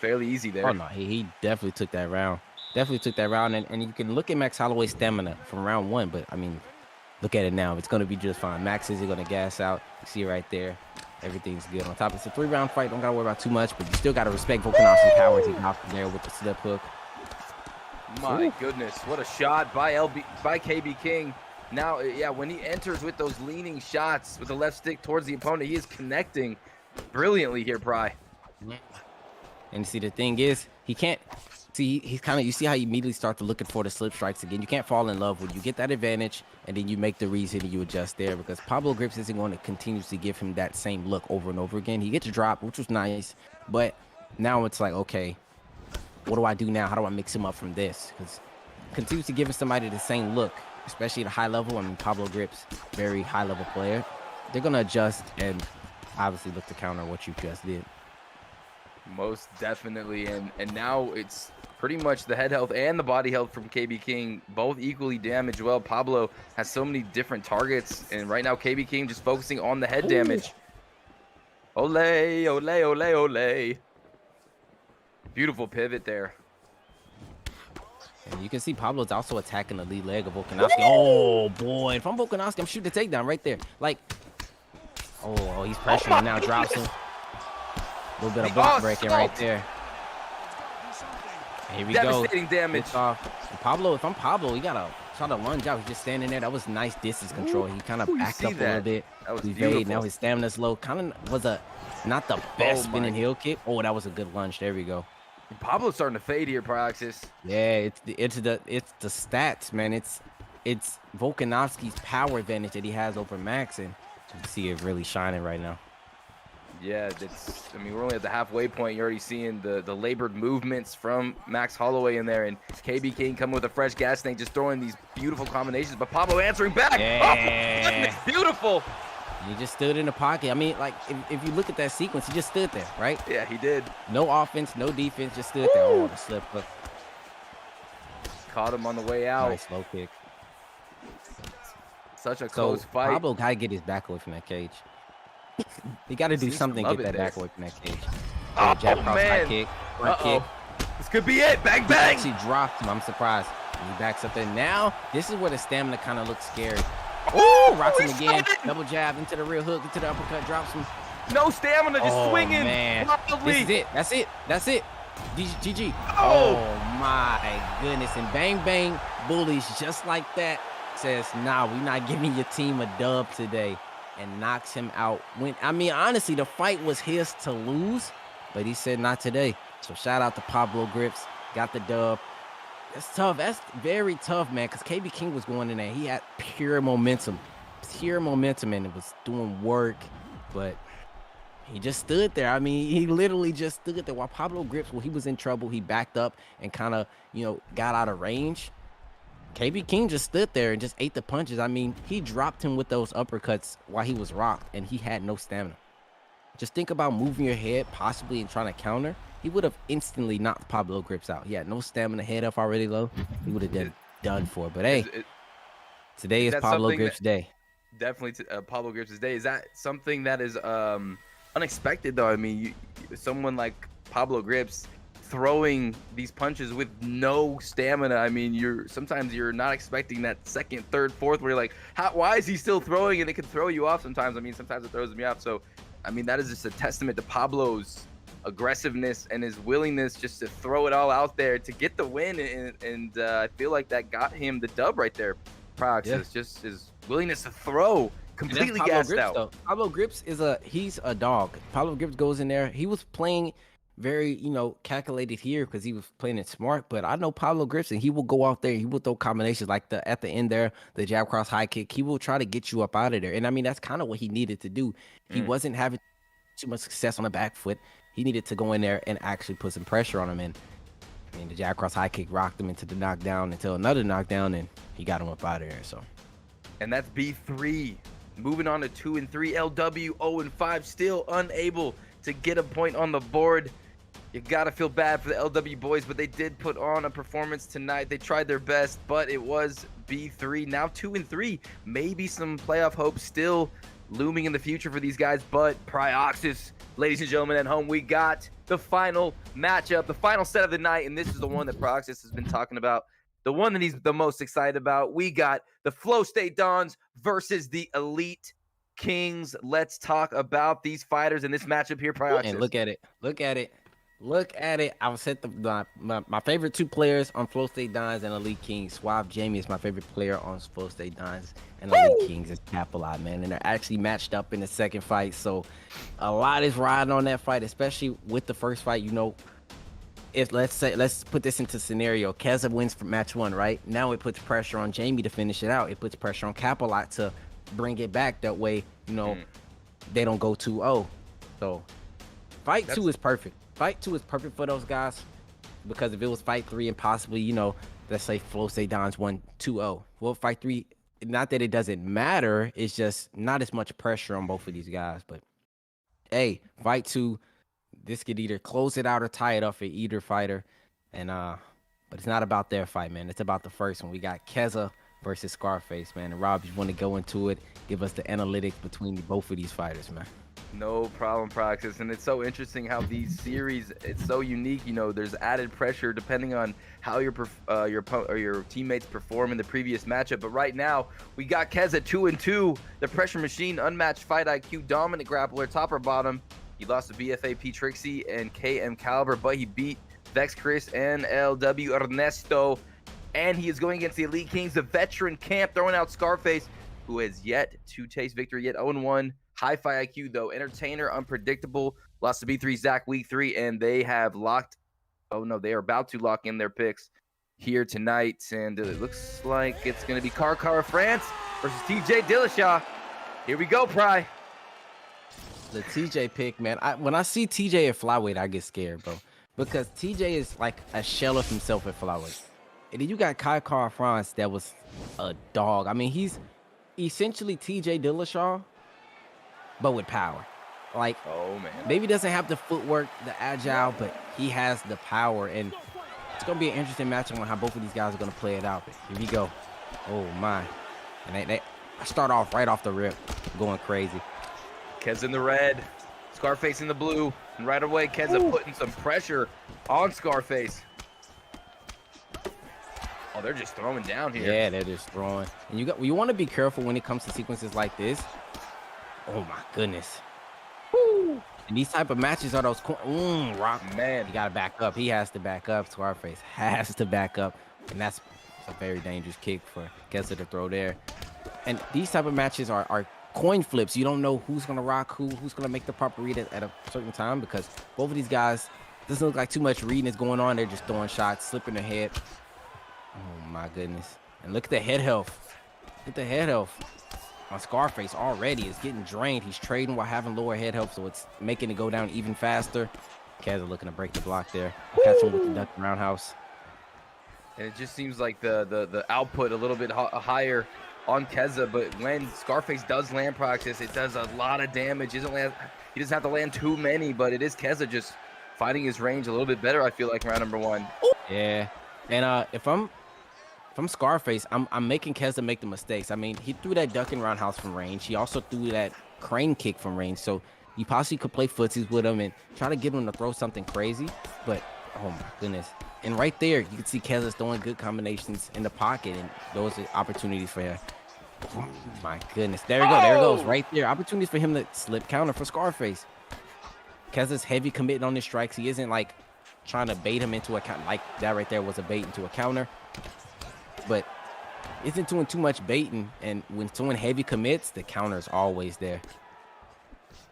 Speaker 7: fairly easy there.
Speaker 6: Oh, no, he definitely took that round. And you can look at Max Holloway's stamina from round one, but, I mean, look at it now. It's going to be just fine. Max isn't going to gas out. You see it right there. Everything's good. On top, it's a 3-round fight. Don't got to worry about too much, but you still got to respect Volkanovski's powers. He knocked him there with the slip hook.
Speaker 7: My goodness, what a shot by KB King. Now, when he enters with those leaning shots with the left stick towards the opponent, he is connecting brilliantly here, Pry.
Speaker 6: And see, the thing is, he can't see. He's kind of. You see how you immediately start to looking for the slip strikes again. You can't fall in love with. You get that advantage, and then you make the reason and you adjust there, because Pablo Grips isn't going to continuously give him that same look over and over again. He gets a drop, which was nice, but now it's like, okay, what do I do now? How do I mix him up from this? Because continuously giving somebody the same look, especially at a high level. I mean, Pablo Grips, very high level player. They're gonna adjust and obviously look to counter what you just did.
Speaker 7: Most definitely, and now it's pretty much the head health and the body health from KB King, both equally damaged. Well, Pablo has so many different targets, and right now KB King just focusing on the head damage. Ole, ole, ole, ole. Beautiful pivot there.
Speaker 6: And you can see Pablo's also attacking the lead leg of Volkanovski. Oh, boy. If I'm Volkanovski, I'm shooting the takedown right there. Like, oh, he's pressuring now, drops him. A little bit of block breaking right there. Here we go.
Speaker 7: Devastating damage.
Speaker 6: And Pablo, if I'm Pablo, he got to try to lunge out. He's just standing there. That was nice distance control. He kind of backed up a little bit.
Speaker 7: That was
Speaker 6: beautiful. Now his stamina's low. Kind of was not the best spinning heel kick. Oh, that was a good lunge. There we go.
Speaker 7: Pablo's starting to fade here, Praxis.
Speaker 6: Yeah, it's the stats, man. It's Volkanovski's power advantage that he has over Max, and you see it really shining right now.
Speaker 7: Yeah, I mean, we're only at the halfway point. You're already seeing the labored movements from Max Holloway in there, and KB King coming with a fresh gas tank, just throwing these beautiful combinations. But Pablo answering back.
Speaker 6: Yeah.
Speaker 7: Oh, beautiful.
Speaker 6: He just stood in the pocket. I mean, like, if you look at that sequence, he just stood there, right?
Speaker 7: Yeah, he did.
Speaker 6: No offense, no defense, just stood there. Oh, the slip hook.
Speaker 7: Caught him on the way out.
Speaker 6: Nice low kick.
Speaker 7: Such a close fight.
Speaker 6: Pablo got to get his back away from that cage. He got to do something to get that back away from that cage.
Speaker 7: Oh,
Speaker 6: jab cross,
Speaker 7: man.
Speaker 6: high kick, front kick.
Speaker 7: This could be it. Bang,
Speaker 6: He
Speaker 7: bang.
Speaker 6: actually dropped him. I'm surprised. He backs up there. Now, this is where the stamina kind of looks scary.
Speaker 7: Oh,
Speaker 6: Rocks him
Speaker 7: he's
Speaker 6: again.
Speaker 7: fighting.
Speaker 6: Double jab into the real hook, into the uppercut, drops him.
Speaker 7: No stamina, just swinging.
Speaker 6: Man.
Speaker 7: Wildly.
Speaker 6: This is it. That's it. That's it. GG.
Speaker 7: Oh.
Speaker 6: My goodness. And bang, bang, bullies just like that says, nah, we're not giving your team a dub today, and knocks him out. I mean, honestly, the fight was his to lose, but he said not today. So shout out to Pablo Grips. Got the dub. That's tough. That's very tough, man, because KB King was going in there. He had pure momentum, and it was doing work, but he just stood there. I mean, he literally just stood there while Pablo Grips, when he was in trouble, he backed up and kind of, got out of range. KB King just stood there and just ate the punches. I mean, he dropped him with those uppercuts while he was rocked, and he had no stamina. Just think about moving your head possibly and trying to counter. He would have instantly knocked Pablo Grips out. He had no stamina, head up already low. He would have been done for. But hey, today is Pablo Grips' day.
Speaker 7: Definitely Pablo Grips' day. Is that something that is unexpected, though? I mean, someone like Pablo Grips throwing these punches with no stamina. I mean, sometimes you're not expecting that second, third, fourth, where you're like, why is he still throwing? And it can throw you off sometimes. I mean, sometimes it throws me off. So, I mean, that is just a testament to Pablo's aggressiveness and his willingness just to throw it all out there to get the win. And I feel like that got him the dub right there. Proxys, just his willingness to throw, completely gassed out.
Speaker 6: Though. Pablo Grips he's a dog. Pablo Grips goes in there. He was playing very, calculated here because he was playing it smart. But I know Pablo Grips, and he will go out there. He will throw combinations like at the end there, the jab cross high kick. He will try to get you up out of there. And I mean, that's kind of what he needed to do. He wasn't having too much success on the back foot. He needed to go in there and actually put some pressure on him. And I mean, the jab cross high kick rocked him into the knockdown until another knockdown, and he got him up out of there. So,
Speaker 7: and that's B3. Moving on to 2 and 3. LW 0 and 5, still unable to get a point on the board. You gotta feel bad for the LW boys, but they did put on a performance tonight. They tried their best, but it was B3. Now 2 and 3. Maybe some playoff hope still looming in the future for these guys, but Prioxis, ladies and gentlemen at home, we got the final matchup, the final set of the night, and this is the one that Prioxis has been talking about, the one that he's the most excited about. We got the Flow State Dons versus the Elite Kings. Let's talk about these fighters in this matchup here, Prioxis.
Speaker 6: And look at it. I would set my favorite two players on Flow State Dons and Elite Kings. Suave Jamie is my favorite player on Flow State Dons, and Elite Kings is Capelot, man. And they're actually matched up in the second fight. So a lot is riding on that fight, especially with the first fight. If let's put this into scenario. Keza wins for match 1, right? Now it puts pressure on Jamie to finish it out. It puts pressure on Capelot to bring it back. That way, they don't go 2-0. So fight 2 is perfect. Fight 2 is perfect for those guys, because if it was fight 3 and possibly, let's say Flow State Dons won 2-0. Well, fight 3, not that it doesn't matter, it's just not as much pressure on both of these guys. But hey, fight 2, this could either close it out or tie it up for either fighter. And but it's not about their fight, man. It's about the first one. We got Keza versus Scarface, man. And Rob, you want to go into it? Give us the analytics between both of these fighters, man.
Speaker 7: No problem, Praxis. And it's so interesting how these series, it's so unique. There's added pressure depending on how your teammates perform in the previous matchup. But right now, we got Keza 2 and 2, the pressure machine, unmatched fight IQ, dominant grappler, top or bottom. He lost to BFA P Trixie and KM Caliber, but he beat Vex Chris and LW Ernesto. And he is going against the Elite Kings, the veteran camp, throwing out Scarface, who has yet to taste victory, yet 0-1. High fight IQ, though. Entertainer, unpredictable. Lost to B3 Zach week 3, and they have they are about to lock in their picks here tonight. And it looks like it's going to be Carcara France versus TJ Dillashaw. Here we go, Pry.
Speaker 6: The TJ pick, man. When I see TJ at flyweight, I get scared, bro. Because TJ is like a shell of himself at flyweight. And then you got Kai Kara-France that was a dog. I mean, he's essentially TJ Dillashaw, but with power. Like,
Speaker 7: Oh, man.
Speaker 6: maybe doesn't have the footwork, the agile, but he has the power. And it's going to be an interesting matchup on how both of these guys are going to play it out. But here we go. Oh, my. And they start off right off the rip, going crazy.
Speaker 7: Kez in the red, Scarface in the blue, and right away Keza putting some pressure on Scarface. Oh, they're just throwing down here.
Speaker 6: Yeah, they're just throwing. And you want to be careful when it comes to sequences like this. Oh my goodness. Woo. And these type of matches are those Rock.
Speaker 7: Man,
Speaker 6: He got to back up. He has to back up. Scarface has to back up. And that's a very dangerous kick for Keza to throw there. And these type of matches are coin flips. You don't know who's going to rock who's going to make the proper read at a certain time, because both of these guys, doesn't look like too much reading is going on. They're just throwing shots, slipping their head. Oh my goodness. And look at the head health. Look at the head health on Scarface already. It's getting drained. He's trading while having lower head health, so it's making it go down even faster. Keza looking to break the block there. Catch him with the duck roundhouse.
Speaker 7: and it just seems like the output a little bit higher on Keza, but when Scarface does land practice, it does a lot of damage. He doesn't have to land too many, but it is Keza just finding his range a little bit better, I feel like, round number one.
Speaker 6: Yeah, and if I'm Scarface, I'm making Keza make the mistakes. I mean, he threw that ducking roundhouse from range. He also threw that crane kick from range, so you possibly could play footsies with him and try to get him to throw something crazy, but oh my goodness. And right there, you can see Keza's throwing good combinations in the pocket, and those are opportunities for him. Oh my goodness. There we go. There it goes. Right there. Opportunities for him to slip counter for Scarface. Keza's heavy committing on his strikes. He isn't like trying to bait him into a counter. Like that right there was a bait into a counter. But isn't doing too much baiting. And when someone heavy commits, the counter is always there.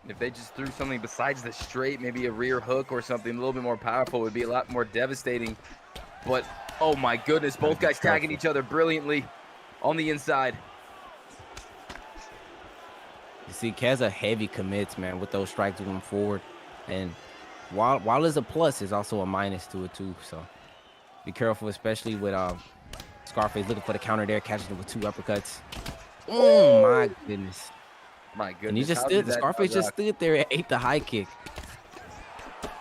Speaker 7: If they just threw something besides the straight, maybe a rear hook or something a little bit more powerful, would be a lot more devastating. But, oh my goodness, both guys tagging each other brilliantly on the inside.
Speaker 6: You see, Keza heavy commits, man, with those strikes going forward. And while it's a plus, it's also a minus to it, too. So be careful, especially with Scarface looking for the counter there, catching it with two uppercuts. Oh, my goodness.
Speaker 7: My goodness.
Speaker 6: And he just stood, Scarface just stood there and ate the high kick.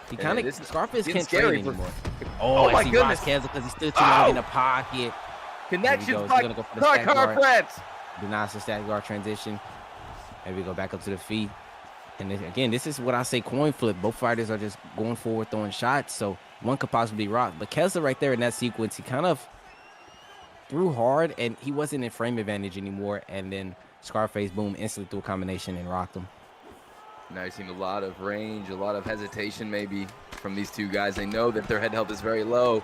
Speaker 6: He kind of, Scarface can't trade anymore.
Speaker 7: Oh my goodness.
Speaker 6: Keza because he stood too long in the pocket.
Speaker 7: Connections by Kara-France.
Speaker 6: Denies the static guard transition. There we go, back up to the feet. And then, again, this is what I say coin flip. Both fighters are just going forward, throwing shots, so one could possibly rock. But Keza right there in that sequence, he kind of threw hard, and he wasn't in frame advantage anymore. And then Scarface, boom, instantly threw a combination and rocked him.
Speaker 7: Now you've seen a lot of range, a lot of hesitation maybe from these two guys. They know that their head health is very low.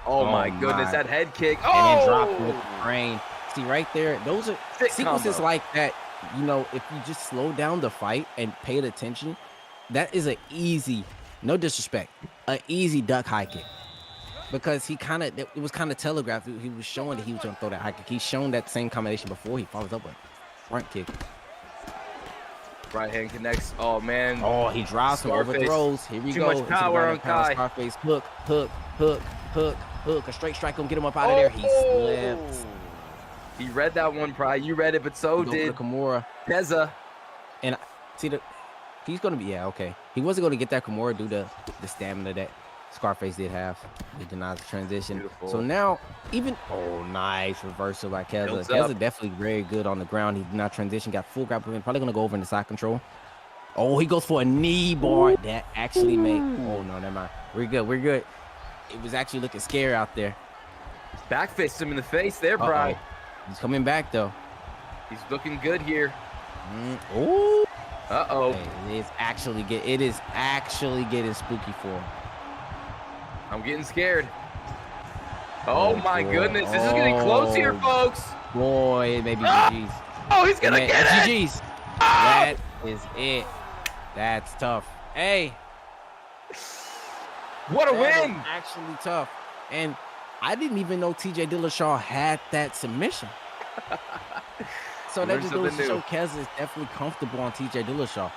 Speaker 7: Oh my goodness, that head kick.
Speaker 6: And then dropped with the brain. See, right there, those are sequences like that. You know, if you just slow down the fight and pay attention, that is an easy, no disrespect, an easy duck high kick. Because it was kind of telegraphed. He was showing that he was going to throw that high kick. He's shown that same combination before. He follows up with front kick.
Speaker 7: Right hand connects. Oh, man.
Speaker 6: Oh, he drops him, overthrows. Here we go.
Speaker 7: Too much power on Kai.
Speaker 6: Scarface, hook. A straight strike gonna get him up out of there. He slipped.
Speaker 7: He read that one, Pry. You read it, but so did
Speaker 6: Kimura.
Speaker 7: Keza.
Speaker 6: And see, he's going to be, okay. He wasn't going to get that Kimura due to the stamina that Scarface did have. He denies the transition.
Speaker 7: Beautiful.
Speaker 6: So now, nice reversal by Keza. Keza definitely very good on the ground. He did not transition, got full grapple. Probably going to go over into side control. Oh, he goes for a knee bar. That actually made, oh no, never mind. We're good. It was actually looking scary out there.
Speaker 7: Back fist him in the face there, Pry.
Speaker 6: He's coming back, though.
Speaker 7: He's looking good here.
Speaker 6: Ooh.
Speaker 7: Uh-oh.
Speaker 6: Hey, it is actually getting spooky for him.
Speaker 7: I'm getting scared. Oh my goodness. This is getting close here, folks.
Speaker 6: Boy, maybe GG's.
Speaker 7: Oh, he's going to get it.
Speaker 6: GG's. That is it. That's tough. Hey.
Speaker 7: What a win.
Speaker 6: Actually tough. And I didn't even know TJ Dillashaw had that submission. So that just goes to show Keza is definitely comfortable on TJ Dillashaw.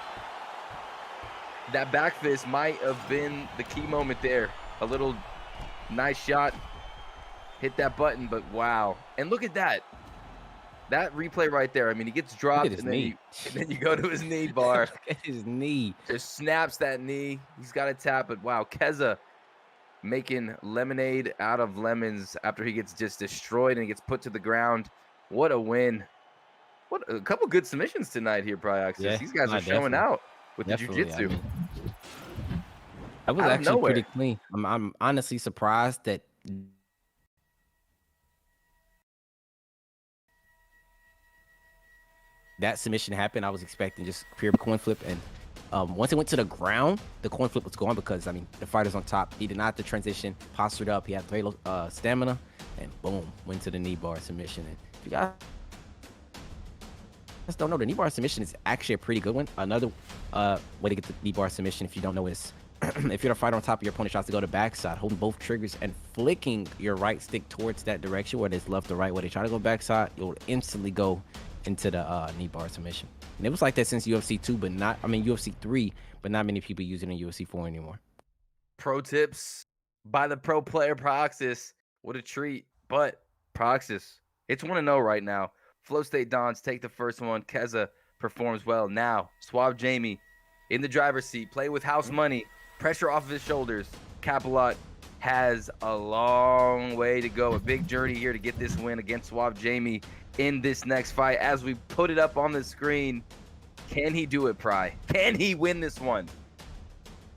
Speaker 7: That back fist might have been the key moment there. A little nice shot. Hit that button, but wow. And look at that. That replay right there. I mean, he gets dropped, and then you go to his knee bar.
Speaker 6: Look at his knee.
Speaker 7: Just snaps that knee. He's got a tap, but wow, Keza making lemonade out of lemons after he gets just destroyed and gets put to the ground. What a win. What a couple good submissions tonight here, Pryoxis.
Speaker 6: Yeah,
Speaker 7: these guys are showing out with the jiu-jitsu.
Speaker 6: That was actually pretty clean. I'm honestly surprised that that submission happened. I was expecting just pure coin flip, and once it went to the ground, the coin flip was gone because, I mean, the fighter's on top. He did not have to transition, postured up. He had great stamina, and boom, went to the knee bar submission. And if you guys don't know, the knee bar submission is actually a pretty good one. Another way to get the knee bar submission, if you don't know, is if you're the fighter on top of your opponent, tries to go to backside, holding both triggers and flicking your right stick towards that direction, whether it's left or right. Where they try to go backside, you'll instantly go into the knee bar submission. And it was like that since UFC 2, but not, I mean, UFC 3, but not many people use it in UFC 4 anymore.
Speaker 7: Pro tips by the pro player Pryoxis. What a treat. But Pryoxis, it's 1-0 right now. Flow State Dons take the first one. Keza performs well. Now, Suave Jamie in the driver's seat. Play with house money. Pressure off of his shoulders. Capilot has a long way to go. A big journey here to get this win against Suave Jamie in this next fight. As we put it up on the screen, can he do it, Pry? Can he win this one?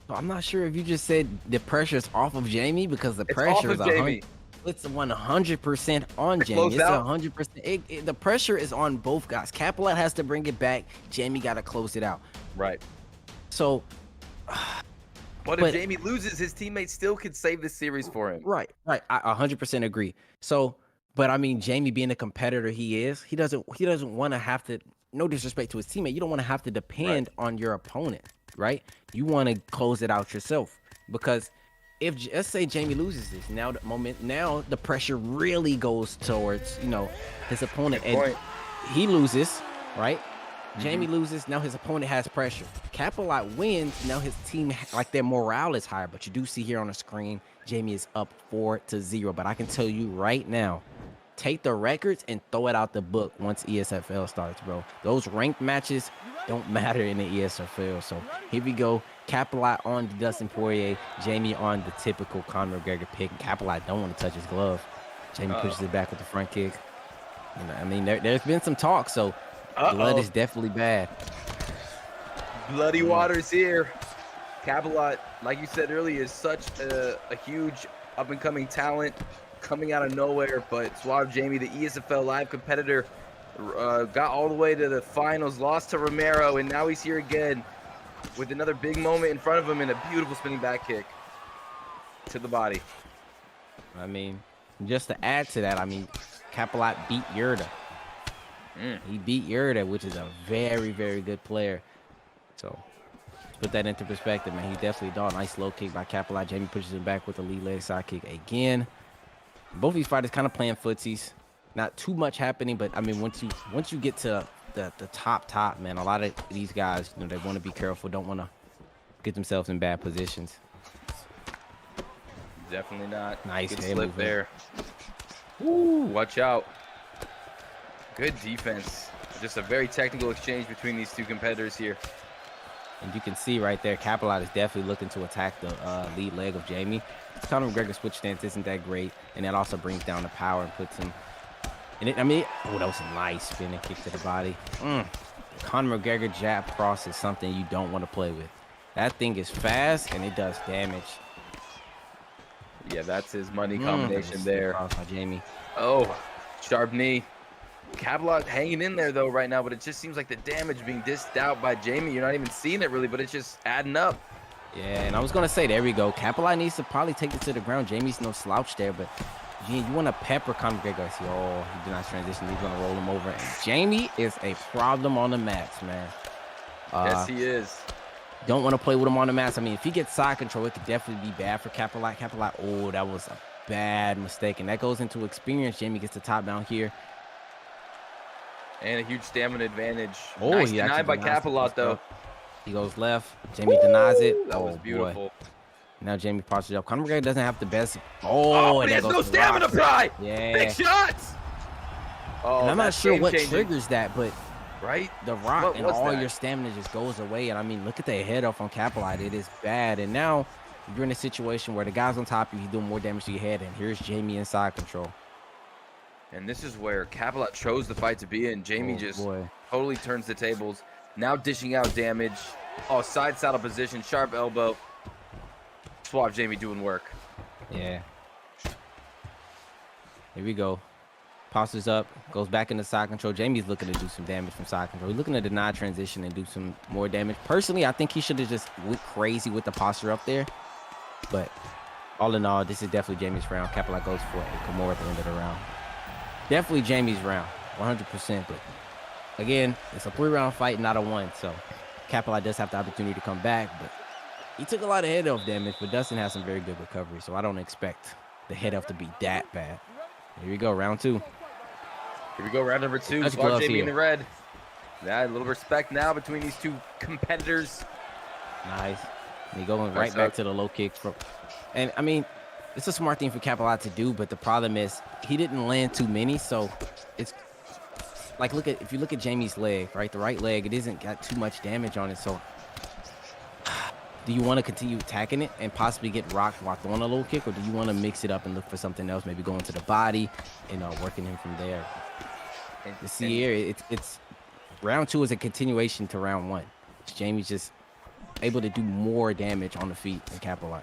Speaker 6: I'm not sure if you just said the pressure is off of Jamie, because the pressure is it's 100% on Jamie. It's 100%. The pressure is on both guys. Capilot has to bring it back. Jamie got to close it out.
Speaker 7: Right.
Speaker 6: So,
Speaker 7: but if Jamie loses, his teammates still could save this series for him.
Speaker 6: Right. I 100% agree. So, but I mean, Jamie being the competitor he is, he doesn't want to have to. No disrespect to his teammate, you don't want to have to depend on your opponent, right? You want to close it out yourself, because if, let's say, Jamie loses this, now the pressure really goes towards, you know, his opponent, and he loses, right? Jamie loses, now his opponent has pressure. Capilot wins, now his team, like, their morale is higher. But you do see here on the screen, Jamie is up 4-0. But I can tell you right now, take the records and throw it out the book once ESFL starts, bro. Those ranked matches don't matter in the ESFL. So here we go. Capilot on Dustin Poirier, Jamie on the typical Conor McGregor pick. Capilot don't want to touch his glove. Jamie pushes it back with the front kick. You know, I mean, there's been some talk, so blood is definitely bad.
Speaker 7: Bloody waters here. Capilot, like you said earlier, is such a huge up-and-coming talent coming out of nowhere, but Suave Jamie, the ESFL Live competitor, got all the way to the finals, lost to Romero, and now he's here again with another big moment in front of him and a beautiful spinning back kick to the body.
Speaker 6: I mean, just to add to that, I mean, Capilot beat Yerda. He beat Yerda, which is a very, very good player. So, to put that into perspective, man, he definitely done a nice low kick by Capilot. Jamie pushes him back with a lead leg side kick again. Both of these fighters kind of playing footsies. Not too much happening, but I mean, once you get to the top, man, a lot of these guys, you know, they want to be careful, don't want to get themselves in bad positions.
Speaker 7: Definitely not.
Speaker 6: Nice
Speaker 7: good
Speaker 6: slip
Speaker 7: movement there. Ooh, watch out. Good defense. Just a very technical exchange between these two competitors here.
Speaker 6: And you can see right there, Capilot is definitely looking to attack the lead leg of Jamie. Conor McGregor's switch stance isn't that great, and that also brings down the power and puts him in it. I mean, that was a nice spinning kick to the body. Conor McGregor jab cross is something you don't want to play with. That thing is fast, and it does damage.
Speaker 7: Yeah, that's his money combination there.
Speaker 6: Cross by Jamie.
Speaker 7: Oh, sharp knee. Capilot hanging in there, though, right now, but it just seems like the damage being dished out by Jamie. You're not even seeing it, really, but it's just adding up.
Speaker 6: Yeah, and I was going to say, there we go. Capilot needs to probably take it to the ground. Jamie's no slouch there, but you want to pepper Conor McGregor. See, oh, he did not transition. He's going to roll him over. And Jamie is a problem on the mats, man.
Speaker 7: Yes, he is.
Speaker 6: Don't want to play with him on the mats. I mean, if he gets side control, it could definitely be bad for Capilot. Capilot, oh, that was a bad mistake. And that goes into experience. Jamie gets the top down here.
Speaker 7: And a huge stamina advantage.
Speaker 6: Oh,
Speaker 7: nice
Speaker 6: he
Speaker 7: denied by
Speaker 6: actually denies
Speaker 7: Capilot, though.
Speaker 6: He goes left. Jamie denies it.
Speaker 7: That was
Speaker 6: Boy.
Speaker 7: beautiful.
Speaker 6: Now Jamie postures up. Conor McGregor doesn't have the best.
Speaker 7: Oh,
Speaker 6: and
Speaker 7: he
Speaker 6: there
Speaker 7: has no
Speaker 6: goes the
Speaker 7: stamina,
Speaker 6: rock.
Speaker 7: Pry.
Speaker 6: Yeah.
Speaker 7: Big shots. Oh,
Speaker 6: And I'm not
Speaker 7: that's
Speaker 6: sure what
Speaker 7: game-changing.
Speaker 6: triggers that, but
Speaker 7: Right?
Speaker 6: the rock
Speaker 7: What
Speaker 6: and
Speaker 7: was
Speaker 6: all
Speaker 7: that?
Speaker 6: your stamina just goes away. And I mean, look at the head off on Capilot. It is bad. And now you're in a situation where the guy's on top of you, he's doing more damage to your head, and here's Jamie in side control.
Speaker 7: And this is where Capilot chose the fight to be in. Jamie totally turns the tables. Now dishing out damage. Oh, side saddle position, sharp elbow. Suave Jamie doing work.
Speaker 6: Yeah. Here we go. Postures up, goes back into side control. Jamie's looking to do some damage from side control. He's looking to deny transition and do some more damage. Personally, I think he should have just went crazy with the posture up there. But all in all, this is definitely Jamie's round. Capilot goes for a Kimura at the end of the round. Definitely Jamie's round, 100%. But again, it's a 3-round fight, not a 1. So Capilot does have the opportunity to come back. But he took a lot of head off damage, but Dustin has some very good recovery. So I don't expect the head off to be that bad. Here we go, round 2.
Speaker 7: Here we go, round number 2. Suave Jamie in the red. Yeah, a little respect now between these two competitors.
Speaker 6: Nice. And he going right back to the low kick. And I mean, it's a smart thing for Capilot to do, but the problem is he didn't land too many. So it's like, if you look at Jamie's leg, right? The right leg, it isn't got too much damage on it. So do you want to continue attacking it and possibly get rocked while throwing a low kick, or do you want to mix it up and look for something else, maybe going to the body and working him from there? And you see here, it's round 2 is a continuation to round 1. Jamie's just able to do more damage on the feet than Capilot.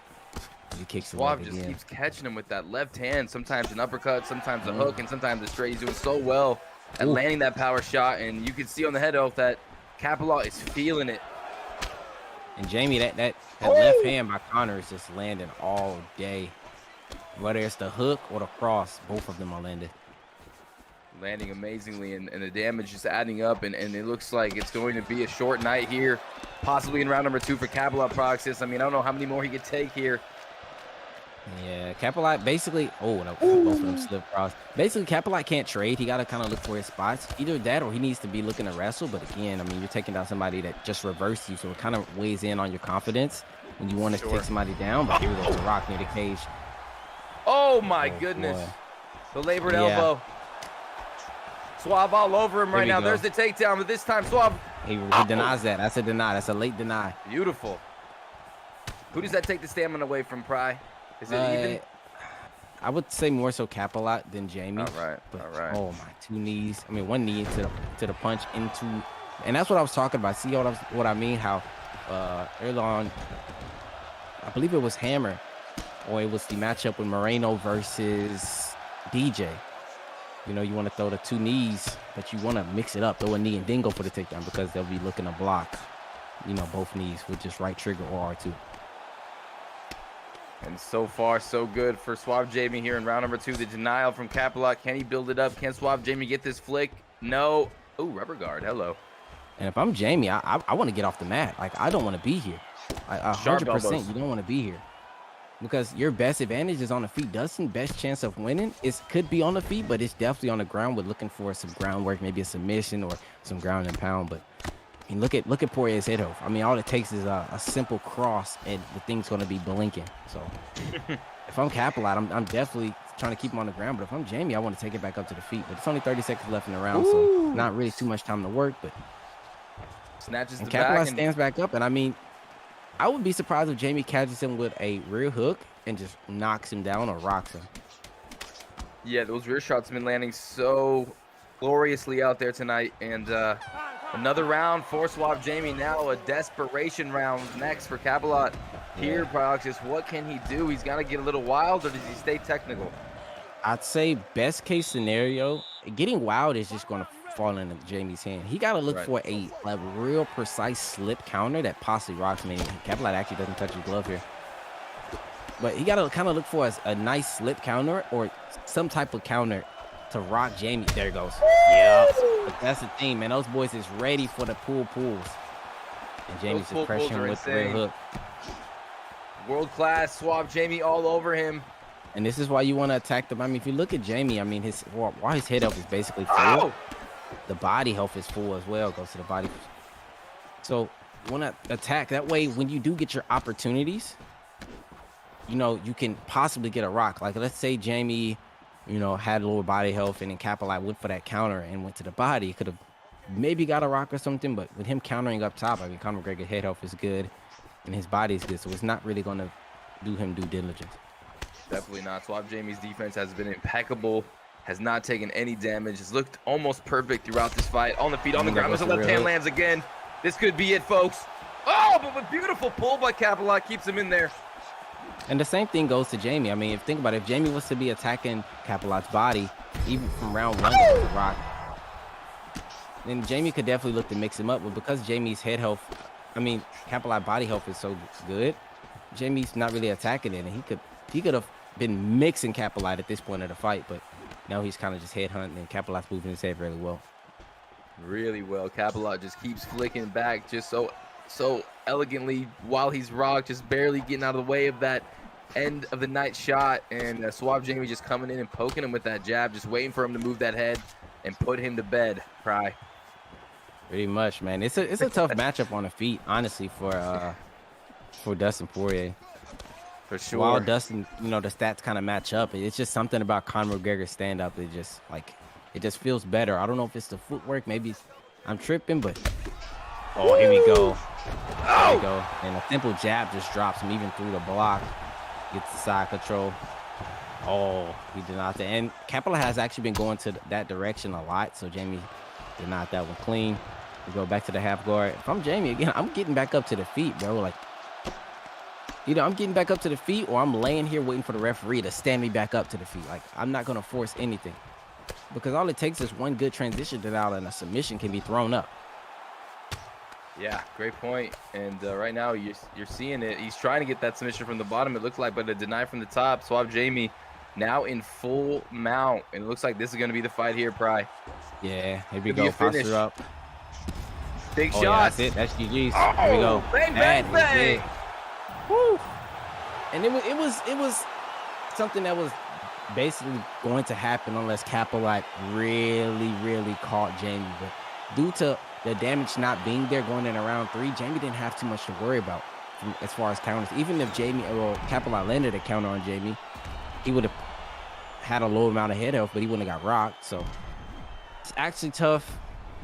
Speaker 6: He kicks the leg
Speaker 7: Suave just
Speaker 6: again.
Speaker 7: keeps catching him with that left hand. Sometimes an uppercut, sometimes a hook, and sometimes a straight. He's doing so well at landing that power shot, and you can see on the head off that Capilot is feeling it.
Speaker 6: And Jamie, that left hand by Conor is just landing all day. Whether it's the hook or the cross, both of them are landing.
Speaker 7: Landing amazingly, and the damage is adding up, and it looks like it's going to be a short night here, possibly in round number 2 for Capilot Proxys. I mean, I don't know how many more he could take here.
Speaker 6: Yeah, Capilot basically, both of them slip across. Basically, Capilot can't trade. He got to kind of look for his spots. Either that or he needs to be looking to wrestle. But again, I mean, you're taking down somebody that just reversed you, so it kind of weighs in on your confidence when you want to take somebody down. But here goes the rock near the cage.
Speaker 7: Oh my goodness.
Speaker 6: Boy.
Speaker 7: The labored elbow. Suave all over him right now.
Speaker 6: Go.
Speaker 7: There's the takedown, but this time Suave.
Speaker 6: He denies that. That's a deny. That's a late deny.
Speaker 7: Beautiful. Who does that take the stamina away from, Pry? Is it even?
Speaker 6: I would say more so Capilot than Jamie.
Speaker 7: All right.
Speaker 6: Oh my, 2 knees. I mean, 1 knee to the punch into, and that's what I was talking about. See what I mean? How early on, I believe it was Hammer, or it was the matchup with Moreno versus DJ. You know, you want to throw the 2 knees, but you want to mix it up. Throw a knee and then go for the takedown because they'll be looking to block, both knees with just right trigger or R2.
Speaker 7: And so far, so good for Suave Jamie here in round number 2. The denial from Capilot. Can he build it up? Can Suave Jamie get this flick? No. Ooh, rubber guard. Hello.
Speaker 6: And if I'm Jamie, I want to get off the mat. Like, I don't want to be here. 100%, you don't want to be here. Because your best advantage is on the feet. Dustin's best chance of winning could be on the feet, but it's definitely on the ground. We're looking for some groundwork, maybe a submission or some ground and pound. But I mean, look at Poirier's head off. I mean, all it takes is a simple cross, and the thing's going to be blinking. So if I'm Capilot, I'm definitely trying to keep him on the ground. But if I'm Jamie, I want to take it back up to the feet. But it's only 30 seconds left in the round, so not really too much time to work. But
Speaker 7: snatches the
Speaker 6: Capilot
Speaker 7: back
Speaker 6: stands back up, and I mean, I would be surprised if Jamie catches him with a rear hook and just knocks him down or rocks him.
Speaker 7: Yeah, those rear shots have been landing so gloriously out there tonight. And another round for Suave Jamie. Now a desperation round next for Capilot. Here, Proxys, what can he do? He's got to get a little wild, or does he stay technical?
Speaker 6: I'd say best case scenario, getting wild is just going to fall into Jamie's hand. He got to look for a real precise slip counter that possibly rocks me. Capilot actually doesn't touch his glove here. But he got to kind of look for a nice slip counter or some type of counter to rock Jamie. There he goes. Yeah. That's the thing, man. Those boys is ready for the pulls. And Jamie's just pressuring with the rear hook.
Speaker 7: World-class Suave Jamie all over him.
Speaker 6: And this is why you want to attack them. I mean, if you look at Jamie, I mean, while his head up is basically full, the body health is full as well. Goes to the body. So want to attack that way. When you do get your opportunities, you know, you can possibly get a rock. Like let's say Jamie, you know, had lower body health and then Capelite went for that counter and went to the body. Could have maybe got a rock or something, but with him countering up top, I mean, Conor McGregor's head health is good and his body is good, so it's not really going to do him due diligence.
Speaker 7: Definitely not. Swap Jamie's defense has been impeccable, has not taken any damage, has looked almost perfect throughout this fight. On the feet, on the ground, as the left hand lands again. This could be it, folks. Oh, but a beautiful pull by Capelite keeps him in there.
Speaker 6: And the same thing goes to Jamie. I mean, think about it. If Jamie was to be attacking Capelite's body, even from round one to rock, then Jamie could definitely look to mix him up. But because Jamie's head health, I mean, Capelite body health is so good, Jamie's not really attacking it. And he could have been mixing Capelite at this point of the fight, but now he's kind of just headhunting, and Capelite's moving his head really well.
Speaker 7: Really well. Capelite just keeps flicking back just so elegantly while he's rocked, just barely getting out of the way of that end of the night shot. And Swap Jamie just coming in and poking him with that jab, just waiting for him to move that head and put him to bed. Pry.
Speaker 6: Pretty much, man. It's a tough matchup on the feet, honestly, for Dustin Poirier.
Speaker 7: For sure.
Speaker 6: While Dustin, you know, the stats kind of match up. It's just something about Conor McGregor's stand-up. It just feels better. I don't know if it's the footwork. Maybe I'm tripping, but oh, here we go. There we go. And a simple jab just drops him even through the block. Gets the side control. Oh, he denied that. And Capelite has actually been going to that direction a lot, so Jamie denied that one clean. We go back to the half guard. If I'm Jamie again, I'm getting back up to the feet, bro. Like, either I'm getting back up to the feet or I'm laying here waiting for the referee to stand me back up to the feet. Like, I'm not going to force anything, because all it takes is one good transition denial and a submission can be thrown up.
Speaker 7: Yeah, great point. And right now you're seeing it. He's trying to get that submission from the bottom, it looks like, but a deny from the top. Swap Jamie now in full mount. And it looks like this is going to be the fight here, Pry.
Speaker 6: Yeah, here we go. Posture up.
Speaker 7: Big shot.
Speaker 6: Yeah, that's it. That's GG's. Here we go.
Speaker 7: Bang, bang, bang.
Speaker 6: Woo. And it was something that was basically going to happen unless Capelite really caught Jamie. But due to the damage not being there going in around 3, Jamie didn't have too much to worry about as far as counters. Even if Capelite landed a counter on Jamie, he would have had a low amount of head health, but he wouldn't have got rocked. So it's actually tough.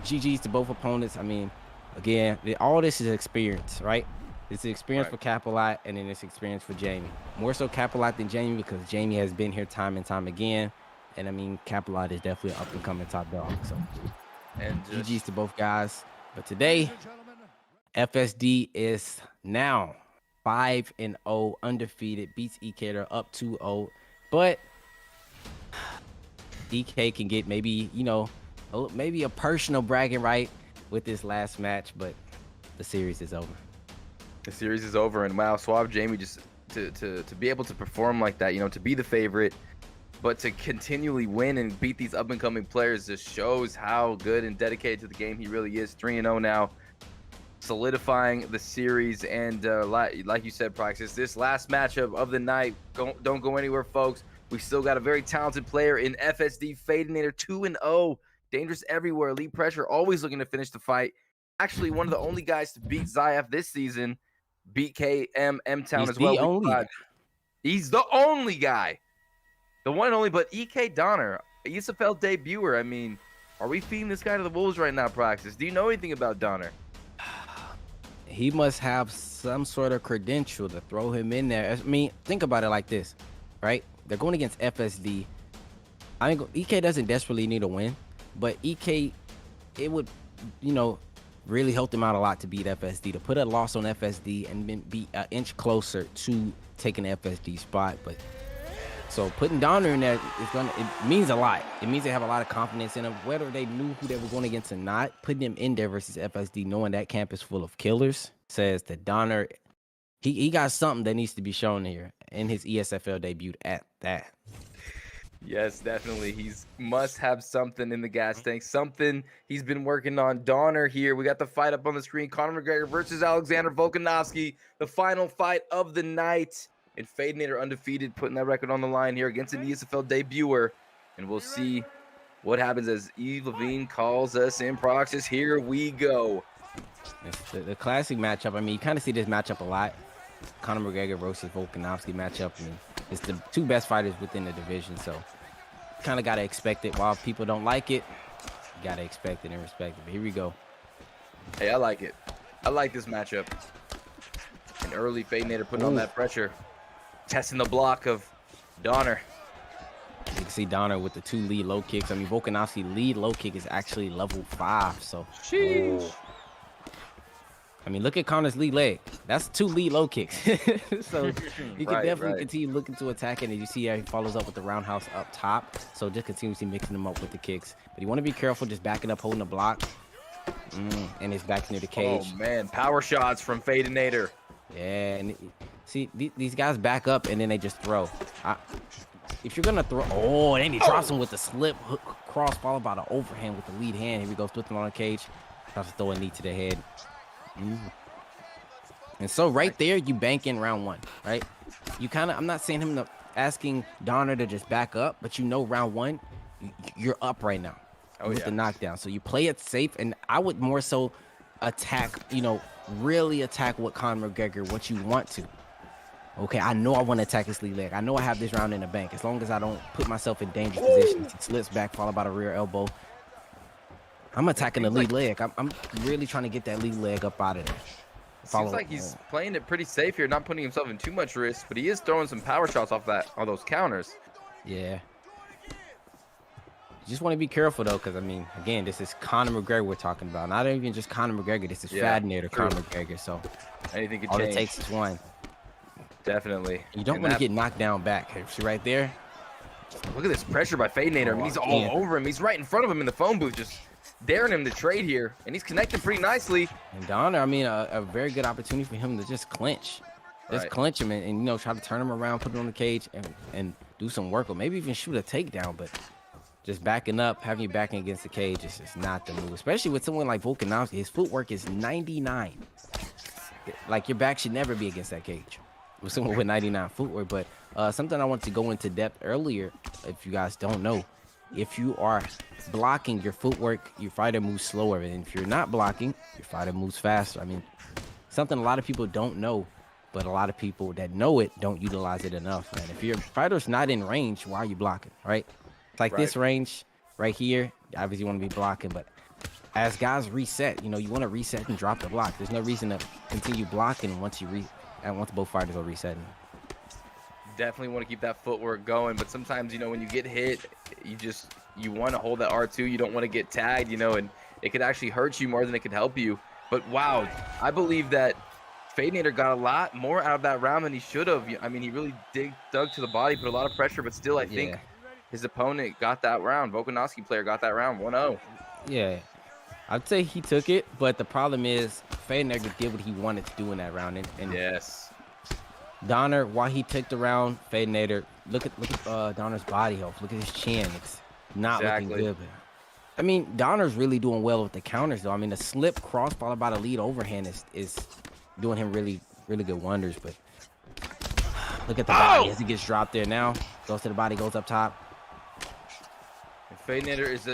Speaker 6: GG's to both opponents. I mean, again, all this is experience, right? It's experience for Capelite, and then it's experience for Jamie. More so Capelite than Jamie, because Jamie has been here time and time again. And I mean, Capelite is definitely an up-and-coming top dog. So, and GG's to both guys. But today, FSD is now 5-0, undefeated, beats EK. They're up 2-0. But EK can get maybe, you know, maybe a personal bragging right with this last match, but the series is over.
Speaker 7: The series is over, and wow, Swap Jamie just to be able to perform like that, you know, to be the favorite, but to continually win and beat these up-and-coming players just shows how good and dedicated to the game he really is. 3-0 now, solidifying the series. And like you said, Praxis, this last matchup of the night, don't go anywhere, folks. We still got a very talented player in FSD, Fadinator, 2-0. Dangerous everywhere, elite pressure, always looking to finish the fight. Actually, one of the only guys to beat Zayef this season. Beat KM M-Town as well. He's the only guy. The one and only, but EK Donner, ESFL debuter. I mean, are we feeding this guy to the wolves right now, Praxis? Do you know anything about Donner?
Speaker 6: He must have some sort of credential to throw him in there. I mean, think about it like this, right? They're going against FSD. I think EK doesn't desperately need a win, but EK, it would, you know, really helped him out a lot to beat FSD, to put a loss on FSD and then be an inch closer to taking the FSD spot. But so putting Donner in there it means a lot. It means they have a lot of confidence in him, whether they knew who they were going against or not. Putting him in there versus FSD, knowing that camp is full of killers, says that Donner, he got something that needs to be shown here in his ESFL debut at that.
Speaker 7: Yes, definitely. He's must have something in the gas tank, something he's been working on. Donner here. We got the fight up on the screen. Conor McGregor versus Alexander Volkanovski. The final fight of the night. And Fadinator undefeated, putting that record on the line here against an ESFL debuter. And we'll see what happens as Eve Levine calls us in proxies. Here we go.
Speaker 6: It's the classic matchup. I mean, you kind of see this matchup a lot. Conor McGregor versus Volkanovski matchup. I mean, it's the two best fighters within the division, so kind of got to expect it. While people don't like it, you got to expect it and respect it. But here we go.
Speaker 7: Hey, I like it. I like this matchup. An early Fadinator putting on that pressure. Testing the block of Donner.
Speaker 6: You can see Donner with the 2 lead low kicks. I mean, Volkanovski lead low kick is actually level 5, so.
Speaker 7: Sheesh.
Speaker 6: I mean, look at Conor's lead leg. That's 2 lead low kicks. So you can definitely continue looking to attack it. And you see how he follows up with the roundhouse up top. So just continuously mixing them up with the kicks. But you want to be careful just backing up, holding the block. And it's back near the cage.
Speaker 7: Oh, man. Power shots from Fadinator.
Speaker 6: Yeah. And see, these guys back up and then they just throw. If you're going to throw. Oh, and then he drops him with the slip hook cross followed by the overhand with the lead hand. Here we go. Flipping on the cage. Tries to throw a knee to the head. And so right there, you bank in round 1, right? You kind of, I'm not saying him asking Donner to just back up, but you know round 1, you're up right now with the knockdown. So you play it safe, and I would more so attack, really attack what Conor McGregor, what you want to. Okay, I know I want to attack his lead leg. I know I have this round in the bank. As long as I don't put myself in dangerous positions. He slips back, followed by the rear elbow. I'm attacking the lead leg. I'm really trying to get that lead leg up out of there.
Speaker 7: Seems like he's playing it pretty safe here, not putting himself in too much risk, but he is throwing some power shots off those counters.
Speaker 6: Yeah. You just want to be careful, though, because, I mean, again, this is Conor McGregor we're talking about. Not even just Conor McGregor. This is Fadinator Conor McGregor. So
Speaker 7: anything could
Speaker 6: all
Speaker 7: change.
Speaker 6: It takes is one.
Speaker 7: Definitely.
Speaker 6: You don't want to get knocked down back. See right there?
Speaker 7: Look at this pressure by Fadinator. I mean, he's all over him. He's right in front of him in the phone booth, just daring him to trade here, and he's connected pretty nicely.
Speaker 6: And Donner, I mean, a very good opportunity for him to just clinch. Just clinch him and try to turn him around, put him on the cage, and do some work, or maybe even shoot a takedown. But just backing up, having you backing against the cage is just not the move, especially with someone like Volkanovski. His footwork is 99. Like, your back should never be against that cage with someone with 99 footwork. But something I wanted to go into depth earlier, if you guys don't know, if you are blocking your footwork, your fighter moves slower. And if you're not blocking, your fighter moves faster. I mean, something a lot of people don't know, but a lot of people that know it don't utilize it enough, man. If your fighter's not in range, why are you blocking, right? It's like this range right here, obviously you want to be blocking, but as guys reset, you want to reset and drop the block. There's no reason to continue blocking once both fighters are resetting.
Speaker 7: Definitely want to keep that footwork going, but sometimes, when you get hit, you want to hold that R2. You don't want to get tagged, and it could actually hurt you more than it could help you. But wow, I believe that Fadinator got a lot more out of that round than he should have. I mean, he really dug to the body, put a lot of pressure, but still, I think his opponent got that round. Volkanovski player got that round 1-0.
Speaker 6: Yeah, I'd say he took it, but the problem is Fadinator did what he wanted to do in that round. And
Speaker 7: yes.
Speaker 6: Donner, while he took the round, Fadinator, look at Donner's body health. Look at his chin. It's not looking good. But, I mean, Donner's really doing well with the counters, though. I mean, the slip cross followed by the lead overhand is doing him really, really good wonders. But look at the body as he gets dropped there now. Goes to the body, goes up top.
Speaker 7: And Fadinator is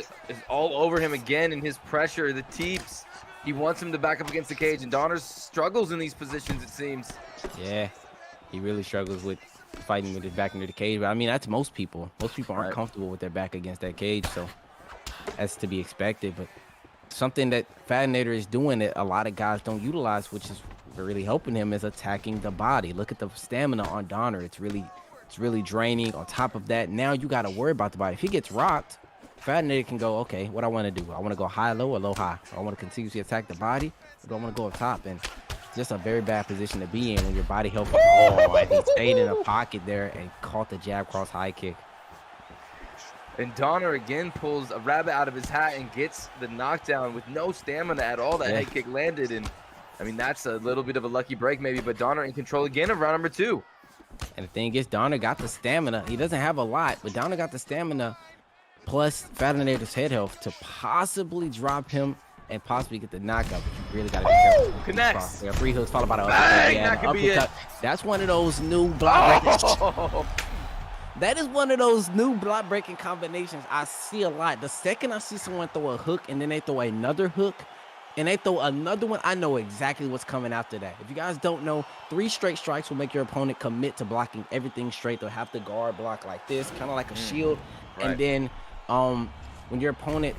Speaker 7: all over him again in his pressure. The teeps. He wants him to back up against the cage, and Donner struggles in these positions, it seems.
Speaker 6: Yeah. He really struggles with fighting with his back into the cage. But I mean, that's most people. Most people aren't comfortable with their back against that cage, so that's to be expected. But something that Fadinator is doing that a lot of guys don't utilize, which is really helping him, is attacking the body. Look at the stamina on Donner. It's really draining. On top of that, now you got to worry about the body. If he gets rocked, Fadinator can go, okay, what I want to do? I want to go high-low or low-high? I want to continuously attack the body, or do I want to go up top? And just a very bad position to be in when your body health. And he stayed in a pocket there and caught the jab cross high kick.
Speaker 7: And Donner again pulls a rabbit out of his hat and gets the knockdown with no stamina at all. That head kick landed, and I mean, that's a little bit of a lucky break maybe, but Donner in control again of round number 2.
Speaker 6: And the thing is, Donner got the stamina. He doesn't have a lot, but Donner got the stamina plus Fadinator's head health to possibly drop him and possibly get the knockout. But you really got to be careful.
Speaker 7: Connects.
Speaker 6: There are 3 hooks followed by the
Speaker 7: Bang, that could be it.
Speaker 6: That's one of those new blocks. That is one of those new block breaking combinations I see a lot. The second I see someone throw a hook and then they throw another hook and they throw another one, I know exactly what's coming after that. If you guys don't know, 3 straight strikes will make your opponent commit to blocking everything straight. They'll have to guard block like this, kind of like a shield.
Speaker 7: Right.
Speaker 6: And then when your opponent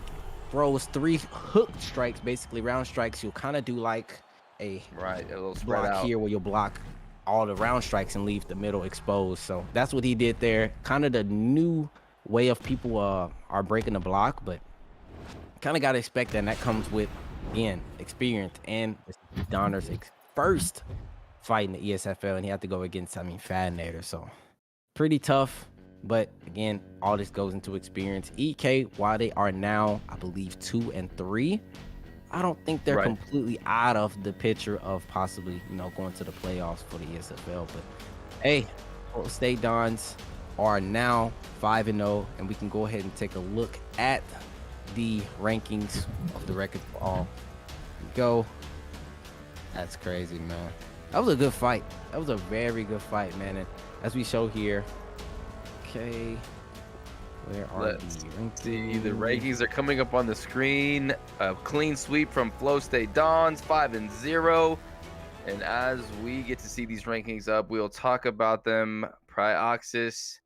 Speaker 6: throws 3 hook strikes, basically round strikes, you'll kind of do like a
Speaker 7: little spread
Speaker 6: block
Speaker 7: out
Speaker 6: here where you'll block all the round strikes and leave the middle exposed. So that's what he did there. Kind of the new way of people are breaking the block, but kind of got to expect that. And that comes with, again, experience. And Donner's first fight in the ESFL, and he had to go against, Fadnator. So pretty tough. But again, all this goes into experience. EK, while they are now, I believe, 2-3, I don't think they're completely out of the picture of possibly, going to the playoffs for the ESFL. But hey, Florida State Dons are now 5-0, and we can go ahead and take a look at the rankings of the record for all. Go. That's crazy, man. That was a good fight. That was a very good fight, man. And as we show here, okay, where are the rankings?
Speaker 7: The rankings are coming up on the screen. A clean sweep from Flow State Dons, 5-0. And as we get to see these rankings up, we'll talk about them. Prioxis,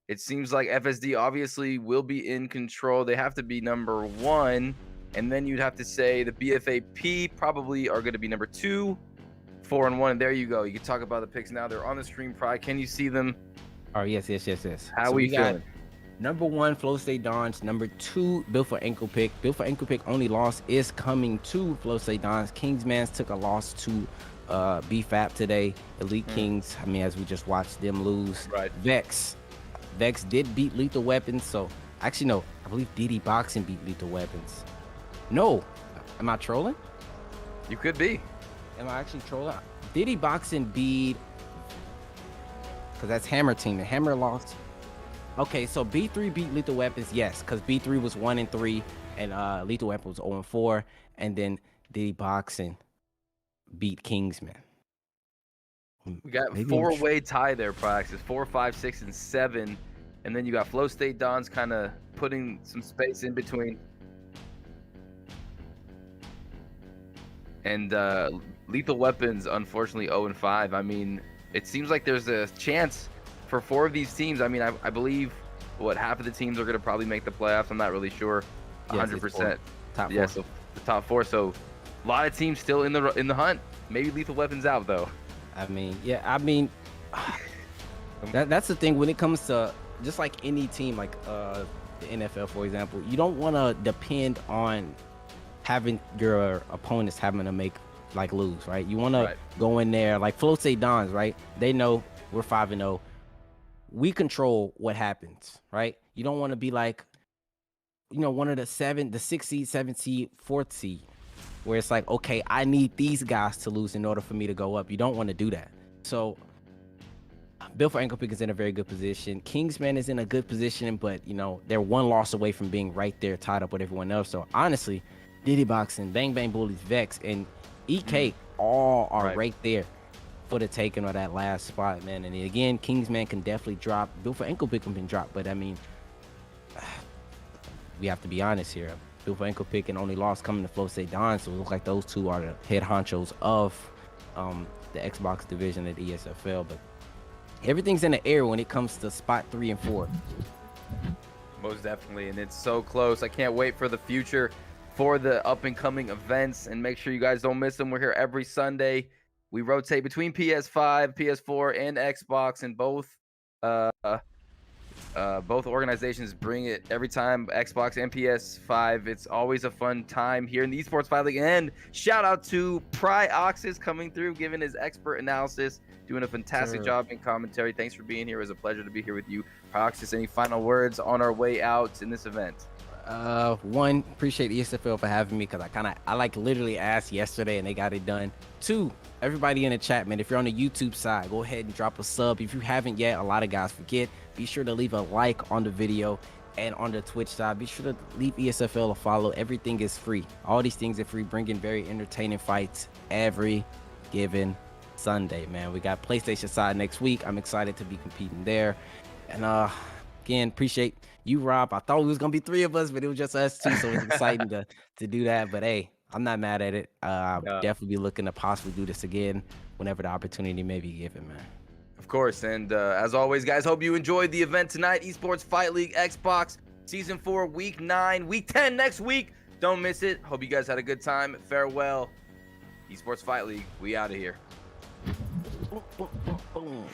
Speaker 7: it seems like FSD obviously will be in control. They have to be number 1. And then you'd have to say the BFAP probably are going to be number 2, 4-1. And there you go. You can talk about the picks now. They're on the screen. Can you see them?
Speaker 6: Oh, yes.
Speaker 7: How are we feeling?
Speaker 6: Number 1, Flow State Dons. Number 2, Built for Ankle Pick. Built for Ankle Pick only loss is coming to Flow State Dons. Kingsman's took a loss to BFAP today. Elite Kings, as we just watched them lose.
Speaker 7: Right.
Speaker 6: Vex did beat Lethal Weapons. So, actually, no. I believe DD Boxing beat Lethal Weapons. No. Am I trolling?
Speaker 7: You could be.
Speaker 6: Am I actually trolling? DD Boxing beat... Because that's Hammer team. The Hammer lost... Okay, so B3 beat Lethal Weapons, yes, because B3 was 1-3 and Lethal Weapons was 0-4, and then Diddy Boxing beat Kingsman.
Speaker 7: We got a 4-way tie there, Praxis. 4, 5, 6, and 7, and then you got Flow State Dons kind of putting some space in between. And Lethal Weapons, unfortunately, 0-5. It seems like there's a chance for 4 of these teams. I believe half of the teams are going to probably make the playoffs. I'm not really sure 100%.
Speaker 6: Top 4.
Speaker 7: Yeah, so the top 4. So a lot of teams still in the hunt. Maybe Lethal Weapons out though.
Speaker 6: That's the thing when it comes to just like any team, like the NFL, for example. You don't want to depend on having your opponents having to make lose, right? You want to go in there like Flow State Dons, right? They know we're 5-0. We control what happens, right? You don't want to be like, one of the 6 seed, 7 seed, 4th seed, where it's like, okay, I need these guys to lose in order for me to go up. You don't want to do that. So, Built for Ankle Pick is in a very good position. Kingsman is in a good position, but, they're 1 loss away from being right there tied up with everyone else. So, honestly, Diddy Boxing, Bang Bang Bullies, Vex, and EK all are right there for the taking of that last spot, man. And again, Kingsman can definitely drop. Built for Ankle Pick can drop, but we have to be honest here. Built for Ankle Pick and only loss coming to Flow State Dons, so it looks like those 2 are the head honchos of the Xbox division at ESFL. But everything's in the air when it comes to spot 3 and 4.
Speaker 7: Most definitely, and it's so close. I can't wait for the future, for the up and coming events, and make sure you guys don't miss them. We're here every Sunday. We rotate between PS5, PS4, and Xbox, and both organizations bring it every time. Xbox and PS5. It's always a fun time here in the Esports Fight League. And shout out to Prioxis coming through, giving his expert analysis, doing a fantastic job in commentary. Thanks for being here. It was a pleasure to be here with you. Prioxis, any final words on our way out in this event?
Speaker 6: 1, appreciate ESFL for having me, because I literally asked yesterday and they got it done. 2, everybody in the chat, man, if you're on the YouTube side, go ahead and drop a sub. If you haven't yet, a lot of guys forget. Be sure to leave a like on the video, and on the Twitch side, be sure to leave ESFL a follow. Everything is free. All these things are free, bringing very entertaining fights every given Sunday, man. We got PlayStation side next week. I'm excited to be competing there. And again, appreciate you, Rob. I thought it was gonna be 3 of us, but it was just us 2, so it's exciting to do that. But hey, I'm not mad at it. I'll definitely be looking to possibly do this again whenever the opportunity may be given, man.
Speaker 7: Of course, and as always, guys, hope you enjoyed the event tonight. Esports Fight League Xbox Season 4, Week 9, Week 10 next week. Don't miss it. Hope you guys had a good time. Farewell. Esports Fight League, we out of here.
Speaker 6: Boom, boom, boom, boom.